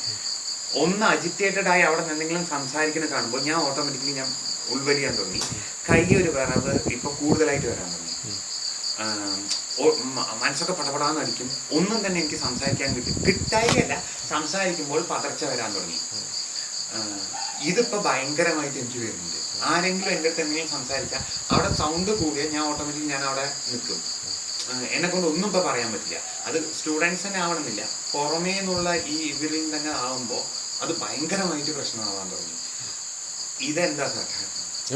D: ഒന്ന് അജിറ്റേറ്റഡ് ആയി അവിടെ എന്തെങ്കിലും സംസാരിക്കുന്നത് കാണുമ്പോൾ ഞാൻ ഓട്ടോമാറ്റിക്കലി ഞാൻ ഉൾവലിയാൻ തുടങ്ങി. കൈ ഒരു വിറവ് ഇപ്പം കൂടുതലായിട്ട് വരാൻ തുടങ്ങി. മനസ്സൊക്കെ പടപടാന്ന് അടിക്കും. ഒന്നും തന്നെ എനിക്ക് സംസാരിക്കാൻ കിട്ടായില്ല. സംസാരിക്കുമ്പോൾ പതർച്ച വരാൻ തുടങ്ങി. ഇതിപ്പോൾ ഭയങ്കരമായിട്ട് എനിക്ക് വരുന്നുണ്ട്. ആരെങ്കിലും എൻ്റെ അടുത്ത് എന്തെങ്കിലും സംസാരിച്ചാൽ അവിടെ സൗണ്ട് കൂടിയാൽ ഞാൻ ഓട്ടോമാറ്റിക്കലി ഞാൻ അവിടെ നിൽക്കും. എന്നെ കൊണ്ട് ഒന്നും ഇപ്പോൾ പറയാൻ പറ്റില്ല. അത് സ്റ്റുഡൻസ് തന്നെ ആവണമെന്നില്ല, പുറമേ നിന്നുള്ള ഈ ഇവരിൽ തന്നെ ആവുമ്പോൾ അത് ഭയങ്കരമായിട്ട് പ്രശ്നമാവാൻ തുടങ്ങി. ഇതെന്താ സാർ?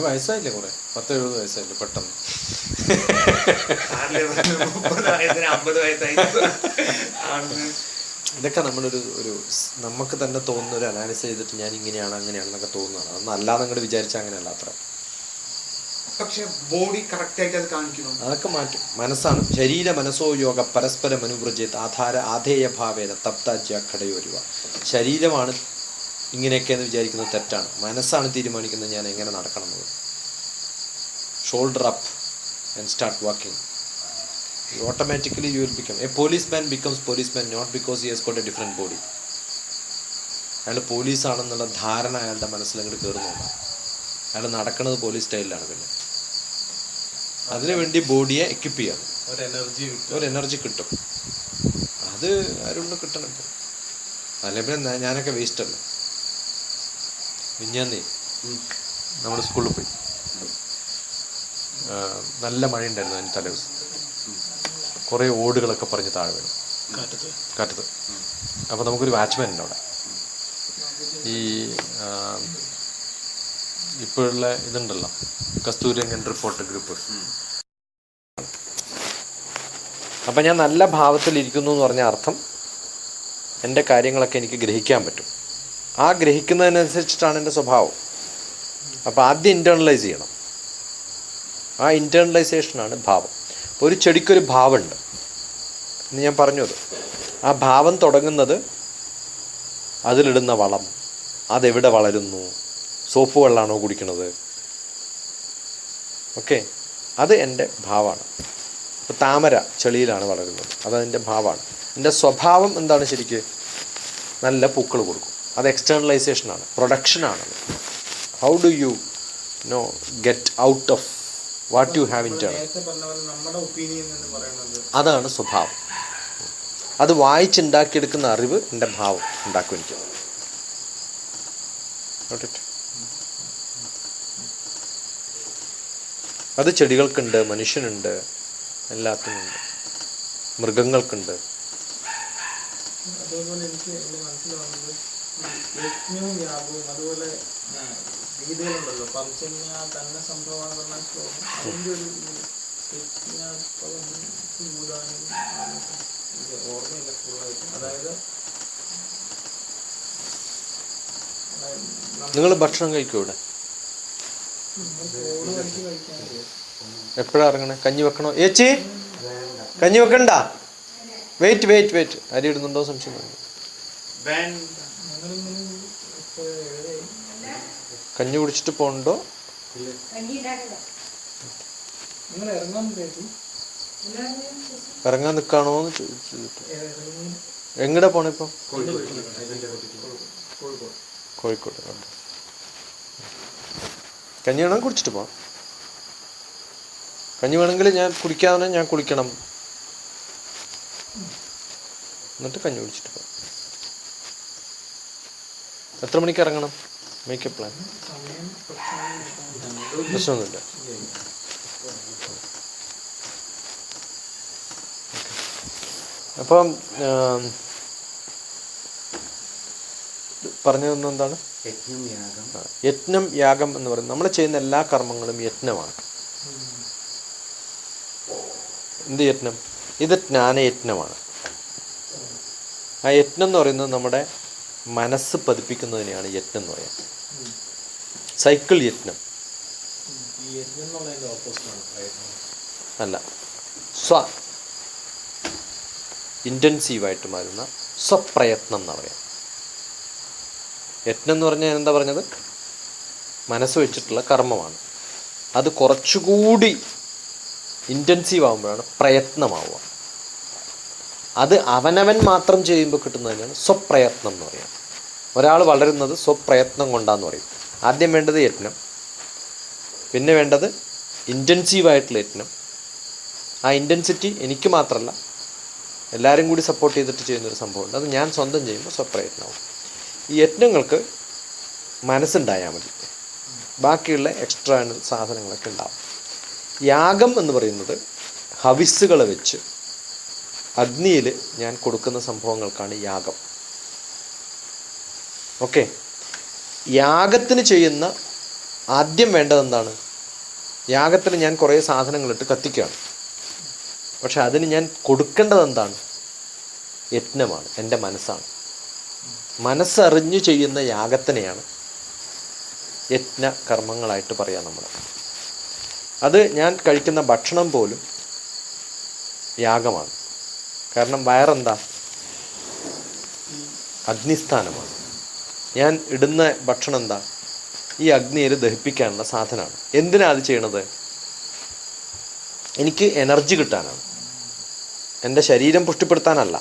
B: വയസ്സായില്ലേ കുറെ? 10-70 വയസ്സായില്ലേ പെട്ടെന്ന്?
D: 50 വയസ്സായി.
B: ഇതൊക്കെ നമ്മളൊരു നമുക്ക് തന്നെ തോന്നുന്ന ഒരു അനാലിസിസ് ചെയ്തിട്ട് ഞാൻ ഇങ്ങനെയാണ് അങ്ങനെയാണെന്നൊക്കെ തോന്നുന്നതാണ്. അതൊന്നും അല്ലാതെ അങ്ങോട്ട് വിചാരിച്ചാൽ അങ്ങനെയല്ല അത്ര.
D: പക്ഷെ ബോഡി കറക്റ്റ് ആയിട്ട് അത് കാണിക്കുന്നു.
B: അതൊക്കെ മാറ്റും. മനസ്സാണ്. ശരീര മനസ്സോ യോഗ പരസ്പരം അനുവ്രജേത് ആധേയഭാവേന തപ്താജ്യ ഘടയോരുവ. ശരീരമാണ് ഇങ്ങനെയൊക്കെയെന്ന് വിചാരിക്കുന്നത് തെറ്റാണ്. മനസ്സാണ് തീരുമാനിക്കുന്നത് ഞാൻ എങ്ങനെ നടക്കണം എന്നത്. Shoulder up and start walking. Automatically you will become a policeman becomes policeman not because he has got a different body. അയാൾ പോലീസാണെന്നുള്ള ധാരണ അയാളുടെ മനസ്സിലങ്ങോട്ട് കയറുന്നുണ്ട്. അയാൾ നടക്കുന്നത് പോലീസ് സ്റ്റൈലിലാണ്. പിന്നെ അതിനുവേണ്ടി ബോഡിയെ എക്വിപ്പ് ചെയ്യണം. ഒരു എനർജി കിട്ടും. അത് ആരും കിട്ടണം. അല്ലെങ്കിൽ ഞാനൊക്കെ വേസ്റ്റ് അല്ല. മിഞ്ഞാന്നേ നമ്മൾ സ്കൂളിൽ പോയി. നല്ല മഴയുണ്ടായിരുന്നു അതിന് തലേ ദിവസം. കുറേ ഓടുകളൊക്കെ പറഞ്ഞ് താഴെ വീണു കാറ്റത്ത്. അപ്പോൾ നമുക്കൊരു വാച്ച്മാൻ ഉണ്ട് അവിടെ. ഈ ഇപ്പോഴുള്ള ഇതുണ്ടല്ലോ കസ്തൂരിരംഗൻ റിപ്പോർട്ട് ഗ്രൂപ്പ്. അപ്പം ഞാൻ നല്ല ഭാവത്തിലിരിക്കുന്നു എന്ന് പറഞ്ഞ അർത്ഥം എൻ്റെ കാര്യങ്ങളൊക്കെ എനിക്ക് ഗ്രഹിക്കാൻ പറ്റും. ആ ഗ്രഹിക്കുന്നതിനനുസരിച്ചിട്ടാണ് എൻ്റെ സ്വഭാവം. അപ്പോൾ ആദ്യം ഇൻറ്റേർണലൈസ് ചെയ്യണം. ആ ഇൻറ്റേർണലൈസേഷനാണ് ഭാവം. ഒരു ചെടിക്കൊരു ഭാവമുണ്ട് എന്ന് ഞാൻ പറഞ്ഞത്. ആ ഭാവം തുടങ്ങുന്നത് അതിലിടുന്ന വളം, അതെവിടെ വളരുന്നു, സോപ്പ് വെള്ളമാണോ കുടിക്കുന്നത്, ഓക്കെ, അത് എൻ്റെ ഭാവമാണ്. ഇപ്പോൾ താമര ചെളിയിലാണ് വളരുന്നത്, അതതിൻ്റെ ഭാവമാണ്. എൻ്റെ സ്വഭാവം എന്താണ്? ശരിക്ക് നല്ല പൂക്കൾ കൊടുക്കും. അത് എക്സ്റ്റേണലൈസേഷനാണ്, പ്രൊഡക്ഷനാണ്. How do you know get out of what you have internal?
C: നേരത്തെ പറഞ്ഞ പോലെ നമ്മുടെ ഒപ്പീനിയൻ എന്ന് പറയുന്നത്
B: അതാണ് സ്വഭാവം. അത് വായിച്ചുണ്ടാക്കിയെടുക്കുന്ന അറിവ് എൻ്റെ ഭാവം ഉണ്ടാക്കും എനിക്ക്. അത് ചെടികൾക്കുണ്ട്, മനുഷ്യനുണ്ട്, എല്ലാത്തിനുണ്ട്, മൃഗങ്ങൾക്കുണ്ട്.
C: അതേപോലെ എനിക്ക് എൻ്റെ മനസ്സിൽ വന്നത് യജ്ഞവും യാഗവും അതുപോലെ ഗീതയിലുണ്ടല്ലോ പർജന്യ തന്നെ സംഭവമാണ് പറഞ്ഞ ശ്ലോകം. അതിൻ്റെ ഒരു ഓർമ്മയില്ല ഫുള്ളായിട്ട്. അതായത്
B: നിങ്ങൾ ഭക്ഷണം കഴിക്കും ഇവിടെ?
C: ചോറ് കഴിക്കാനില്ലേ?
B: എപ്പോഴാണ് ഇറങ്ങണേ? കഞ്ഞി വെക്കണോ? ഏച്ചി കഞ്ഞി വെക്കണ്ട, വെയിറ്റ് വെയിറ്റ് വെയിറ്റ്. അരി ഇടുന്നുണ്ടോ സംശയം?
C: ഞങ്ങളിങ്ങനെ ഇപ്പോൾ എഴുതി
B: കഞ്ഞി കുടിച്ചിട്ട് പോകണ്ടോ?
C: നിങ്ങൾ ഇറങ്ങാൻ കേട്ടു
B: ഇറങ്ങാൻ നിൽക്കാണോ എന്ന് ചോദിച്ചിട്ട്. എങ്ങടെ പോണേ ഇപ്പോൾ? കോഴിക്കോട്. കഞ്ഞി വേണമെങ്കിൽ കുടിച്ചിട്ട് പോവാം. കഞ്ഞി വേണമെങ്കിൽ ഞാൻ കുടിക്കാതെ ഞാൻ കുളിക്കണം, എന്നിട്ട് കഞ്ഞി കുടിച്ചിട്ട് പോവാം. എത്ര മണിക്ക് ഇറങ്ങണം? Makeup plan? പ്രശ്നമൊന്നുമില്ല. അപ്പം പറഞ്ഞു തന്ന എന്താണ്? യജ്ഞം യാഗം എന്ന് പറയുന്നത് നമ്മൾ ചെയ്യുന്ന എല്ലാ കർമ്മങ്ങളും യജ്ഞമാണ്. എന്ത് യജ്ഞം? ഇത് ജ്ഞാനയജ്ഞമാണ്. ആ യജ്ഞം എന്ന് പറയുന്നത് നമ്മുടെ മനസ്സ് പതിപ്പിക്കുന്നതിനെയാണ് യജ്ഞം എന്ന് പറയുന്നത്. സൈക്കിൾ യജ്ഞം അല്ല, ഇൻറ്റൻസീവായിട്ട് മാറുന്ന സ്വപ്രയത്നം എന്ന് പറയാം. യജ്ഞം എന്ന് പറഞ്ഞാൽ എന്താ പറഞ്ഞത്? മനസ്സ് വെച്ചിട്ടുള്ള കർമ്മമാണ്. അത് കുറച്ചുകൂടി ഇൻറ്റൻസീവ് ആകുമ്പോഴാണ് പ്രയത്നമാവുക. അത് അവനവൻ മാത്രം ചെയ്യുമ്പോൾ കിട്ടുന്നതിനാണ് സ്വപ്രയത്നം എന്ന് പറയുക. ഒരാൾ വളരുന്നത് സ്വപ്രയത്നം കൊണ്ടാന്ന് പറയും. ആദ്യം വേണ്ടത് യജ്ഞം, പിന്നെ വേണ്ടത് ഇൻറ്റൻസീവായിട്ടുള്ള യജ്ഞം. ആ ഇൻറ്റൻസിറ്റി എനിക്ക് മാത്രമല്ല, എല്ലാവരും കൂടി സപ്പോർട്ട് ചെയ്തിട്ട് ചെയ്യുന്നൊരു സംഭവമുണ്ട്. അത് ഞാൻ സ്വന്തം ചെയ്യുമ്പോൾ സ്വപ്രയത്നമാവും. ഈ യജ്ഞങ്ങൾക്ക് മനസ്സുണ്ടായാൽ മതി, ബാക്കിയുള്ള എക്സ്ട്രാ സാധനങ്ങളൊക്കെ ഉണ്ടാവും. യാഗം എന്ന് പറയുന്നത് ഹവിസ്സുകളെ വെച്ച് അഗ്നിയിൽ ഞാൻ കൊടുക്കുന്ന സംഭവങ്ങൾക്കാണ് യാഗം. ഓക്കെ, യാഗത്തിന് ചെയ്യുന്ന ആദ്യം വേണ്ടത് എന്താണ്? യാഗത്തിന് ഞാൻ കുറേ സാധനങ്ങളിട്ട് കത്തിക്കുകയാണ്, പക്ഷെ അതിന് ഞാൻ കൊടുക്കേണ്ടത് എന്താണ്? യജ്ഞമാണ്, എൻ്റെ മനസ്സാണ്. മനസ്സറിഞ്ഞു ചെയ്യുന്ന യാഗത്തിനെയാണ് യജ്ഞ കർമ്മങ്ങളായിട്ട് പറയാം നമ്മൾ. അത് ഞാൻ കഴിക്കുന്ന ഭക്ഷണം പോലും യാഗമാണ്. കാരണം വയറെന്താ? അഗ്നിസ്ഥാനമാണ്. ഞാൻ ഇടുന്ന ഭക്ഷണം എന്താ? ഈ അഗ്നിയിൽ ദഹിപ്പിക്കാനുള്ള സാധനമാണ്. എന്തിനാണ് അത് ചെയ്യണത്? എനിക്ക് എനർജി കിട്ടാനാണ്, എൻ്റെ ശരീരം പുഷ്ടിപ്പെടുത്താനല്ല.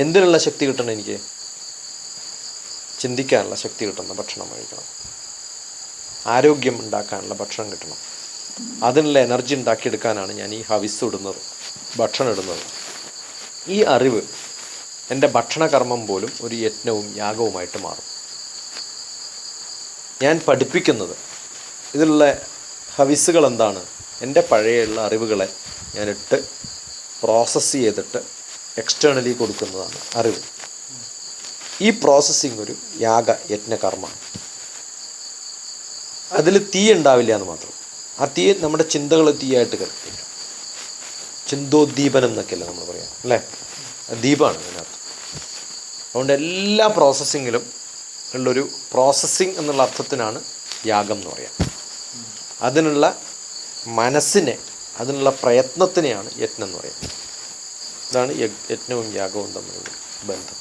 B: എന്തിനുള്ള ശക്തി കിട്ടണം? എനിക്ക് ചിന്തിക്കാനുള്ള ശക്തി കിട്ടുന്ന ഭക്ഷണം കഴിക്കണം, ആരോഗ്യം ഉണ്ടാക്കാനുള്ള ഭക്ഷണം കിട്ടണം. അതിനുള്ള എനർജി ഉണ്ടാക്കിയെടുക്കാനാണ് ഞാൻ ഈ ഹവിസ് ഇടുന്നത്, ഭക്ഷണം ഇടുന്നത്. ഈ അറിവ് എൻ്റെ ഭക്ഷണകർമ്മം പോലും ഒരു യജ്ഞവും യാഗവുമായിട്ട് മാറും. ഞാൻ പഠിപ്പിക്കുന്നത് ഇതിലുള്ള ഹവിസുകൾ എന്താണ്? എൻ്റെ പഴയുള്ള അറിവുകളെ ഞാനിട്ട് പ്രോസസ്സ് ചെയ്തിട്ട് എക്സ്റ്റേണലി കൊടുക്കുന്നതാണ് അറിവ്. ഈ പ്രോസസ്സിങ് ഒരു യജ്ഞകർമ്മമാണ്. അതിൽ തീ ഉണ്ടാവില്ല എന്ന് മാത്രം. ആ തീ നമ്മുടെ ചിന്തകൾ തീയായിട്ട് കത്തില്ല. ചിന്തോദ്ദീപനം എന്നൊക്കെയല്ലേ നമ്മൾ പറയാം അല്ലേ? ദീപമാണ് അതിനകത്ത്. അതുകൊണ്ട് എല്ലാ പ്രോസസ്സിങ്ങിലും ഉള്ളൊരു പ്രോസസ്സിങ് എന്നുള്ള അർത്ഥത്തിനാണ് യാഗം എന്ന് പറയാം. അതിനുള്ള മനസ്സിനെ, അതിനുള്ള പ്രയത്നത്തിനെയാണ് യജ്ഞം എന്ന് പറയുന്നത്. ഇതാണ് യജ്ഞവും യാഗവും തമ്മിലുള്ള ബന്ധം.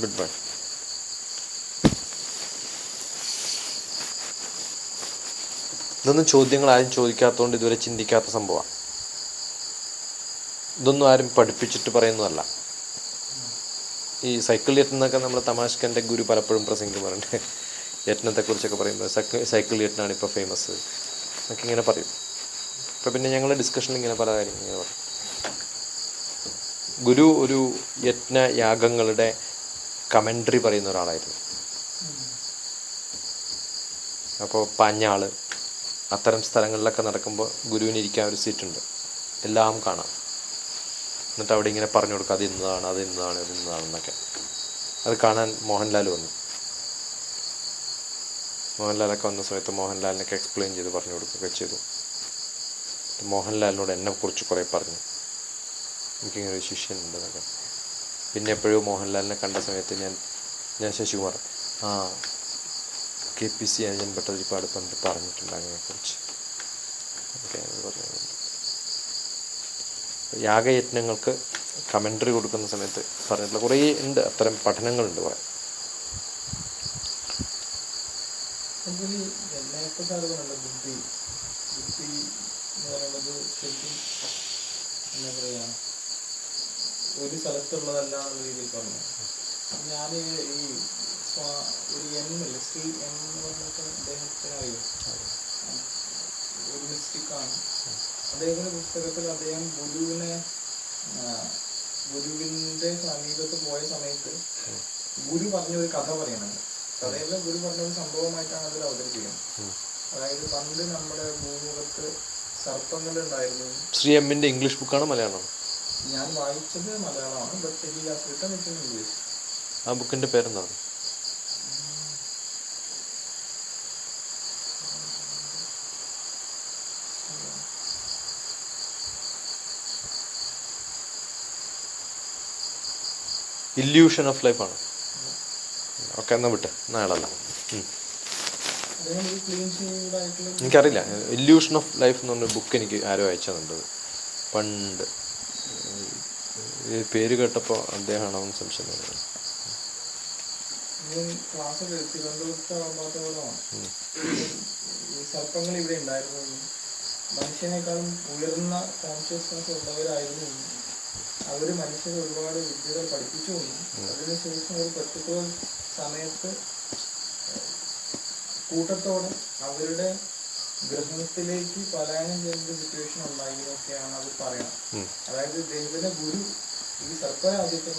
B: Good bye. ഇതൊന്നും ചോദ്യങ്ങൾ ആരും ചോദിക്കാത്തതുകൊണ്ട് ഇതുവരെ ചിന്തിക്കാത്ത സംഭവമാണ്. ഇതൊന്നും ആരും പഠിപ്പിച്ചിട്ട് പറയുന്നതല്ല. ഈ സൈക്കിൾ യജ്ഞം എന്നൊക്കെ നമ്മൾ തമാശക്ക് എൻ്റെ ഗുരു പലപ്പോഴും പ്രസംഗിക്കുന്നുണ്ട്. യജ്ഞത്തെക്കുറിച്ചൊക്കെ പറയുമ്പോൾ സൈക്കിൾ യജ്ഞമാണ് ഇപ്പോൾ ഫേമസ് എന്നൊക്കെ ഇങ്ങനെ പറയും. അപ്പോൾ പിന്നെ ഞങ്ങളുടെ ഡിസ്കഷനിൽ ഇങ്ങനെ പല കാര്യങ്ങൾ ഇങ്ങനെ പറയും. ഗുരു ഒരു യജ്ഞ യാഗങ്ങളുടെ കമൻട്രി പറയുന്ന ഒരാളായിരുന്നു. അപ്പോൾ പാഞ്ഞാൾ അത്തരം സ്ഥലങ്ങളിലൊക്കെ നടക്കുമ്പോൾ ഗുരുവിന് ഇരിക്കാൻ ഒരു സീറ്റുണ്ട്, എല്ലാം കാണാം. എന്നിട്ട് അവിടെ ഇങ്ങനെ പറഞ്ഞു കൊടുക്കുക, അത് ഇന്നതാണ്, അത് ഇന്നതാണ്, അത് ഇന്നതാണെന്നൊക്കെ. അത് കാണാൻ മോഹൻലാൽ വന്നു. മോഹൻലാലൊക്കെ വന്ന സമയത്ത് മോഹൻലാലിനൊക്കെ എക്സ്പ്ലെയിൻ ചെയ്ത് പറഞ്ഞു കൊടുക്കുകയൊക്കെ ചെയ്തു. മോഹൻലാലിനോട് എന്നെക്കുറിച്ച് കുറേ പറഞ്ഞു, എനിക്കിങ്ങനെ ഒരു ശിഷ്യനുണ്ടെന്നൊക്കെ. പിന്നെ എപ്പോഴും മോഹൻലാലിനെ കണ്ട സമയത്ത് ഞാൻ ശശികുമാർ KPC അഞ്ജൻ ഭട്ടതിരിപ്പാട് പണ്ട് പറഞ്ഞിട്ടുണ്ട് അതിനെക്കുറിച്ച് ഒക്കെ പറഞ്ഞു. യാഗയജ്ഞങ്ങൾക്ക് കമൻട്രി കൊടുക്കുന്ന സമയത്ത് പറഞ്ഞിട്ടുള്ള കുറേ ഉണ്ട്, അത്തരം പഠനങ്ങളുണ്ട് കുറേ.
C: ബുദ്ധി എന്ന് പറയുന്നത് ശരിക്കും എന്താ പറയാ, ഒരു സ്ഥലത്തുള്ളതല്ല എന്നുള്ള രീതിയിൽ പറഞ്ഞു. ഞാൻ ഈ ഒരു എമ്മില്ല, ശ്രീ എം എന്ന് പറഞ്ഞിട്ട് അദ്ദേഹത്തിന് അറിയോ, ഒരു മിസ്റ്റിക്കാണ്. അദ്ദേഹത്തിന്റെ പുസ്തകത്തിൽ അദ്ദേഹം ഗുരുവിന്റെ സമീപത്ത് പോയ സമയത്ത് ഗുരു പറഞ്ഞ ഒരു കഥ പറയുന്നുണ്ട്. കഥയിലെ ഗുരു പറഞ്ഞ ഒരു സംഭവമായിട്ടാണ് അതിൽ അവതരിപ്പിക്കുന്നത്. അതായത് പണ്ട് നമ്മുടെ ഭൂമുഖത്ത് സർപ്പങ്ങൾ ഉണ്ടായിരുന്നു.
B: ശ്രീ എമ്മിന്റെ ഇംഗ്ലീഷ് ബുക്കാണ് മലയാളം?
C: ഞാൻ വായിച്ചത് മലയാളമാണ്, but he has written it in English.
B: ആ ബുക്കിന്റെ പേരെന്താണ്? ഇല്യൂഷൻ ഓഫ് ലൈഫ് ആണ്. ഓക്കെ, എന്നാൽ വിട്ട് നാളല്ല. എനിക്കറിയില്ല. ഇല്യൂഷൻ ഓഫ് ലൈഫ് എന്ന് പറഞ്ഞൊരു ബുക്ക് എനിക്ക് ആരോ അയച്ചതുണ്ട് പണ്ട്. പേര് കേട്ടപ്പോൾ അദ്ദേഹമാണോ എന്ന് സംശയം തോന്നുന്നത്.
C: സർപ്പങ്ങൾ ഇവിടെ ഉണ്ടായിരുന്നു, മനുഷ്യനേക്കാളും ഉയർന്ന കോൺഷ്യസ്നസ് ഉള്ളവരായിരുന്നു. അവര് മനുഷ്യരെ ഒരുപാട് വിദ്യകൾ പഠിപ്പിച്ചു വന്നു. അതിനുശേഷം ഒരു പർട്ടിക്കുലർ സമയത്ത് കൂട്ടത്തോടെ അവരുടെ ഗ്രഹത്തിലേക്ക് പലായനം ചെയ്യുന്ന സിറ്റുവേഷൻ ഉണ്ടായി എന്നൊക്കെയാണ് അത് പറയണം. അതായത് ദൈവത്തിന്റെ ഗുരു ഈ സർപ്പരാജ്യത്തെ